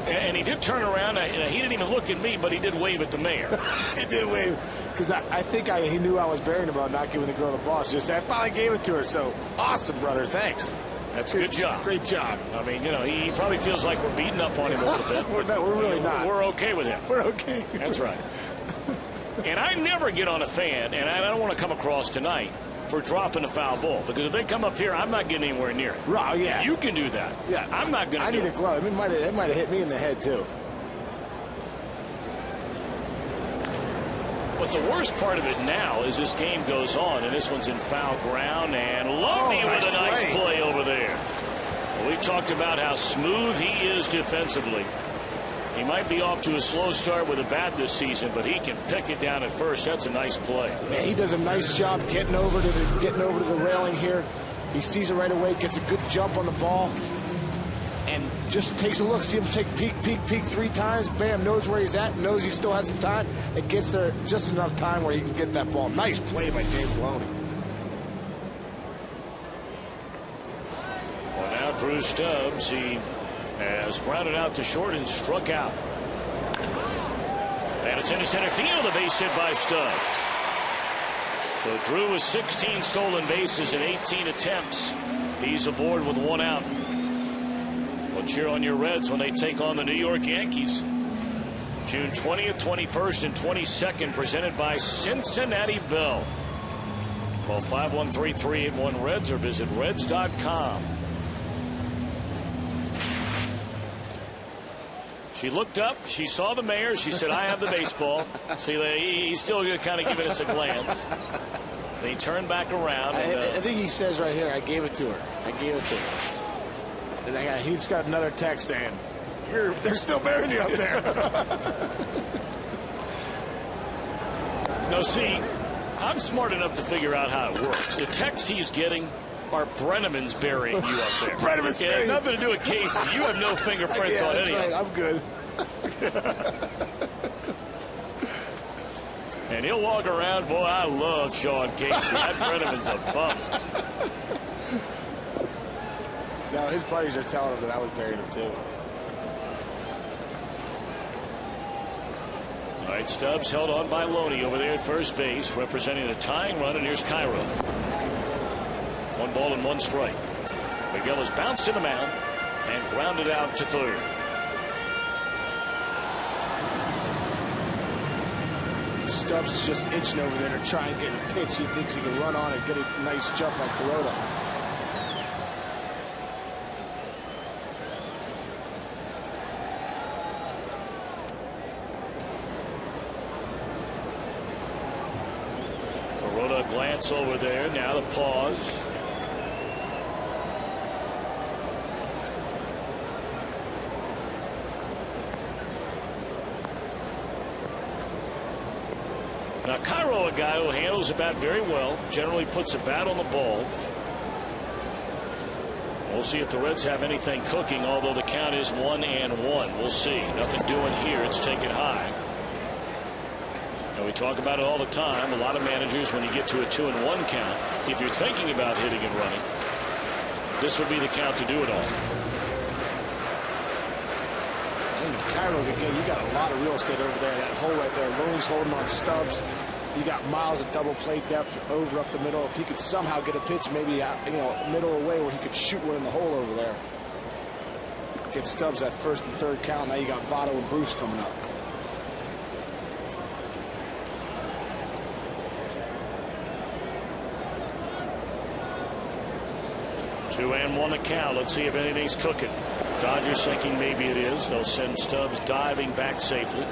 And he did turn around. He didn't even look at me, but he did wave at the mayor. He did wave. Because I think he knew I was bearing about not giving the girl the ball. So he said, I finally gave it to her. So awesome, brother. Thanks. That's a good job. Great job. I mean, you know, he probably feels like we're beating up on him a little bit. We're really not. We're okay with him. We're okay. That's right. And I never get on a fan, and I don't want to come across tonight for dropping a foul ball. Because if they come up here, I'm not getting anywhere near it. Oh, yeah. You can do that. Yeah. I'm not going to do it. I need a glove. It might have hit me in the head, too. But the worst part of it now is this game goes on, and this one's in foul ground, and Loney with a nice play over there. We talked about how smooth he is defensively. He might be off to a slow start with a bat this season, but he can pick it down at first. That's a nice play. Man, he does a nice job getting over to the railing here. He sees it right away, gets a good jump on the ball, and just takes a look. See him take peek 3 times. Bam, knows where he's at, knows he still has some time, and gets there just enough time where he can get that ball. Nice play by James Loney. Well, now Drew Stubbs, he has grounded out to short and struck out. And it's into center field, a base hit by Stubbs. So Drew with 16 stolen bases in 18 attempts. He's aboard with 1 out. Well, cheer on your Reds when they take on the New York Yankees. June 20th, 21st, and 22nd, presented by Cincinnati Bell. Call 513-381-REDS or visit Reds.com. She looked up. She saw the mayor. She said, I have the baseball. See, he's still kind of giving us a glance. They turned back around. And, I think he says right here, I gave it to her. I gave it to her. And he's got another text saying, they're still burying you up there. No, see, I'm smart enough to figure out how it works. The text he's getting are Brenneman's burying you up there. Brenneman's it had nothing to do with Casey. You have no fingerprints on any of it. I'm good. And he'll walk around. Boy, I love Sean Casey. That Brenneman's a bum. Now his buddies are telling him that I was burying him too. All right, Stubbs held on by Loney over there at first base, representing the tying run, and here's Cairo. 1 ball and 1 strike. Miguel is bounced to the mound and grounded out to third. Stubbs is just itching over there to try and get a pitch. He thinks he can run on and get a nice jump like Kuroda. Kuroda glance over there. Now the pause. Now, Cairo, a guy who handles the bat very well, generally puts a bat on the ball. We'll see if the Reds have anything cooking, although the count is 1-1. We'll see. Nothing doing here. It's taken high. And we talk about it all the time. A lot of managers, when you get to a 2-1 count, if you're thinking about hitting and running, this would be the count to do it all. And if Cairo can get, you got a lot of real estate over there. That hole right there. Loney's holding on Stubbs. You got miles of double play depth over up the middle. If he could somehow get a pitch, maybe out, middle away where he could shoot one in the hole over there. Get Stubbs that first and third count. Now you got Votto and Bruce coming up. Two and 1 the count. Let's see if anything's cooking. Dodgers thinking maybe it is. They'll send Stubbs diving back safely.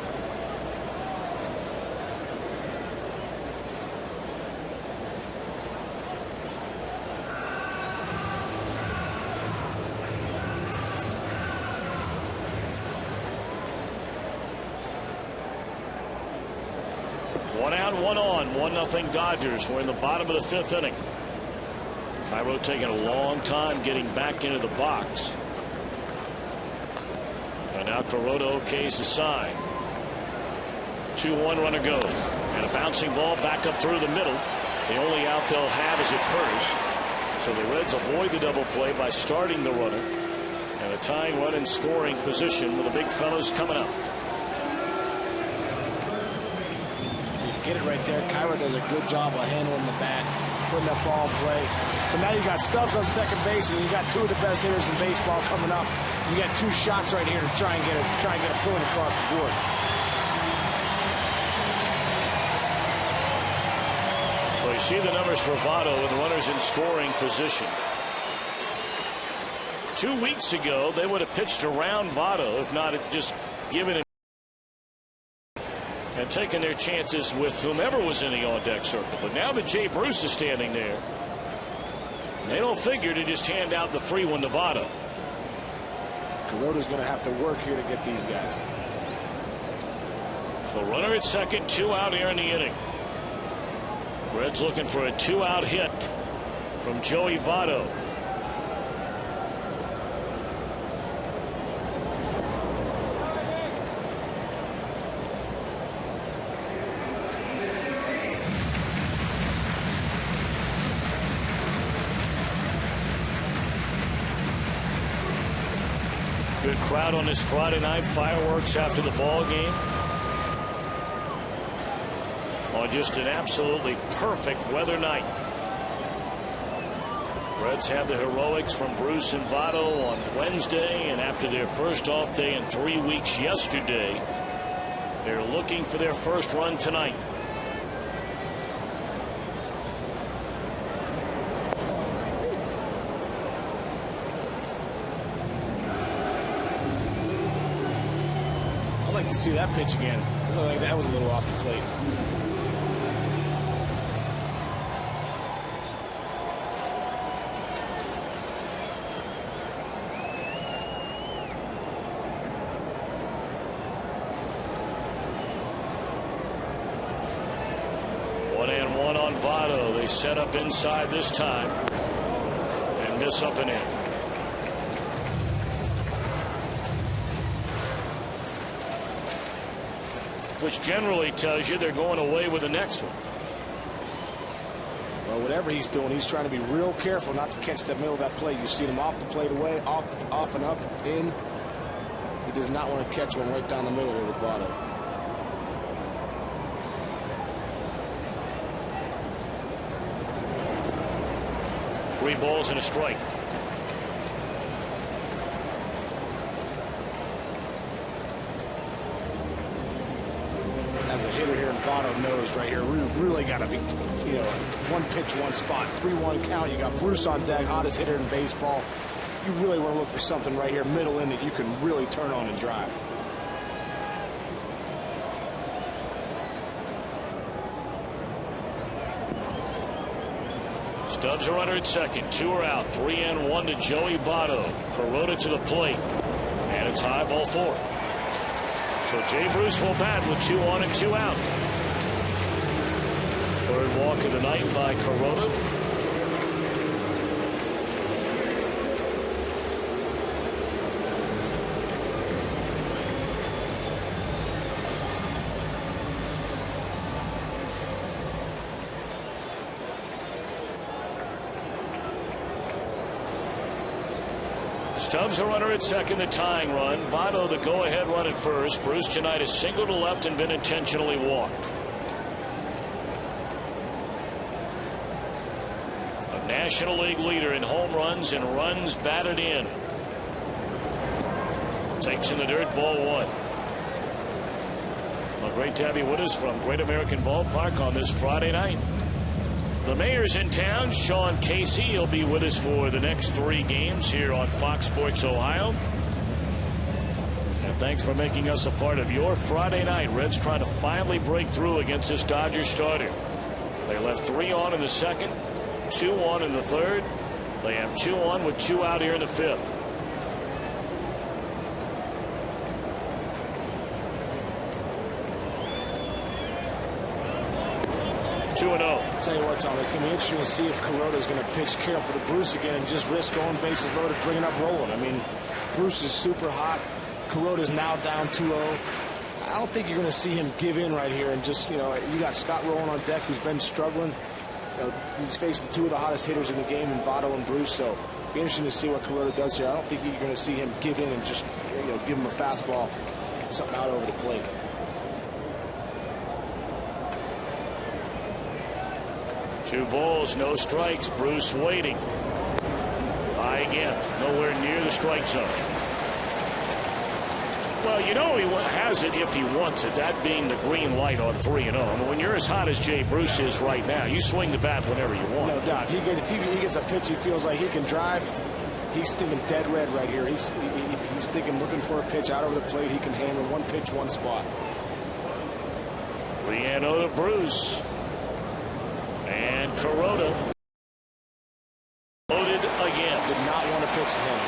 One out, 1 on. 1-0 Dodgers. We're in the bottom of the 5th inning. Cairo taking a long time getting back into the box. And now Kuroda okays the sign. 2-1 runner goes. And a bouncing ball back up through the middle. The only out they'll have is at first. So the Reds avoid the double play by starting the runner. And a tying run in scoring position with the big fellows coming up. You get it right there. Kyra does a good job of handling the bat, putting that ball in play. But now you got Stubbs on second base, and you got two of the best hitters in baseball coming up. You got two shots right here to try and get a point across the board. Well, you see the numbers for Votto with runners in scoring position. 2 weeks ago, they would have pitched around Votto, if not just given him and taken their chances with whomever was in the on-deck circle. But now that Jay Bruce is standing there, they don't figure to just hand out the free one to Votto. Kuroda's going to have to work here to get these guys. So runner at second, 2 out here in the inning. Reds looking for a 2-out hit from Joey Votto. Good crowd on this Friday night. Fireworks after the ball game. On just an absolutely perfect weather night. Reds have the heroics from Bruce and Votto on Wednesday, and after their first off day in 3 weeks yesterday, they're looking for their first run tonight. I'd like to see that pitch again. I feel like that was a little off the plate. Votto. They set up inside this time and miss up and in. Which generally tells you they're going away with the next one. Well, whatever he's doing, he's trying to be real careful not to catch that middle of that plate. You see him off the plate away, off and up, in. He does not want to catch one right down the middle there with Votto. 3 balls and a strike. As a hitter here, Votto knows right here, we really got to be, one pitch, one spot, 3-1 count. You got Bruce on deck, hottest hitter in baseball. You really want to look for something right here, middle in, that you can really turn on and drive. Stubbs a runner at second. 2 are out. 3-1 to Joey Votto. Kuroda to the plate. And it's high, ball 4. So Jay Bruce will bat with 2 on and 2 out. Third walk of the night by Kuroda. Stubbs a runner at second, the tying run. Votto the go-ahead run at first. Bruce tonight has singled to left and been intentionally walked. A National League leader in home runs and runs batted in. Takes in the dirt, ball 1. Well, great to have you with us from Great American Ballpark on this Friday night. The mayor's in town, Sean Casey. He'll be with us for the next 3 games here on Fox Sports Ohio. And thanks for making us a part of your Friday night. Reds trying to finally break through against this Dodgers starter. They left 3 on in the second, 2 on in the third. They have 2 on with 2 out here in the 5th. I'll tell you what, Tom, it's going to be interesting to see if Kuroda is going to pitch careful to Bruce again and just risk going bases loaded, bringing up rolling. I mean, Bruce is super hot. Kuroda's now down 2-0. I don't think you're going to see him give in right here and just, you got Scott rolling on deck, who's been struggling. he's facing two of the hottest hitters in the game, in Votto and Bruce. So it'll be interesting to see what Kuroda does here. I don't think you're going to see him give in and just give him a fastball, something out over the plate. Two balls, no strikes. Bruce waiting. High again, nowhere near the strike zone. Well, he has it if he wants it, that being the green light on 3-0. I mean, when you're as hot as Jay Bruce is right now, you swing the bat whenever you want. No doubt. If he gets a pitch he feels like he can drive, he's thinking dead red right here. He's thinking, looking for a pitch out over the plate he can handle. One pitch, one spot. 3-0 to Bruce. And Kuroda. Loaded again. Did not want to pitch to him.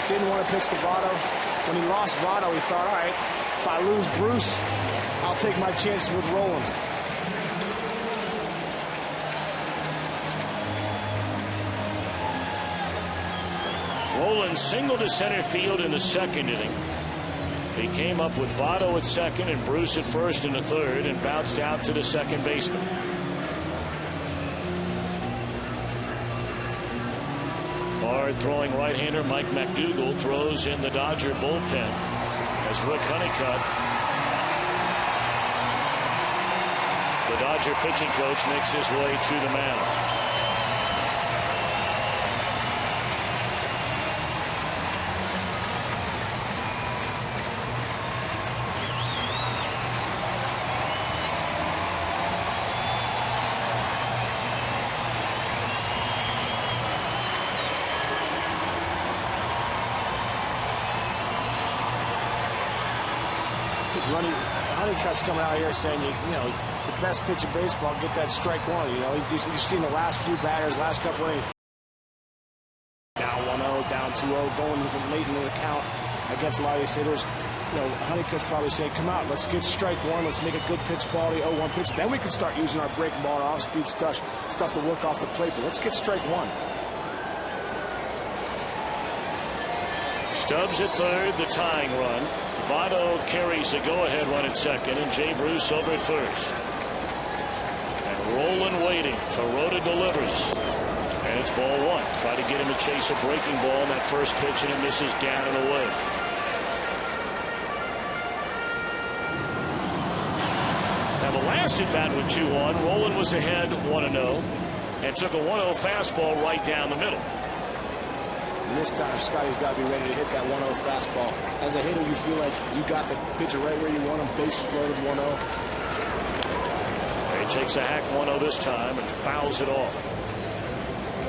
Didn't want to pitch to Votto. When he lost Votto, he thought, all right, if I lose Bruce, I'll take my chances with Roland. Roland singled to center field in the second inning. He came up with Votto at second and Bruce at first in the third and bounced out to the second baseman. Hard-throwing right-hander Mike McDougall throws in the Dodger bullpen as Rick Honeycutt, the Dodger pitching coach, makes his way to the mound. Honeycutt's coming out here saying, the best pitch in baseball, get that strike one. You've seen the last few batters, last couple innings. Down 1-0, down 2-0, going late into the count against a lot of these hitters. Honeycutt's probably saying, come out, let's get strike one, let's make a good pitch quality 0-1 pitch. Then we can start using our breaking ball and off-speed stuff to work off the plate. But let's get strike one. Stubbs at third, the tying run. Votto carries the go-ahead run at second, and Jay Bruce over at first. And Roland waiting. Kuroda delivers. And it's ball one. Try to get him to chase a breaking ball on that first pitch, and it misses down and away. Now the last at bat with 2 on, Roland was ahead 1-0 and took a 1-0 fastball right down the middle. And this time, Scotty's got to be ready to hit that 1-0 fastball. As a hitter, you feel like you got the pitcher right where you want him, bases loaded 1-0. He takes a hack 1-0 this time and fouls it off.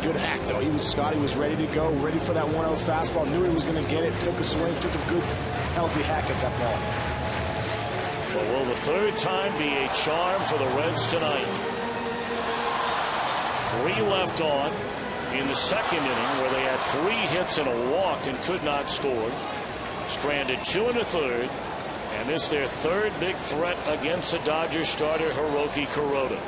Good hack, though. Scotty was ready to go, ready for that 1-0 fastball, knew he was going to get it, took a swing, took a good, healthy hack at that ball. Well, will the third time be a charm for the Reds tonight? 3 left on in the second inning, where they had 3 hits and a walk and could not score. Stranded 2 in the third, and this their third big threat against the Dodgers starter Hiroki Kuroda.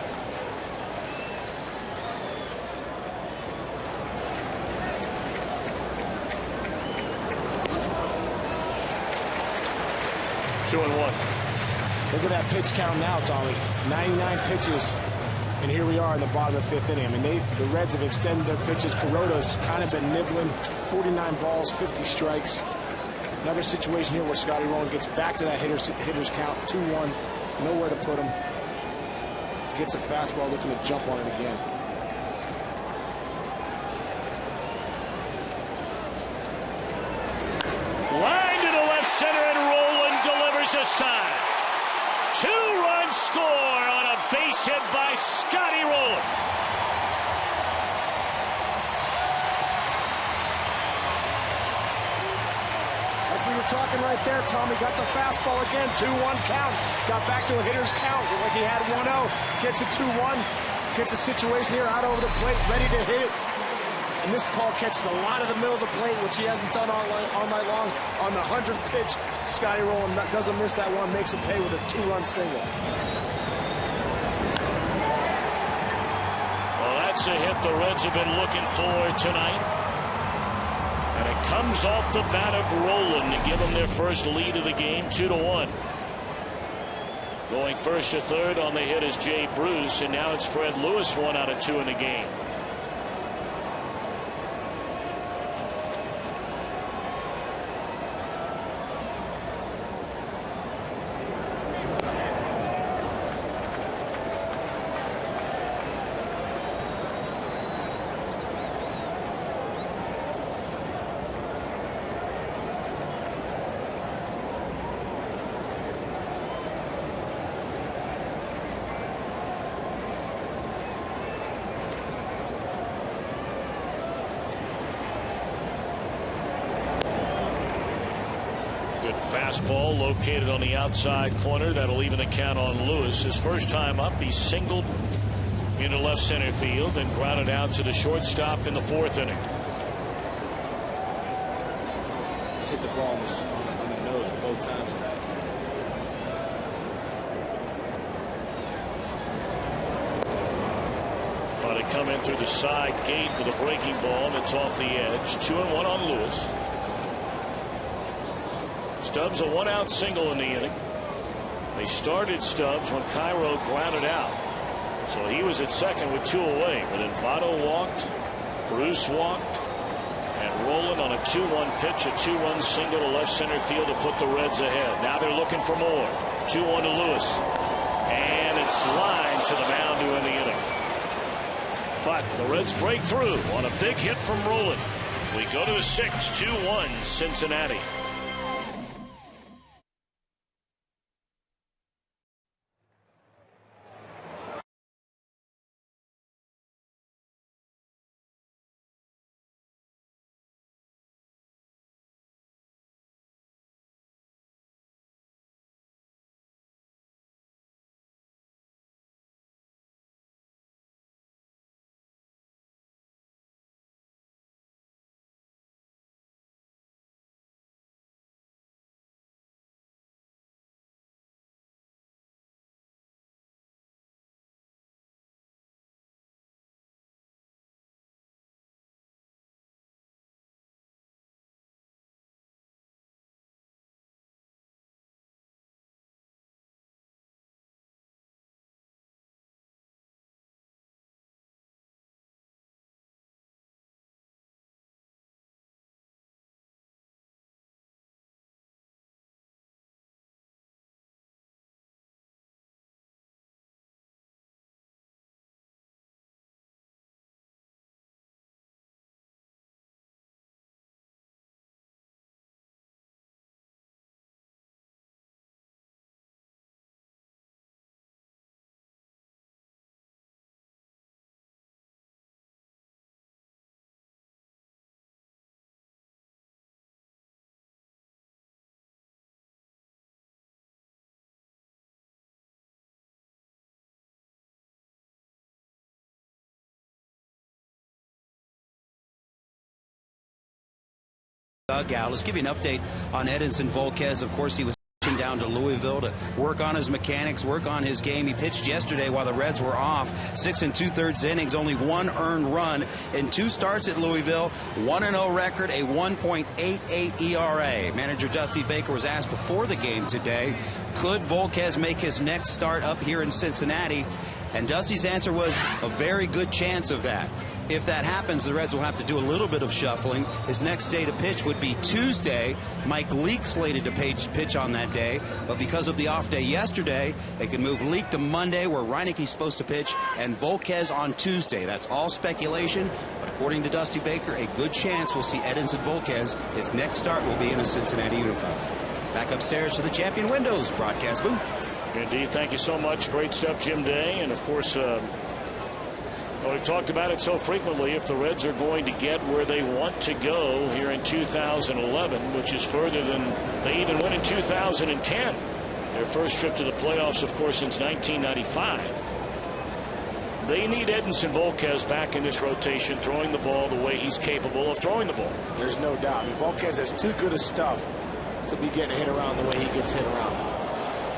Two and one. Look at that pitch count now, Tommy. 99 pitches. And here we are in the bottom of the 5th inning. I mean, the Reds have extended their pitches. Kuroda's kind of been nibbling. 49 balls, 50 strikes. Another situation here where Scotty Rowan gets back to that hitter's count. 2-1. Nowhere to put him. Gets a fastball, looking to jump on it again. Line to the left center, and Roland delivers this time. 2-run score on a base hit by Scotty Roland. Like we were talking right there, Tommy got the fastball again. 2-1 count. Got back to a hitter's count like he had 1-0. Gets a 2-1. Gets a situation here out over the plate, ready to hit it. And this ball catches a lot of the middle of the plate, which he hasn't done all night long. On the 100th pitch, Scotty Rowan doesn't miss that one, makes him pay with a 2-run single. Well, that's a hit the Reds have been looking for tonight. And it comes off the bat of Roland to give them their first lead of the game, 2-1. Going first to third on the hit is Jay Bruce, and now it's Fred Lewis, 1 out of 2 in the game. Fastball located on the outside corner. That'll even the count on Lewis. His first time up, he singled into left center field and grounded out to the shortstop in the 4th inning. Just hit the ball on the nose both times tonight. But it come in through the side gate with a breaking ball, and it's off the edge. 2-1 on Lewis. Stubbs a 1-out single in the inning. They started Stubbs when Cairo grounded out, so he was at second with 2 away. But then Votto walked, Bruce walked, and Roland on a 2-1 pitch, a 2-1 single to left center field to put the Reds ahead. Now they're looking for more. 2-1 to Lewis, and it's lined to the mound to end the inning. But the Reds break through on a big hit from Roland. We go to the 6th, 2-1 Cincinnati. Dugout. Let's give you an update on Edinson Volquez. Of course, he was down to Louisville to work on his mechanics, work on his game. He pitched yesterday while the Reds were off. 6 2/3 innings, only 1 earned run in 2 starts at Louisville. 1-0 record, a 1.88 ERA. Manager Dusty Baker was asked before the game today, could Volquez make his next start up here in Cincinnati? And Dusty's answer was a very good chance of that. If that happens, the Reds will have to do a little bit of shuffling. His next day to pitch would be Tuesday. Mike Leake slated to pitch on that day, but because of the off day yesterday, they can move Leake to Monday, where Reineke's supposed to pitch, and Volquez on Tuesday. That's all speculation, but according to Dusty Baker, a good chance we'll see Edinson Volquez. His next start will be in a Cincinnati uniform. Back upstairs to the Champion Windows broadcast booth. Indeed, thank you so much. Great stuff, Jim Day, and of course, we've talked about it so frequently. If the Reds are going to get where they want to go here in 2011, which is further than they even went in 2010, their first trip to the playoffs, of course, since 1995, they need Edinson Volquez back in this rotation, throwing the ball the way he's capable of throwing the ball. There's no doubt. I mean, Volquez has too good of stuff to be getting hit around the way he gets hit around.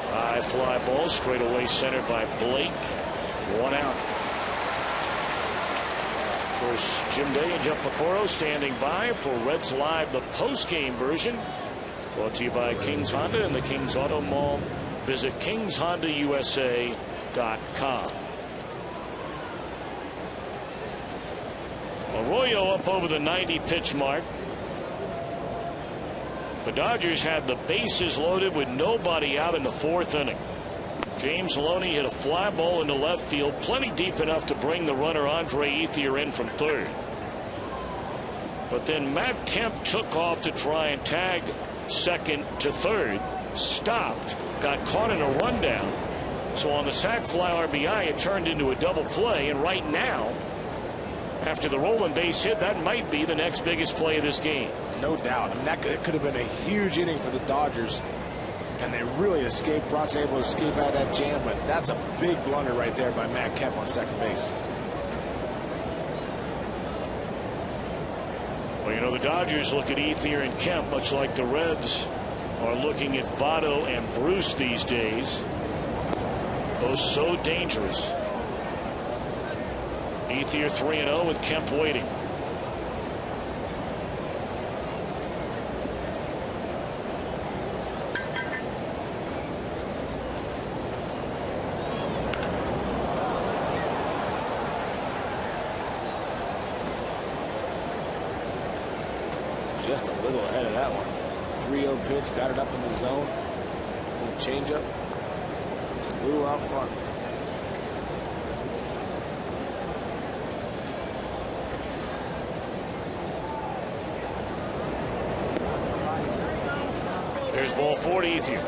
High fly ball, straight away centered by Blake. 1 out. Of course, Jim Day and Jeff Pecoro standing by for Reds Live, the post-game version. Brought to you by King's Honda and the King's Auto Mall Visit KingsHondaUSA.com. Arroyo up over the 90 pitch mark. The Dodgers had the bases loaded with nobody out in the 4th inning. James Loney hit a fly ball into left field, plenty deep enough to bring the runner Andre Ethier in from 3rd. But then Matt Kemp took off to try and tag 2nd to 3rd, stopped, got caught in a rundown. So on the sac fly RBI, it turned into a double play, and right now, after the rolling base hit, that might be the next biggest play of this game. No doubt. I mean, that could have been a huge inning for the Dodgers, and they really escaped. Bronson able to escape out of that jam, but that's a big blunder right there by Matt Kemp on second base. Well, you know, the Dodgers look at Ethier and Kemp much like the Reds are looking at Votto and Bruce these days. Both so dangerous. Ethier 3-0 with Kemp waiting. Just a little ahead of that one. 3-0 pitch, got it up in the zone. Little changeup. It's a little out front. There's ball 4 to Ethier.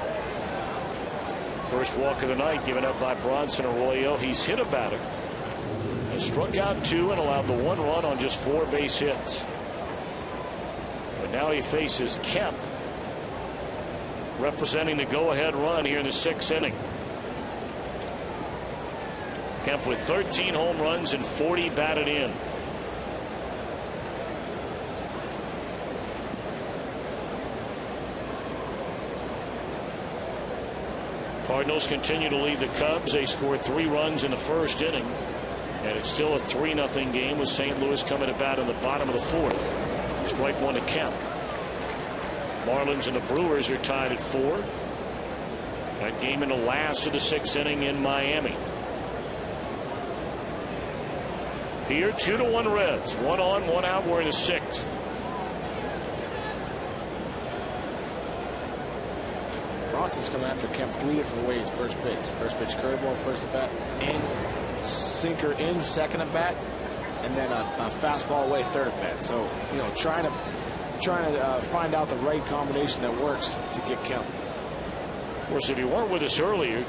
First walk of the night given up by Bronson Arroyo. He's hit a batter and struck out 2 and allowed the 1 run on just 4 base hits. But now he faces Kemp, representing the go-ahead run here in the 6th inning. Kemp with 13 home runs and 40 batted in. Cardinals continue to lead the Cubs. They scored 3 runs in the 1st inning, and it's still a 3-0 game with St. Louis coming to bat in the bottom of the 4th. Strike 1 to Kemp. Marlins and the Brewers are tied at 4. That game in the last of the 6th inning in Miami. Here 2-1 Reds. 1 on, 1 out. We're in the 6th. Bronson's coming after Kemp 3 different ways. First pitch curveball, first at bat, in, sinker in, second at bat, and then a fastball away, third at bat. So, you know, trying to find out the right combination that works to get Kemp. Of course, if you weren't with us earlier,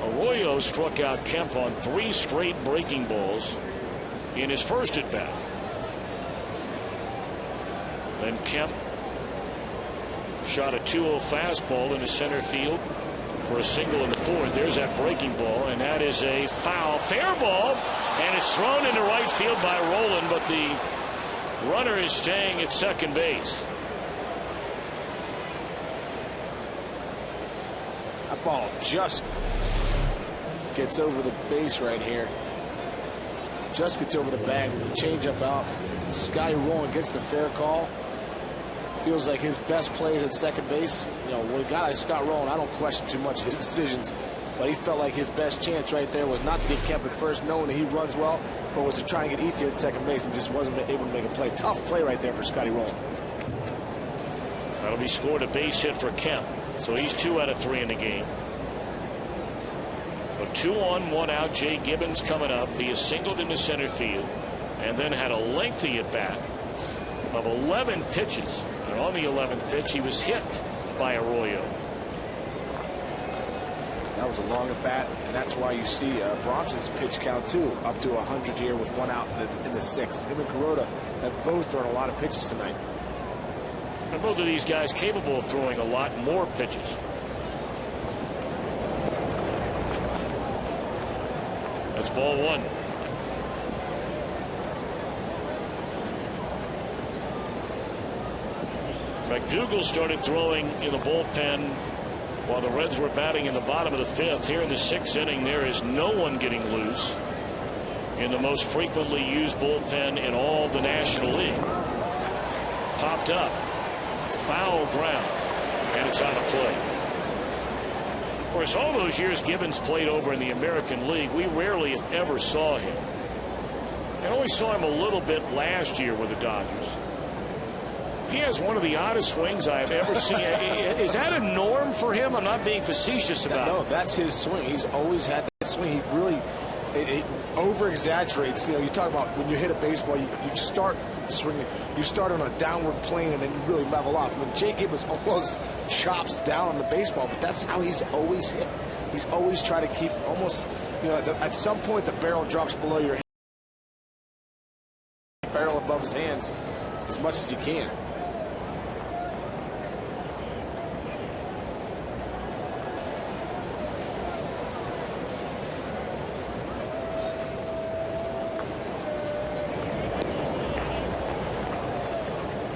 Arroyo struck out Kemp on 3 straight breaking balls in his first at bat. Then Kemp shot a 2-0 fastball into center field for a single in the 4th. There's that breaking ball, and that is a foul. Fair ball, and it's thrown into right field by Rolen, but the runner is staying at second base. That ball just gets over the base right here. Just gets over the bag. Change up out. Scotty Rolen gets the fair call. Feels like his best play is at second base. You know, with a guy like Scott Rolen, I don't question too much his decisions, but he felt like his best chance right there was not to get Kemp at first, knowing that he runs well, but was to try and get Ethier at second base and just wasn't able to make a play. Tough play right there for Scotty Rolen. That'll be scored a base hit for Kemp, so he's 2 out of 3 in the game. So 2 on, 1 out. Jay Gibbons coming up. He is singled into center field and then had a lengthy at bat of 11 pitches. And on the 11th pitch, he was hit by Arroyo. That was a long at bat, and that's why you see Bronson's pitch count too up to 100 here with 1 out in the 6th. Him and Kuroda have both thrown a lot of pitches tonight. And both of these guys capable of throwing a lot more pitches. That's ball 1. McDougal started throwing in the bullpen while the Reds were batting in the bottom of the 5th. Here in the 6th inning, there is no one getting loose in the most frequently used bullpen in all the National League. Popped up, foul ground, and it's out of play. Of course, all those years Gibbons played over in the American League, we rarely, if ever, saw him. And only saw him a little bit last year with the Dodgers. He has one of the oddest swings I've ever seen. Is that a norm for him? I'm not being facetious about it. No, that's his swing. He's always had that swing. He really over-exaggerates. You know, you talk about when you hit a baseball, you start swinging. You start on a downward plane, and then you really level off. I mean, Jay Gibbons almost chops down on the baseball, but that's how he's always hit. He's always tried to keep almost, you know, at some point the barrel drops below your hand, barrel above his hands as much as he can.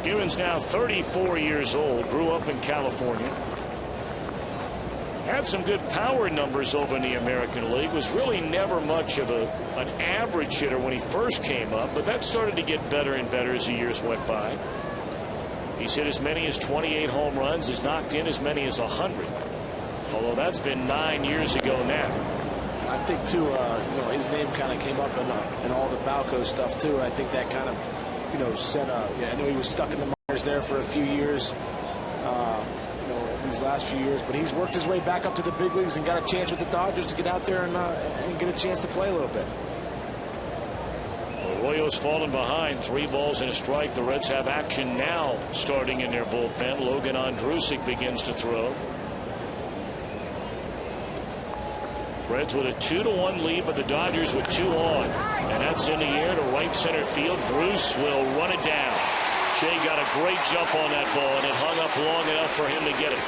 Gibbons now 34 years old, grew up in California. Had some good power numbers over in the American League. Was really never much of an average hitter when he first came up, but that started to get better and better as the years went by. He's hit as many as 28 home runs, has knocked in as many as 100. Although that's been 9 years ago now. I think too, you know, his name kind of came up in all the Balco stuff too, and I think that kind of, you know, sent I know he was stuck in the minors there for a few years, you know, these last few years, but he's worked his way back up to the big leagues and got a chance with the Dodgers to get out there and get a chance to play a little bit. Arroyo's fallen behind, 3 balls and a strike. The Reds have action now starting in their bullpen. Logan Ondrusek begins to throw. Reds with a 2-1 lead, but the Dodgers with 2 on. And that's in the air to right center field. Bruce will run it down. Shea got a great jump on that ball, and it hung up long enough for him to get it.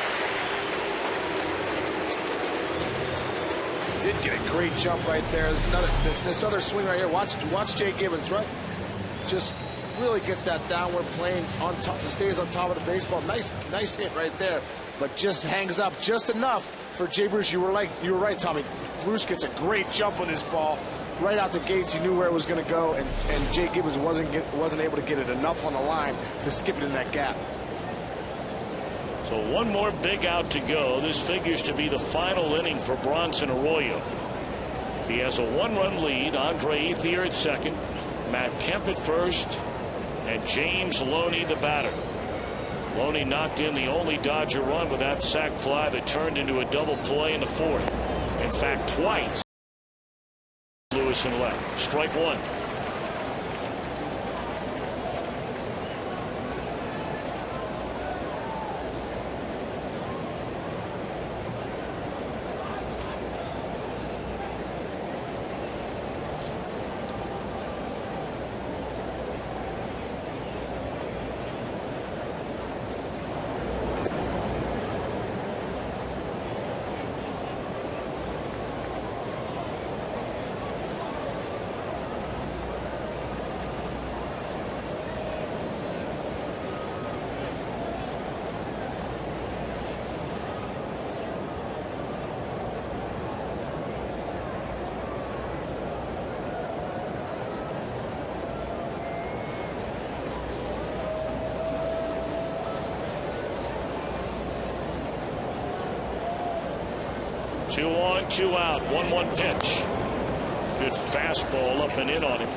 Did get a great jump right there. This other swing right here. Watch Jay Gibbons, right? Just really gets that downward plane on top, stays on top of the baseball. Nice hit right there, but just hangs up just enough for Jay Bruce. You were right, Tommy. Bruce gets a great jump on this ball right out the gates. He knew where it was going to go, and Jay Gibbons wasn't able to get it enough on the line to skip it in that gap. So one more big out to go. This figures to be the final inning for Bronson Arroyo. He has a 1-run lead. Andre Ethier at second, Matt Kemp at first, and James Loney the batter. Loney knocked in the only Dodger run with that sac fly that turned into a double play in the 4th. In fact, twice. Lewis and left. Strike 1. Two on, 2 out, 1-1 pitch. Good fastball up and in on him.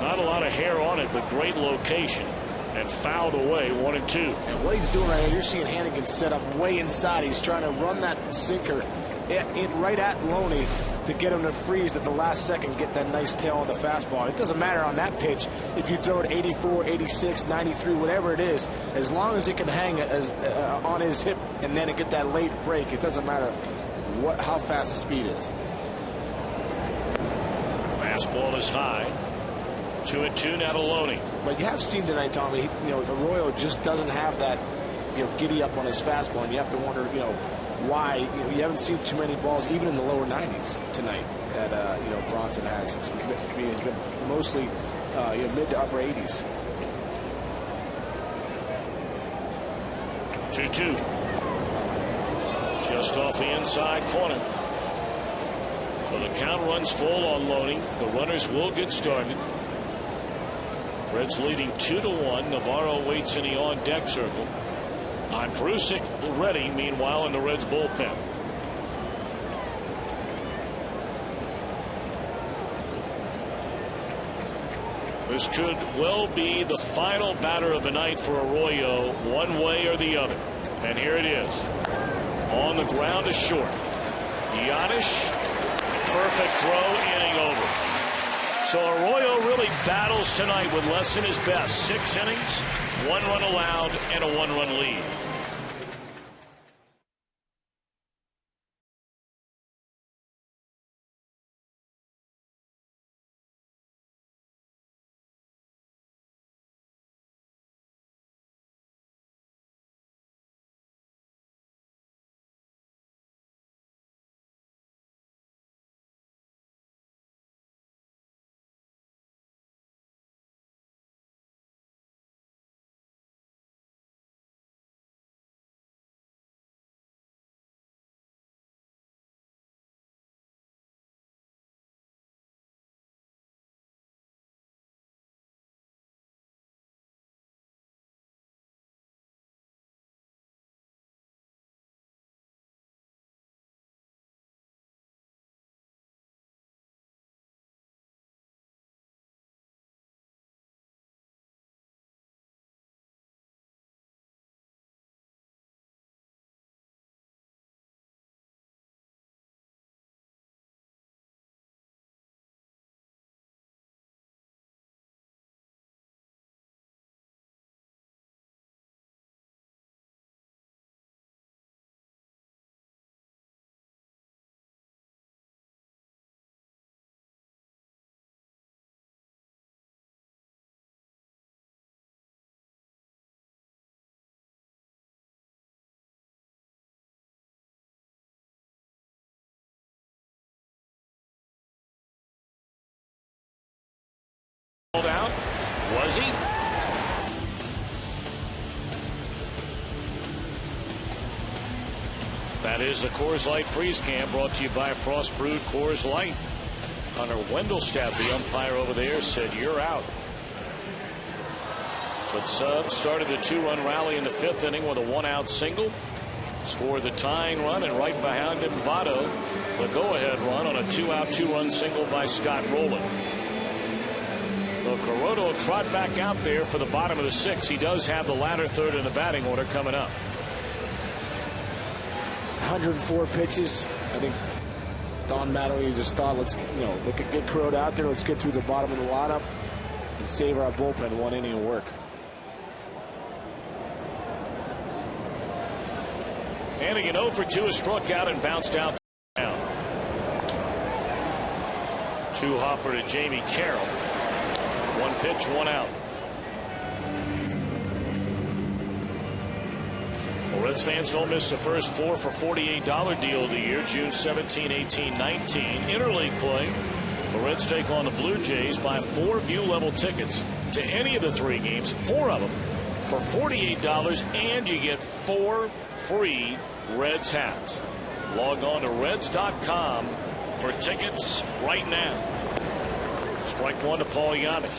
Not a lot of hair on it, but great location. And fouled away, 1-2. And what he's doing right here, you're seeing Hannigan set up way inside. He's trying to run that sinker right at Loney to get him to freeze at the last second, get that nice tail on the fastball. It doesn't matter on that pitch if you throw it 84, 86, 93, whatever it is, as long as it can hang on his hip and then get that late break. It doesn't matter how fast the speed is. Fastball is high. 2-2 now to Loney. But you have seen tonight, Tommy, you know, Arroyo just doesn't have that, you know, giddy up on his fastball, and you have to wonder, you know, why. You haven't seen too many balls, even in the lower 90s tonight, that you know, Bronson has. It's been mostly you know, mid to upper 80s. 2-2. Just off the inside corner. So the count runs full on Loney. The runners will get started. Reds leading 2-1. Navarro waits in the on-deck circle. Ondrusek ready, meanwhile, in the Reds bullpen. This could well be the final batter of the night for Arroyo, one way or the other. And here it is. On the ground to short. Giannis, perfect throw, inning over. So Arroyo really battles tonight with less than his best. 6 innings, 1 run allowed, and a 1-run lead. Out. Was he? That is the Coors Light Freeze Cam, brought to you by Frost Brewed Coors Light. Hunter Wendelstadt, the umpire over there, said you're out. But Sub started the 2-run rally in the 5th inning with a 1-out single. Scored the tying run, and right behind him, Votto, the go-ahead run on a 2-out 2-run single by Scott Rowland. So Corotto will trot back out there for the bottom of the 6th. He does have the latter third in the batting order coming up. 104 pitches. I think Don Mattingly just thought, let's get Corotto out there. Let's get through the bottom of the lineup and save our bullpen 1 inning of work. Hannigan 0 for 2 is struck out and bounced out. 2-hopper to Jamie Carroll. 1 pitch, 1 out. Well, Reds fans don't miss the first 4 for $48 deal of the year. June 17, 18, 19. Interleague play. The Reds take on the Blue Jays. Buy 4 view-level tickets to any of the 3 games, 4 of them, for $48, and you get 4 free Reds hats. Log on to Reds.com for tickets right now. Strike 1 to Paul Giannis.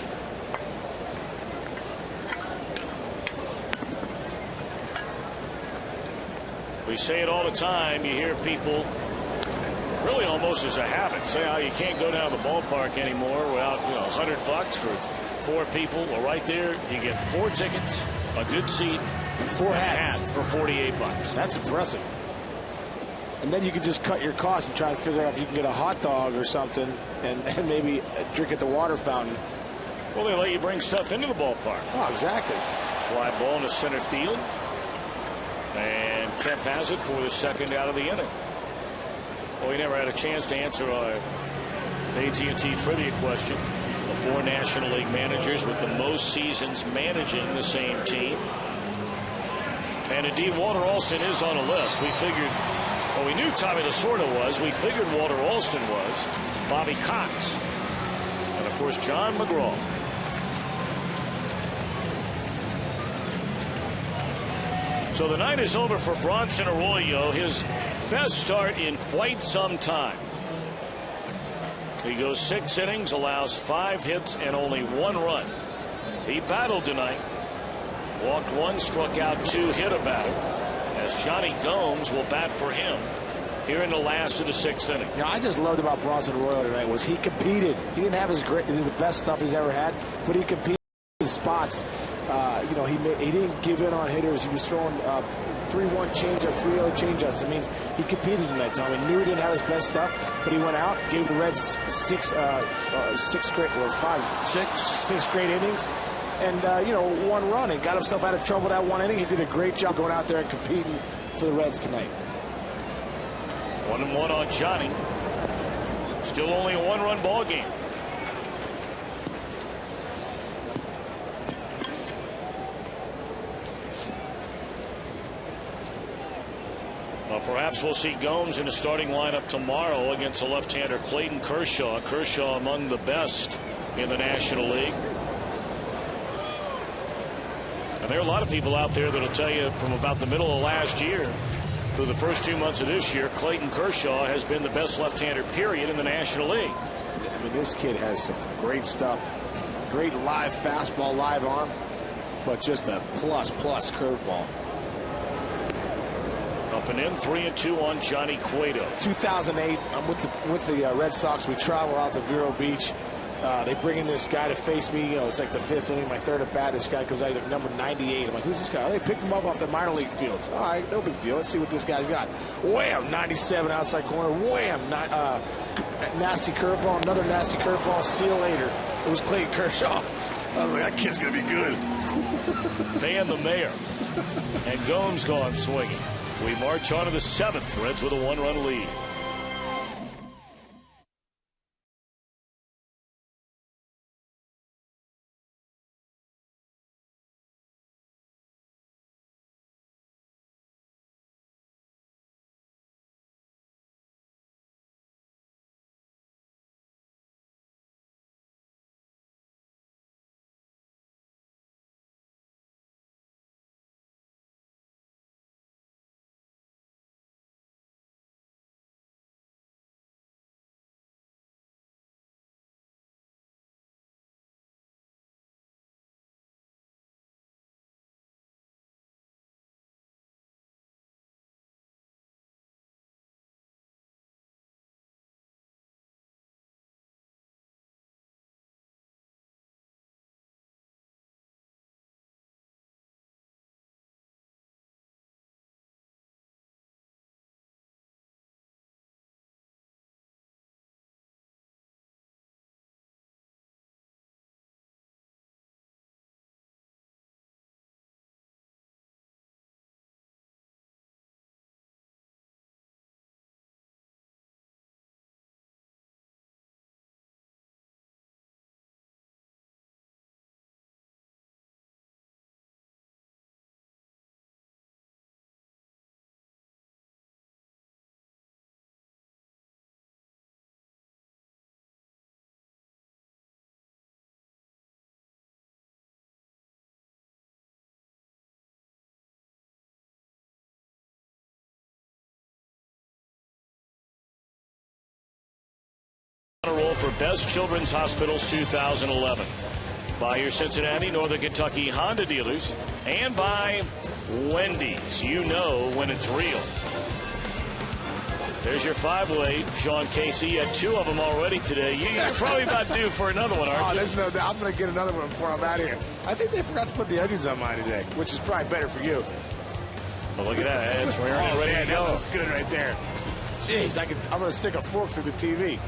We say it all the time. You hear people, really almost as a habit, say how you can't go down to the ballpark anymore without $100 for 4 people. Well, right there you get 4 tickets, a good seat, and 4 hats for $48. That's impressive. And then you can just cut your costs and try and figure out if you can get a hot dog or something and maybe drink at the water fountain. Well, they let you bring stuff into the ballpark. Oh, exactly. Fly ball into center field. And Kemp has it for the 2nd out of the inning. Well, we never had a chance to answer our AT&T trivia question. The 4 National League managers with the most seasons managing the same team. And indeed, Walter Alston is on the list. We figured, well, we knew Tommy Lasorda was. We figured Walter Alston was. Bobby Cox. And, of course, John McGraw. So the night is over for Bronson Arroyo. His best start in quite some time. He goes 6 innings, allows 5 hits, and only 1 run. He battled tonight. Walked 1, struck out 2, hit a batter, as Johnny Gomes will bat for him. here in the last of the 6th inning. You know, I just loved about Bronson Royal tonight was he competed. He didn't have the best stuff he's ever had, but he competed in spots. You know, he didn't give in on hitters. He was throwing 3-1 changeup, 3-0 changeups. I mean, he competed tonight, Tom. He knew he didn't have his best stuff, but he went out, gave the Reds six great innings, and you know, 1 run, and got himself out of trouble that 1 inning. He did a great job going out there and competing for the Reds tonight. 1-1 on Johnny. Still only a 1-run ball game. Well, perhaps we'll see Gomes in the starting lineup tomorrow against the left-hander Clayton Kershaw. Kershaw among the best in the National League. And there are a lot of people out there that'll tell you from about the middle of last year through the first 2 months of this year, Clayton Kershaw has been the best left-hander period in the National League. I mean, this kid has some great stuff. Great live fastball, live arm, but just a plus curveball. Up and in, 3-2 on Johnny Cueto. 2008, I'm with the Red Sox. We travel out to Vero Beach. They bring in this guy to face me. You know, it's like the 5th inning, my 3rd at bat. This guy comes out, he's like number 98. I'm like, who's this guy? Oh, they picked him up off the minor league fields. All right, no big deal. Let's see what this guy's got. Wham! 97 outside corner. Wham! Nasty curveball. Another nasty curveball. See you later. It was Clayton Kershaw. I was like, that kid's gonna be good. Van the Mayor. And Gomes gone swinging. We march on to the 7th. Reds with a 1-run lead. Roll for Best Children's Hospitals 2011 by your Cincinnati, Northern Kentucky Honda dealers and by Wendy's. You know when it's real. There's your 5-way, Sean Casey. You had 2 of them already today. You're probably about due for another one, aren't you? There's no doubt. I'm going to get another one before I'm out of here. I think they forgot to put the onions on mine today, which is probably better for you. Well, look at that. It's ready to go. That looks good right there. Jeez, I'm going to stick a fork through the TV.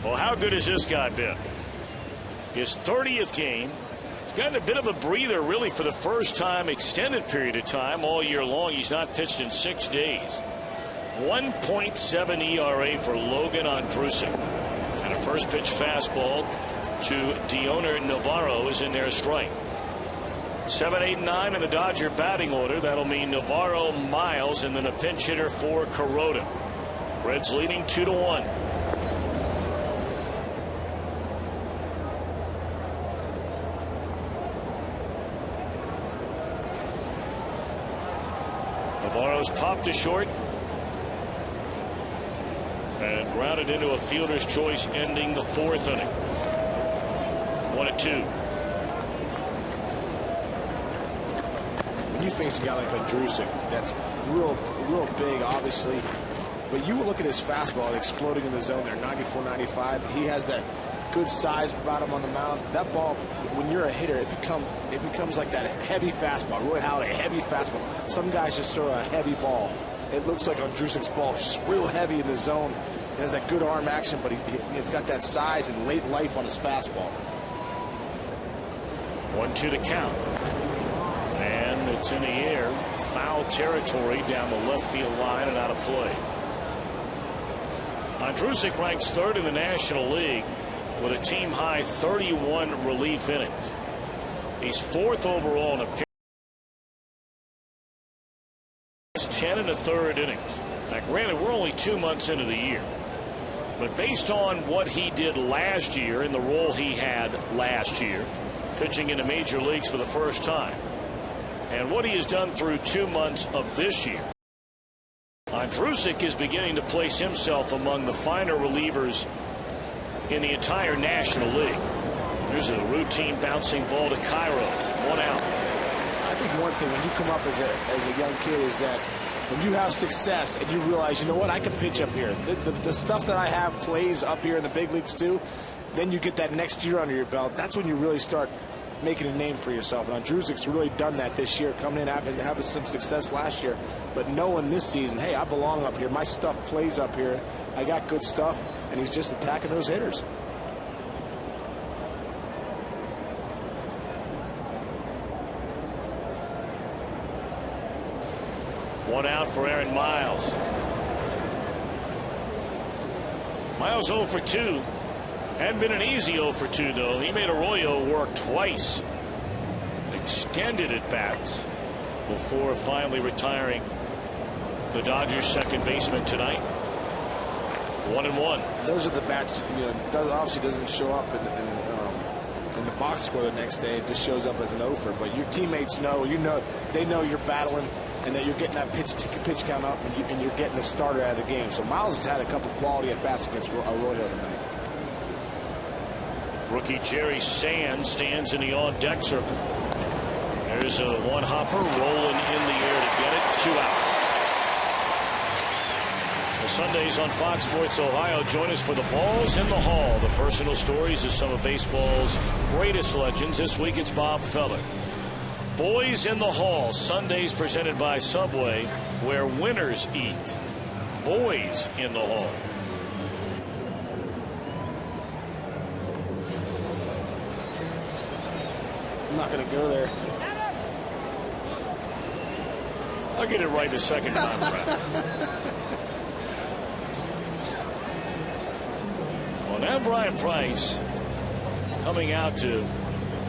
Well, how good has this guy been? His 30th game. He's gotten a bit of a breather, really, for the first time, extended period of time all year long. He's not pitched in 6 days. 1.7 ERA for Logan Andrusik. And a first pitch fastball to Dioner Navarro is in there, a strike. 7, 8, 9 in the Dodger batting order. That'll mean Navarro, Miles, and then a pinch hitter for Kuroda. Reds leading 2-1. Navarro's popped to short and grounded into a fielder's choice, ending the 4th inning. 1-2. you face a guy like Andrusic, that's real big, obviously. But you will look at his fastball exploding in the zone there, 94, 95. He has that good size about him on the mound. That ball, when you're a hitter, it becomes like that heavy fastball. Roy Halladay, heavy fastball. Some guys just throw a heavy ball. It looks like Andrusic's ball, just real heavy in the zone. He has that good arm action, but he's got that size and late life on his fastball. 1-2 to count. And it's in the air. Foul territory down the left field line and out of play. Andrusic ranks 3rd in the National League with a team-high 31 relief innings. He's 4th overall in appearances. 10 1/3 innings. Now, granted, we're only 2 months into the year. But based on what he did last year and the role he had last year, pitching in the major leagues for the first time, and what he has done through 2 months of this year, Andrusic is beginning to place himself among the finer relievers in the entire National League. There's a routine bouncing ball to Cairo. 1 out. I think one thing when you come up as a young kid is that when you have success and you realize, you know what, I can pitch up here. The stuff that I have plays up here in the big leagues too. Then you get that next year under your belt. That's when you really start making a name for yourself. And Andrusic's really done that this year, coming in having some success last year, but knowing this season, hey, I belong up here. My stuff plays up here. I got good stuff, and he's just attacking those hitters. One out for Aaron Miles. Miles 0 for 2. Hadn't been an easy 0 for 2, though. He made Arroyo work twice. Extended at bats before finally retiring the Dodgers' second baseman tonight. 1-1. Those are the bats, obviously doesn't show up in the box score the next day. It just shows up as an offer. But your teammates know, they know you're battling and that you're getting that pitch count up and you're getting the starter out of the game. So Miles has had a couple quality at bats against Arroyo tonight. Rookie Jerry Sands stands in the on-deck circle. There's a one-hopper rolling in the air to get it. 2 out. The Sundays on Fox Sports Ohio. Join us for the Balls in the Hall. The personal stories of some of baseball's greatest legends. This week it's Bob Feller. Boys in the Hall. Sundays presented by Subway, where winners eat. Boys in the Hall. I'm not going to go there. I'll get it right the second time around. Well, now Brian Price coming out to,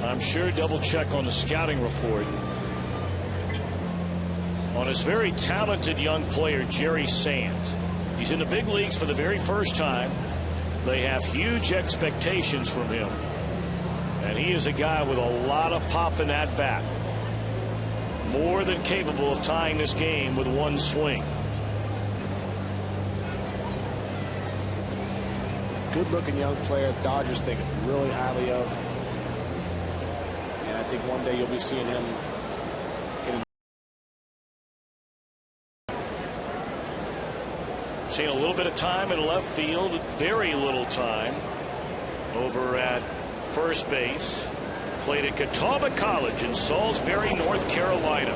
I'm sure, double check on the scouting report on his very talented young player, Jerry Sands. He's in the big leagues for the very first time. They have huge expectations from him. And he is a guy with a lot of pop in that bat. More than capable of tying this game with one swing. Good-looking young player. Dodgers think really highly of. And I think one day you'll be seeing him seeing a little bit of time in left field. Very little time over at first base. Played at Catawba College in Salisbury, North Carolina.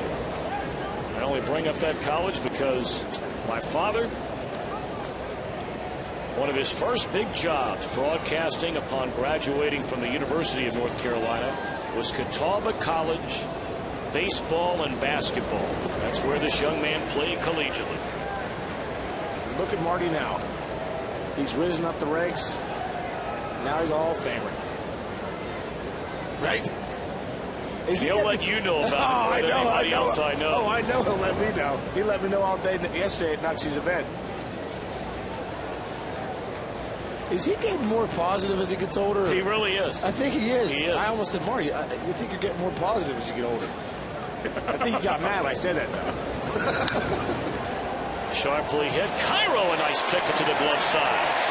I only bring up that college because my father, one of his first big jobs broadcasting upon graduating from the University of North Carolina was Catawba College baseball and basketball. That's where this young man played collegiately. Look at Marty now. He's risen up the ranks. Now he's a Hall of Famer. Right? He'll let you know about it. Anybody else I know. Oh, I know he'll let me know. He let me know all day yesterday at Nuxie's event. Is he getting more positive as he gets older? He really is. I think he is. He is. I almost said, Marty, you think you're getting more positive as you get older? I think he got mad when I said that, though. Sharply hit. Cairo, a nice pick to the glove side.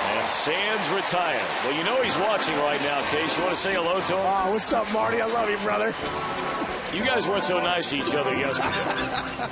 And Sands retired. Well, you know he's watching right now, Case. You want to say hello to him? Oh, what's up, Marty? I love you, brother. You guys weren't so nice to each other yesterday.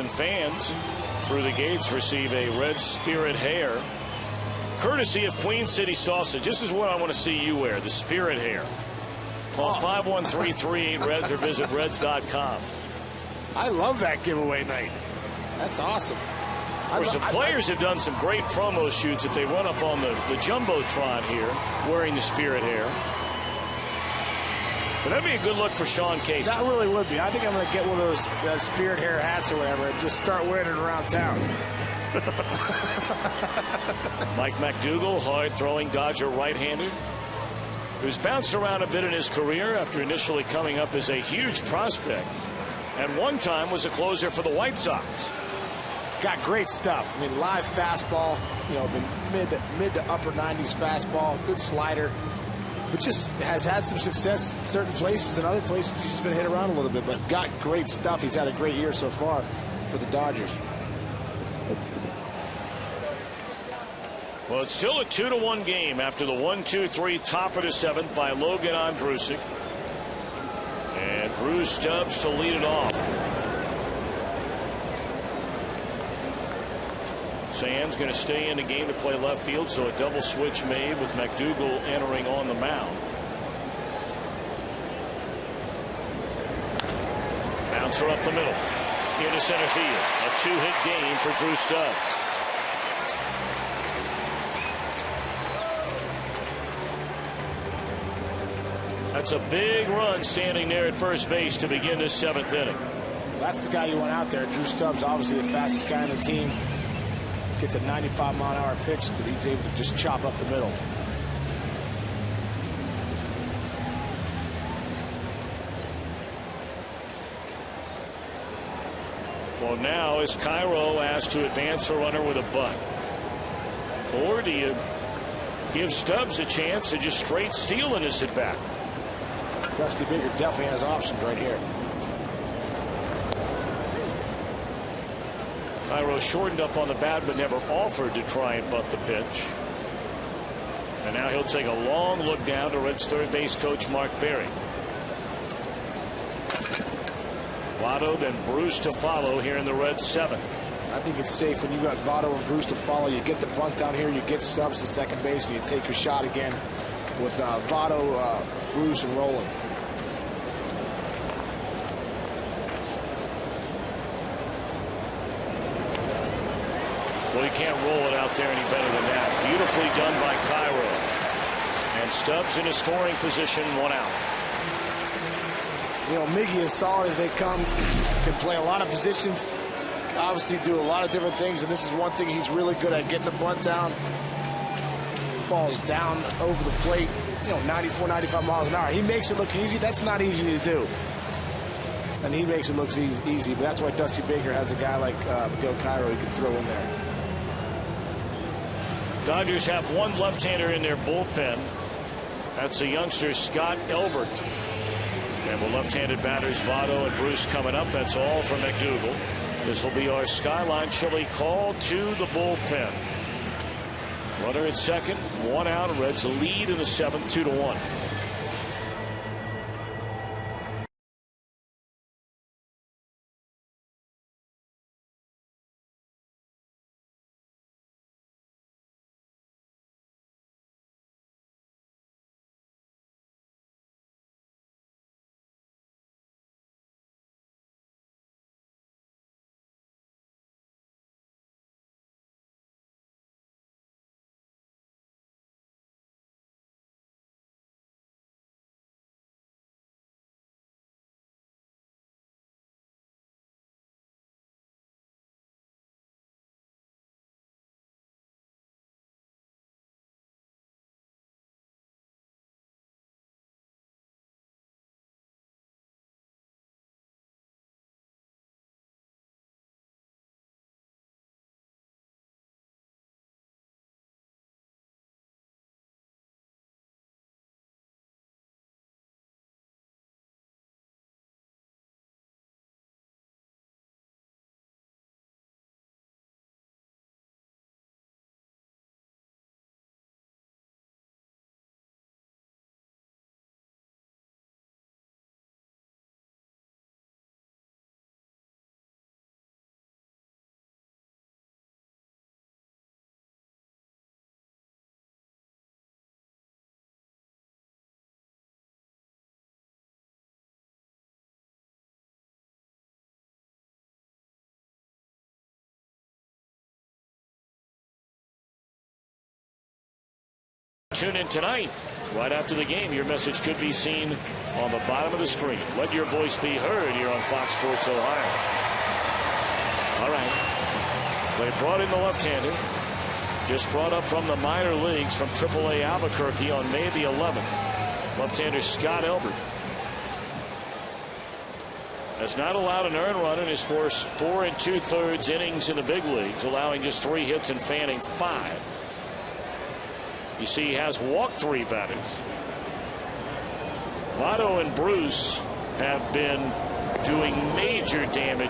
Fans through the gates receive a red Spirit hair, courtesy of Queen City Sausage. This is what I want to see you wear, the Spirit hair. Call 513-38-REDS or visit reds.com. I love that giveaway night. That's awesome. Of course, the players have done some great promo shoots that they run up on the Jumbotron here, wearing the Spirit hair. But that'd be a good look for Sean Casey. That really would be. I think I'm going to get one of those Spirit hair hats or whatever and just start wearing it around town. Mike McDougal, hard-throwing Dodger right-hander, who's bounced around a bit in his career after initially coming up as a huge prospect. And one time was a closer for the White Sox. Got great stuff. I mean, live fastball, you know, mid to upper 90s fastball, good slider. But just has had some success in certain places, and other places he's just been hit around a little bit, but got great stuff. He's had a great year so far for the Dodgers. Well, it's still a 2-1 game after the 1-2-3 top of the 7th by Logan Ondrusek. And Bruce Stubbs to lead it off. Sands going to stay in the game to play left field, so a double switch made with McDougal entering on the mound. Bouncer up the middle into center field. A 2-hit game for Drew Stubbs. That's a big run standing there at first base to begin this 7th inning. That's the guy you want out there. Drew Stubbs, obviously the fastest guy on the team. Gets a 95-mile-an-hour pitch that he's able to just chop up the middle. Well, now is Cairo asked to advance the runner with a bunt? Or do you give Stubbs a chance to just straight steal in this at-bat? Dusty Baker definitely has options right here. Cairo shortened up on the bat but never offered to try and bunt the pitch. And now he'll take a long look down to Reds third base coach Mark Berry. Votto, then Bruce to follow here in the Reds 7th. I think it's safe when you got Votto and Bruce to follow. You get the bunt down here, you get Stubbs to second base, and you take your shot again with Votto, Bruce, and Roland. Well, you can't roll it out there any better than that. Beautifully done by Cairo. And Stubbs in a scoring position, 1 out. You know, Miggy, as solid as they come, can play a lot of positions. obviously do a lot of different things, and this is one thing he's really good at, getting the bunt down. Ball's down over the plate, 94, 95 miles an hour. He makes it look easy. That's not easy to do. And he makes it look easy, but that's why Dusty Baker has a guy like Miguel Cairo he can throw in there. Dodgers have one left-hander in their bullpen. That's the youngster Scott Elbert. And with left-handed batters Votto and Bruce coming up, that's all from McDougal. This will be our Skyline Chili call to the bullpen. Runner at second, one out. Reds lead in the seventh, 2-1. Tune in tonight. Right after the game, your message could be seen on the bottom of the screen. Let your voice be heard here on Fox Sports Ohio. All right. They brought in the left-hander. Just brought up from the minor leagues from AAA Albuquerque on May the 11th. Left-hander Scott Elbert has not allowed an earned run in his first 4 2/3 innings in the big leagues, allowing just 3 hits and fanning 5. You see, he has walked 3 batters. Votto and Bruce have been doing major damage.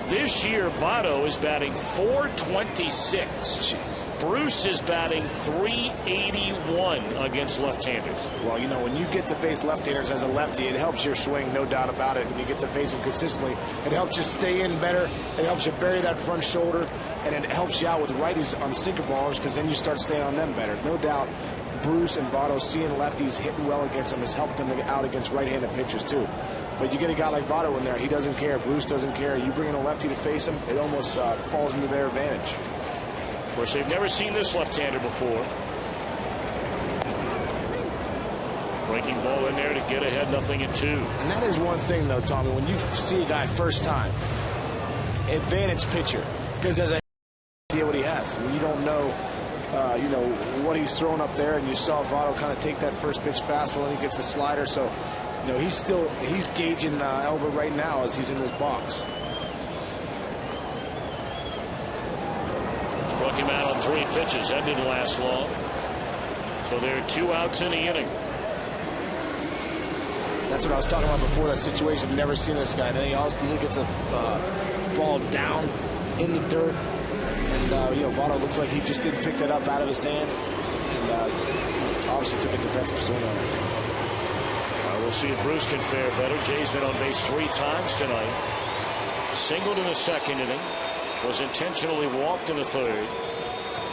This year, Votto is batting .426. Jeez. Bruce is batting .381 against left-handers. Well, when you get to face left-handers as a lefty, it helps your swing, no doubt about it. When you get to face them consistently, it helps you stay in better. It helps you bury that front shoulder, and it helps you out with righties on sinker ballers because then you start staying on them better. No doubt, Bruce and Votto seeing lefties hitting well against them has helped them out against right-handed pitchers too. But you get a guy like Votto in there, he doesn't care. Bruce doesn't care. You bring in a lefty to face him, it almost falls into their advantage. Of course, they've never seen this left-hander before. Breaking ball in there to get ahead, 0-2. And that is one thing, though, Tommy, when you see a guy first time, advantage pitcher, because as a idea what he has. I mean, you don't know, what he's throwing up there, and you saw Votto kind of take that first pitch fastball, and he gets a slider. So, he's gauging Elbert right now as he's in this box. Struck him out on 3 pitches. That didn't last long. So there are 2 outs in the inning. That's what I was talking about before, that situation. I've never seen this guy. And then he gets a ball down in the dirt. And, Votto looks like he just didn't pick that up out of his hand. And obviously took a defensive swing on it. We'll see if Bruce can fare better. Jay's been on base 3 times tonight. Singled in the second inning. Was intentionally walked in the third.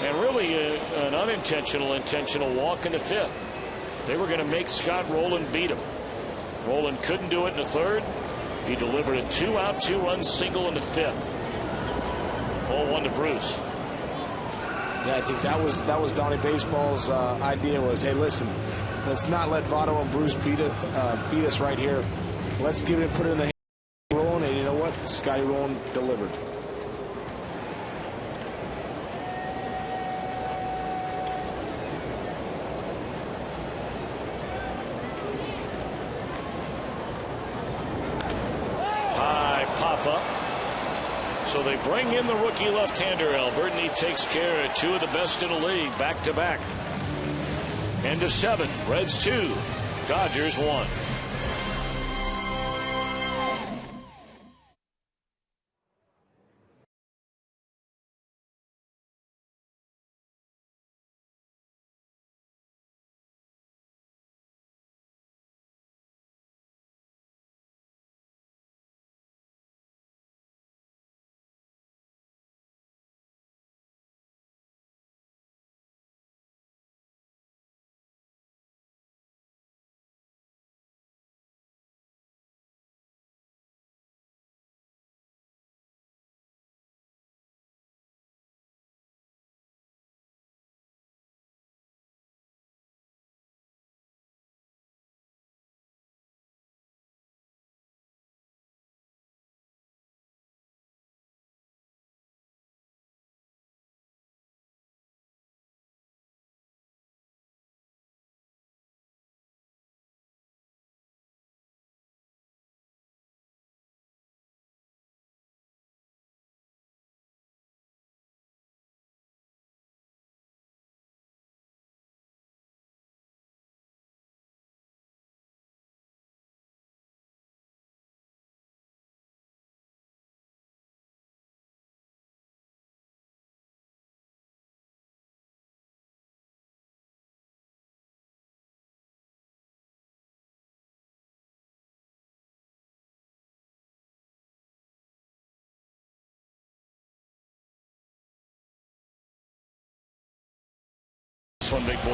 And really an intentional walk in the 5th. They were going to make Scott Rowland beat him. Rowland couldn't do it in the 3rd. He delivered a 2-out, 2-run single in the 5th. Ball 1 to Bruce. Yeah, I think that was Donnie Baseball's idea was, hey, listen, let's not let Votto and Bruce beat us right here. Let's put it in the hand of Rowland, and you know what? Scotty Rowland delivered. High pop up. So they bring in the rookie left-hander Albert, and he takes care of two of the best in the league back to back. End of 7. Reds 2, Dodgers 1. One big boy.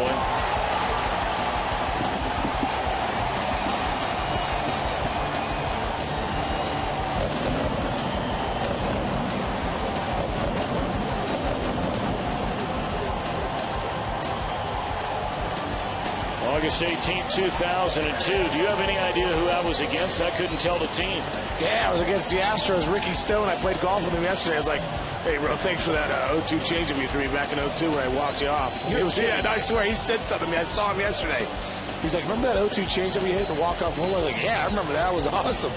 August 18, 2002. Do you have any idea who I was against? I couldn't tell the team. Yeah, I was against the Astros. Ricky Stone. I played golf with him yesterday. I was like, hey, bro, thanks for that 0-2 changeup you threw me back in 0-2 when I walked you off. Yeah, I swear, he said something to me. I saw him yesterday. He's like, remember that 0-2 changeup you hit in the walk-off home? I was like, yeah, I remember that. It was awesome.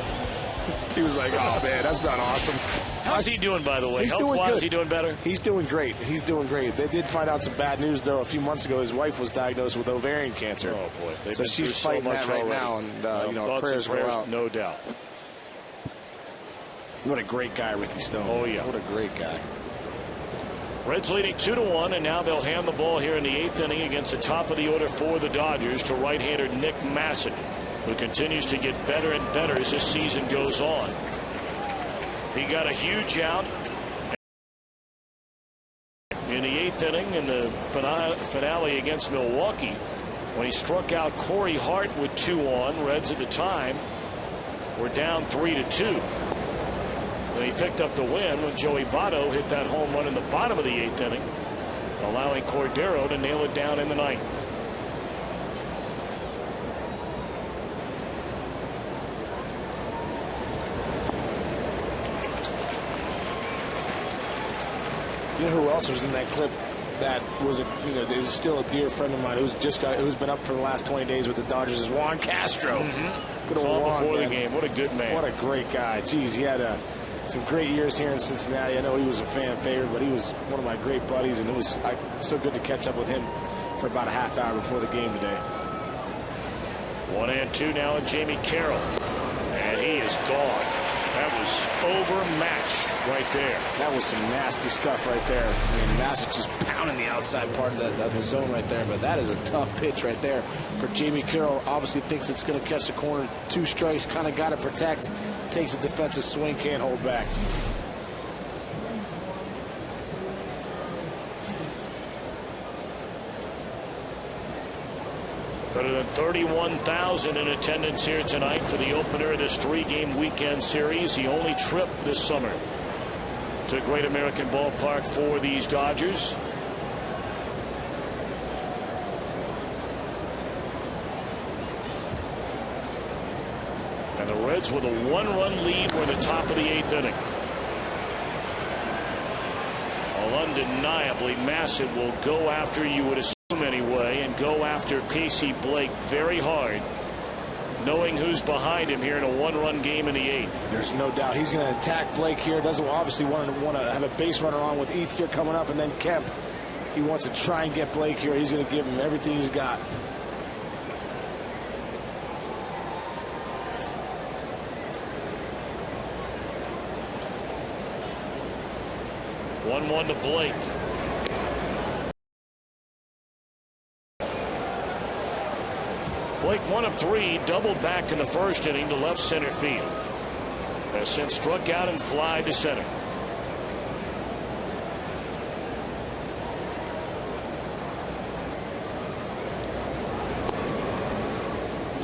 He was like, oh, man, that's not awesome. How's he doing, by the way? He's doing good. Is he doing better? He's doing great. He's doing great. They did find out some bad news, though. A few months ago, his wife was diagnosed with ovarian cancer. Oh, boy. They've so she's fighting that right now, and, prayers go out. No doubt. What a great guy, Ricky Stone. Oh, yeah. What a great guy. Reds leading 2-1, and now they'll hand the ball here in the 8th inning against the top of the order for the Dodgers to right-hander Nick Masson, who continues to get better and better as this season goes on. He got a huge out in the 8th inning in the finale against Milwaukee when he struck out Corey Hart with 2 on. Reds at the time were down 3-2. And he picked up the win when Joey Votto hit that home run in the bottom of the 8th inning, allowing Cordero to nail it down in the 9th. You know who else was in that clip that was is still a dear friend of mine who's been up for the last 20 days with the Dodgers is Juan Castro. Good old Juan, before the game. What a good man. What a great guy. Geez, he had some great years here in Cincinnati. I know he was a fan favorite, but he was one of my great buddies, and it was so good to catch up with him for about a half hour before the game today. 1-2 now, and Jamie Carroll, and he is gone. That was overmatched right there. That was some nasty stuff right there. I mean, Massick just pounding the outside part of the zone right there, but that is a tough pitch right there for Jamie Carroll. Obviously thinks it's going to catch the corner. 2 strikes, kind of got to protect. Takes a defensive swing, can't hold back. Better than 31,000 in attendance here tonight for the opener of this 3-game weekend series. The only trip this summer to Great American Ballpark for these Dodgers. And the Reds with a 1-run lead. We're in the top of the 8th inning. Well, undeniably, Massett will go after, you would assume anyway, and go after Casey Blake very hard, knowing who's behind him here in a 1-run game in the 8th. There's no doubt he's going to attack Blake here. Doesn't obviously want to have a base runner on with Ethier coming up, and then Kemp. He wants to try and get Blake here. He's going to give him everything he's got. One to Blake. Blake 1 of 3, doubled back in the first inning to left center field. Has since struck out and fly to center.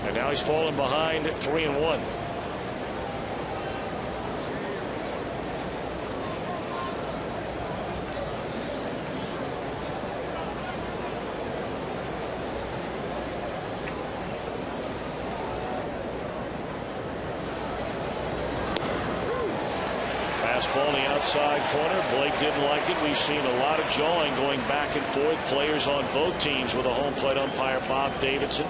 And now he's fallen behind 3-1. Fastball in the outside corner. Blake didn't like it. We've seen a lot of jawing going back and forth. Players on both teams with a home plate umpire, Bob Davidson.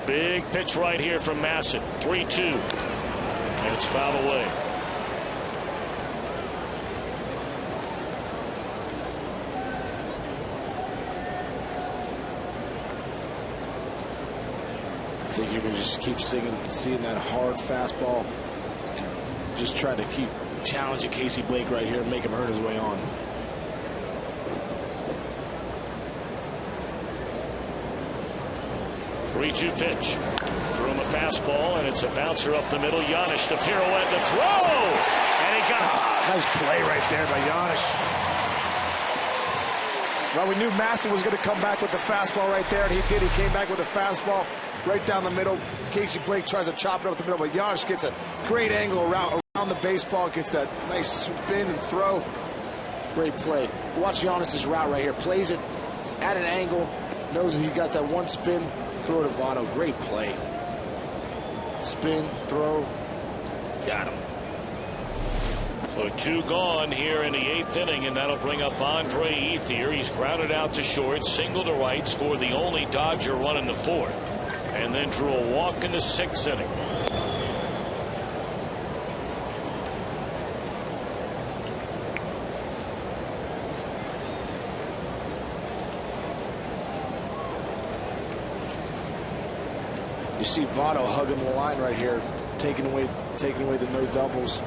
Big pitch right here from Massett. 3-2. And it's fouled away. I think you're going to just keep seeing that hard fastball and just try to keep challenging Casey Blake right here and make him hurt his way on. Three-two pitch. Threw him a fastball, and it's a bouncer up the middle. Giannis to pirouette to throw, and he got nice play right there by Giannis. Well, we knew Massett was going to come back with the fastball right there, and he did. He came back with a fastball right down the middle. Casey Blake tries to chop it up the middle, but Giannis gets a great angle around the baseball, gets that nice spin and throw. Great play. Watch Giannis's route right here. Plays it at an angle, knows that he got that one spin, throw to Votto. Great play. Spin, throw, got him. So 2 gone here in the 8th inning, and that'll bring up Andre Ethier. He's grounded out to short, single to right, scored the only Dodger run in the 4th, and then drew a walk in the 6th inning. You see Votto hugging the line right here, taking away the no doubles.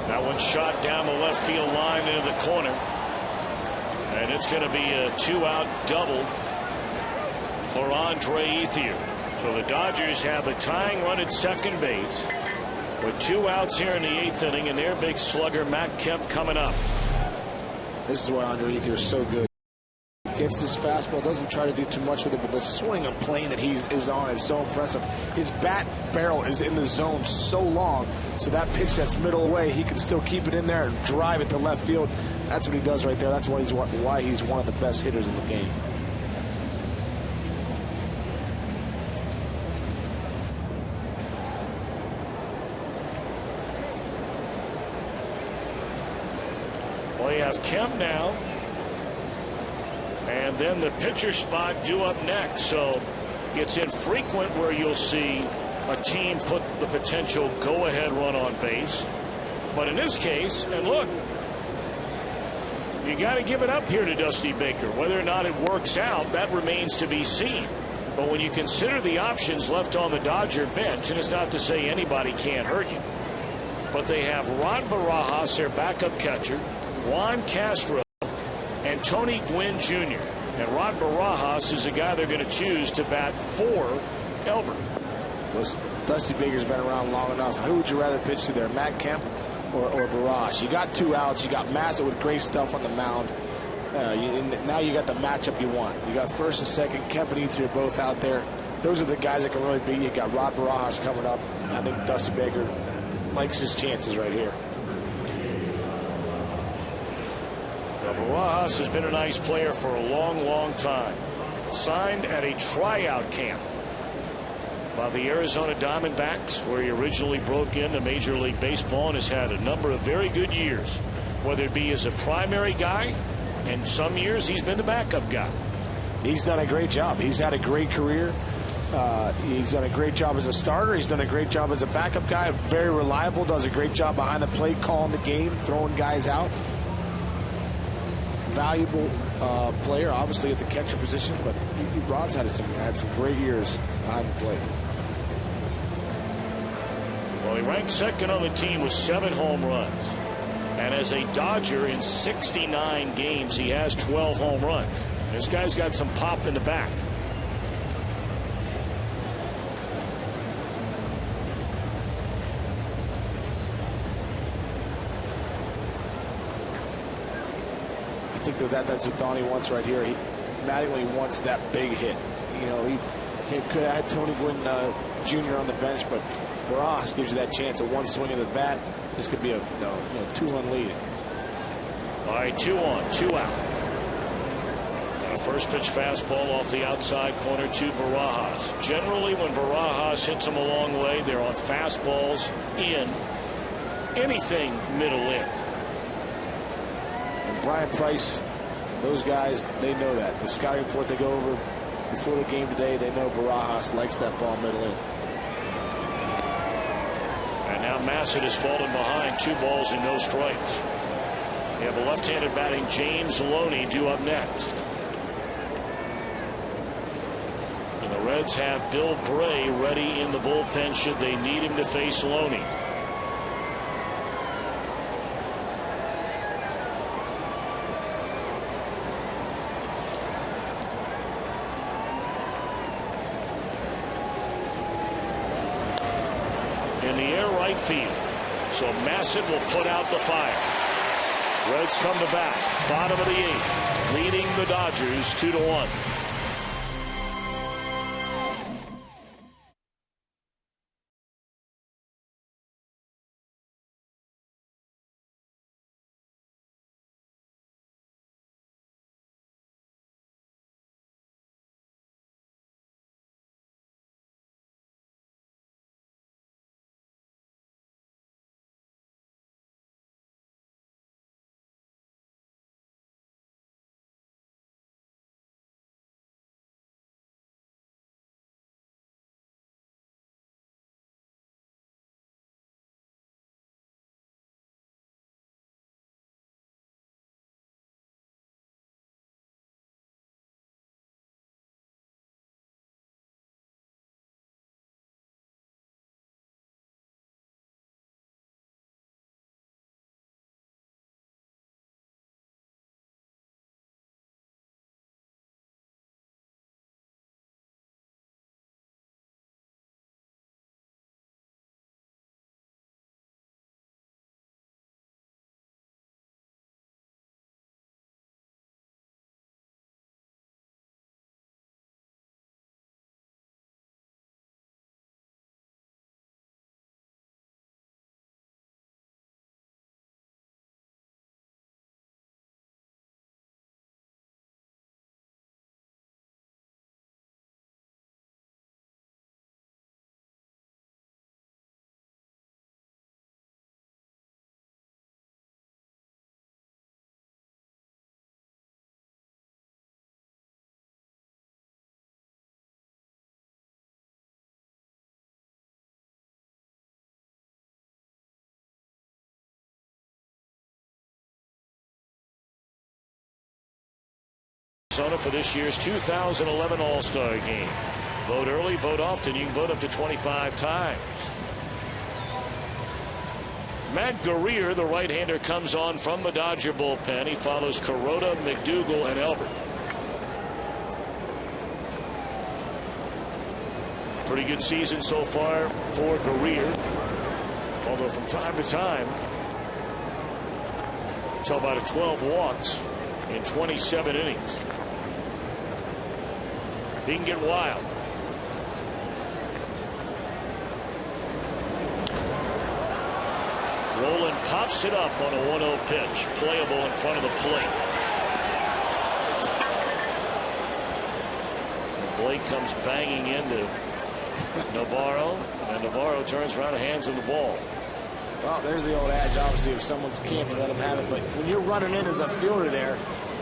That one shot down the left field line into the corner, and it's going to be a 2-out double for Andre Ethier. So the Dodgers have a tying run at second base with 2 outs here in the 8th inning, and their big slugger Matt Kemp coming up. This is why Andre Ethier is so good. Gets his fastball, doesn't try to do too much with it, but the swing and plane that he is on is so impressive. His bat barrel is in the zone so long, so that pitch that's middle away, he can still keep it in there and drive it to left field. That's what he does right there. That's why he's one of the best hitters in the game. Well, you have Kemp now. And then the pitcher spot due up next. So it's infrequent where you'll see a team put the potential go-ahead run on base. But in this case, and look, you got to give it up here to Dusty Baker. Whether or not it works out, that remains to be seen. But when you consider the options left on the Dodger bench, and it's not to say anybody can't hurt you, but they have Rod Barajas, their backup catcher, Juan Castro, and Tony Gwynn Jr. And Rod Barajas is a guy they're going to choose to bat for Elbert. Listen, Dusty Baker's been around long enough. Who would you rather pitch to there, Matt Kemp or Barajas? You got 2 outs. You got Massett with great stuff on the mound. Now you got the matchup you want. You got first and second. Kemp and Ethier both out there. those are the guys that can really beat you. You got Rod Barajas coming up. I think Dusty Baker likes his chances right here. Well, Barajas has been a nice player for a long, long time. Signed at a tryout camp by the Arizona Diamondbacks, where he originally broke into Major League Baseball and has had a number of very good years, whether it be as a primary guy, and some years he's been the backup guy. He's done a great job. He's had a great career. He's done a great job as a starter. He's done a great job as a backup guy. Very reliable. Does a great job behind the plate, calling the game, throwing guys out. Valuable player, obviously, at the catcher position, but Rod's had some great years behind the plate. Well, he ranked second on the team with 7 home runs. And as a Dodger in 69 games, he has 12 home runs. This guy's got some pop in the back. I think that's what Donnie wants right here. Mattingly wants that big hit. You know, he could have had Tony Gwynn Jr. on the bench, but Barajas gives you that chance of one swing of the bat. This could be a 2-1 lead. All right, 2 on, 2 out. And a first pitch fastball off the outside corner to Barajas. Generally, when Barajas hits them a long way, they're on fastballs in, anything middle in. And Brian Price, those guys, they know that. The scouting report they go over before the game today, they know Barajas likes that ball middle in. And now Massett has fallen behind, 2 balls and no strikes. You have a left-handed batting James Loney due up next. And the Reds have Bill Bray ready in the bullpen should they need him to face Loney. In the air right field. So Massett will put out the fire. Reds come to bat, bottom of the 8th, leading the Dodgers 2-1. Arizona for this year's 2011 All-Star Game. Vote early, vote often. You can vote up to 25 times. Matt Guerrier, the right-hander, comes on from the Dodger bullpen. He follows Kuroda, McDougal, and Elbert. Pretty good season so far for Guerrier, although from time to time, tell about 12 walks in 27 innings. He can get wild. Rowland pops it up on a 1-0 pitch. Playable in front of the plate. And Blake comes banging into Navarro. And Navarro turns around and hands him the ball. Well, there's the old adage, obviously, if someone's camping, let them have it. But when you're running in as a fielder there,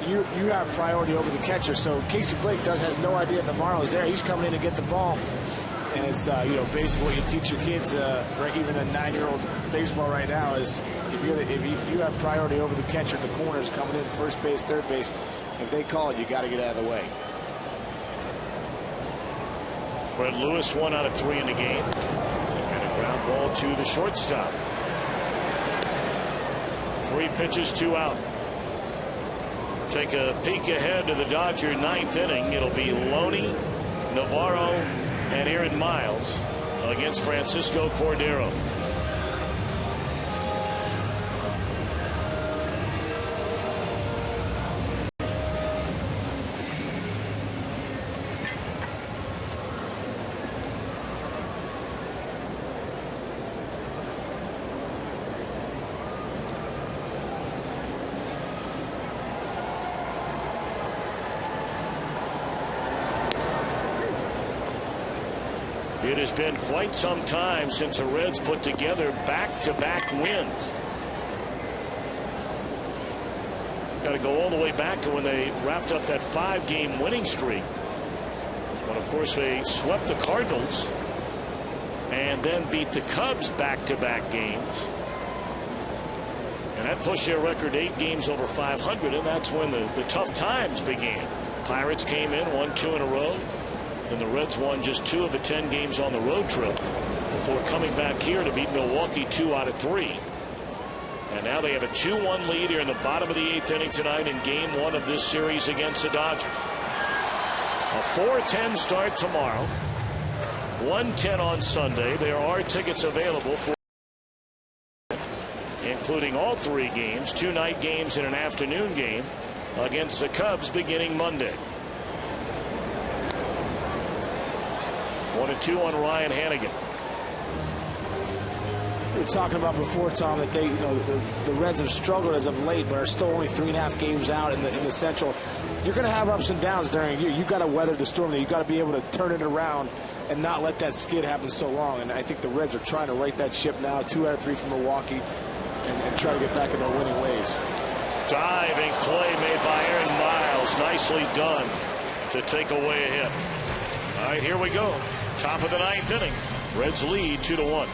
you have priority over the catcher. So Casey Blake has no idea Navarro's there. He's coming in to get the ball. And it's, basically what you teach your kids, right, even a 9-year-old baseball right now, is if you have priority over the catcher, the corners coming in, first base, third base, if they call it, you got to get out of the way. Fred Lewis 1 out of 3 in the game. And a ground ball to the shortstop. 3 pitches, 2 out. Take a peek ahead to the Dodger 9th inning. It'll be Loney, Navarro, and Aaron Miles against Francisco Cordero. It has been quite some time since the Reds put together back-to-back wins. Got to go all the way back to when they wrapped up that 5-game winning streak. But of course they swept the Cardinals and then beat the Cubs back-to-back games. And that pushed their record 8 games over 500, and that's when the tough times began. Pirates came in, won 2 in a row. And the Reds won just 2 of the 10 games on the road trip before coming back here to beat Milwaukee 2 out of 3. And now they have a 2-1 lead here in the bottom of the 8th inning tonight in game 1 of this series against the Dodgers. A 4:10 start tomorrow, 1:10 on Sunday. There are tickets available for including all 3 games, 2 night games and an afternoon game against the Cubs beginning Monday. 1-2 on Ryan Hanigan. We were talking about before, Tom, that they, the Reds have struggled as of late, but are still only 3.5 games out in the Central. You're going to have ups and downs during the year. You've got to weather the storm. You've got to be able to turn it around and not let that skid happen so long. And I think the Reds are trying to right that ship now. 2 out of 3 from Milwaukee, and try to get back in their winning ways. Diving play made by Aaron Miles. Nicely done to take away a hit. All right, here we go. Top of the 9th inning. Reds lead 2-1.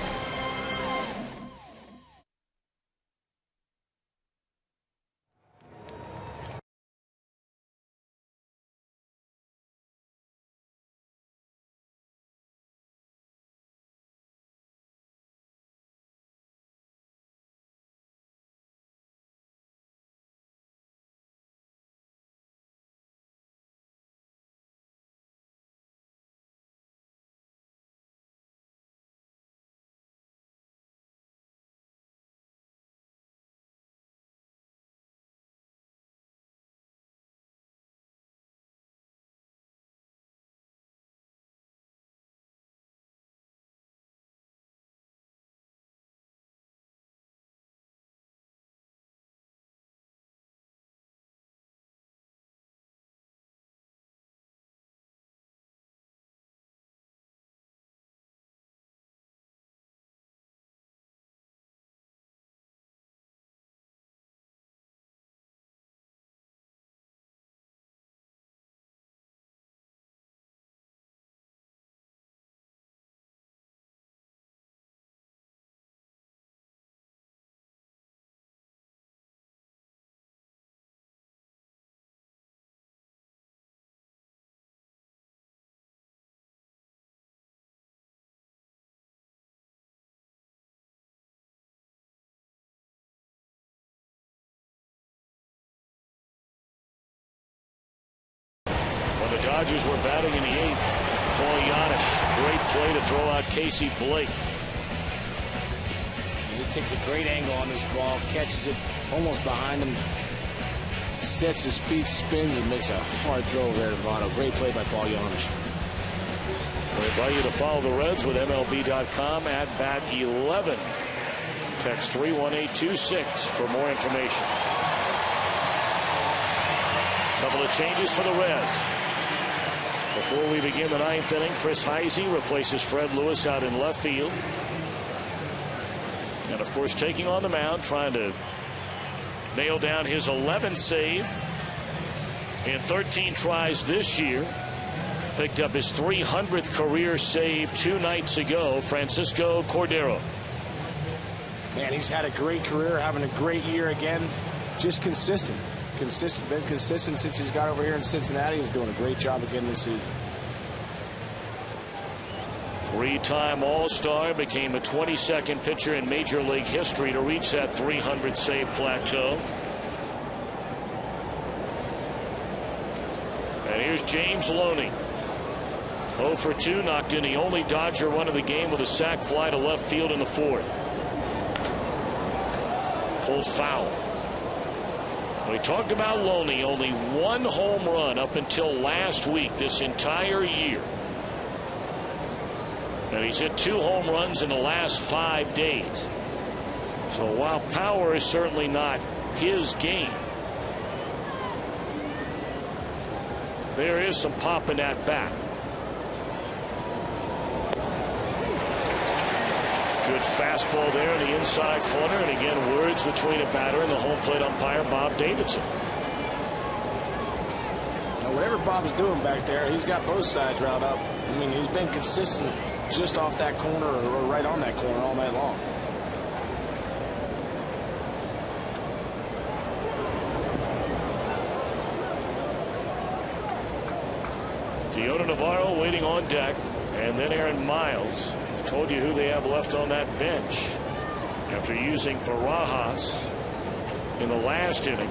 The Dodgers were batting in the 8th. Paul Giannis, great play to throw out Casey Blake. He takes a great angle on this ball, catches it almost behind him, sets his feet, spins, and makes a hard throw over there to Votto. Great play by Paul Giannis. We invite you to follow the Reds with MLB.com at bat 11. Text 31826 for more information. Couple of changes for the Reds. Before we begin the ninth inning, Chris Heisey replaces Fred Lewis out in left field. And of course, taking on the mound, trying to nail down his 11th save in 13 tries this year. Picked up his 300th career save 2 nights ago, Francisco Cordero. Man, he's had a great career, having a great year again. Just consistent. Been consistent since he's got over here in Cincinnati. He's doing a great job again this season. 3-time All-Star, became the 22nd pitcher in Major League history to reach that 300 save plateau. And here's James Loney. 0 for 2, knocked in the only Dodger run of the game with a sac fly to left field in the 4th. Pulled foul. We talked about Loney, only 1 home run up until last week this entire year. And he's hit 2 home runs in the last 5 days. So while power is certainly not his game, there is some pop in that bat. Good fastball there in the inside corner, and again words between a batter and the home plate umpire, Bob Davidson. Now, whatever Bob's doing back there, he's got both sides riled up. I mean, he's been consistent just off that corner or right on that corner all night long. Deodo Navarro waiting on deck, and then Aaron Miles. I told you who they have left on that bench after using Barajas in the last inning.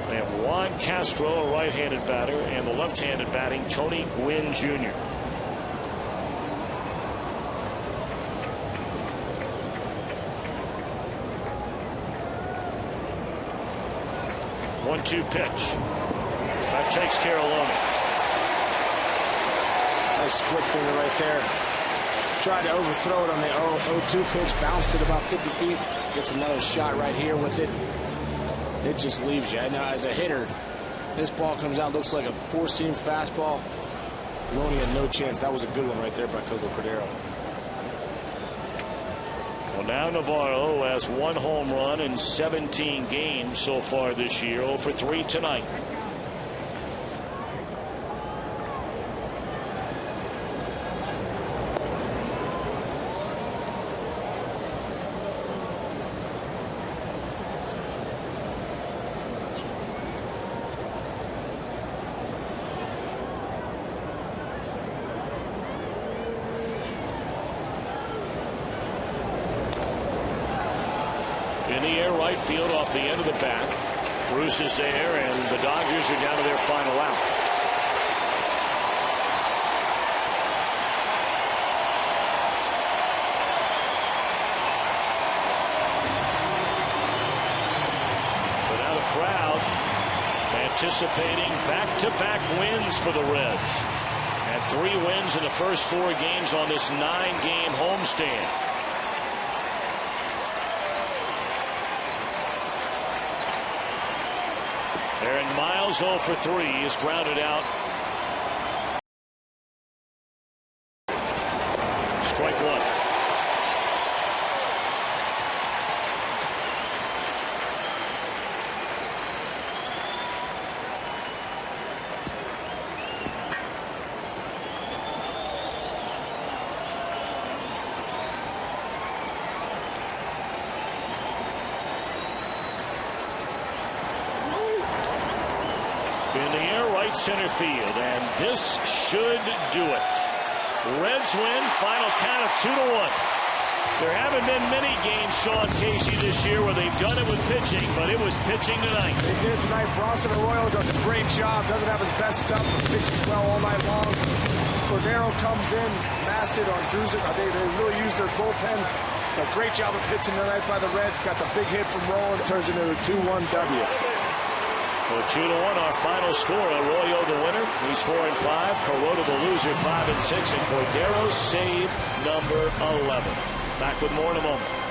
They have Juan Castro, a right-handed batter, and the left-handed batting Tony Gwynn Jr. One-two pitch. That takes care of Loney. Nice split finger right there. Tried to overthrow it on the 0-2 pitch. Bounced it about 50 feet. Gets another shot right here with it. It just leaves you. Now, as a hitter, this ball comes out, looks like a 4-seam fastball. Loney had no chance. That was a good one right there by Coco Cordero. Well, now Navarro has 1 home run in 17 games so far this year. 0 for 3 tonight. In the air, right field off the end of the bat. Bruce is there, and the Dodgers are down to their final out. So now the crowd anticipating back-to-back wins for the Reds. And 3 wins in the first 4 games on this 9-game homestand. Aaron Miles 0 for 3 is grounded out. Strike 1. In the air, right center field, and this should do it. Reds win, final count of 2-1. There haven't been many games, Sean Casey, this year where they've done it with pitching, but it was pitching tonight. They did it tonight. Bronson Arroyo does a great job. Doesn't have his best stuff, but pitches well all night long. Cordero comes in, Bassett on Drusic. They really used their bullpen. A great job of pitching tonight by the Reds. Got the big hit from Rowan. Turns into a 2-1 W. So 2-1, our final score. Arroyo the winner. He's 4-5. Carota the loser, 5-6. And Cordero save number 11. Back with more in a moment.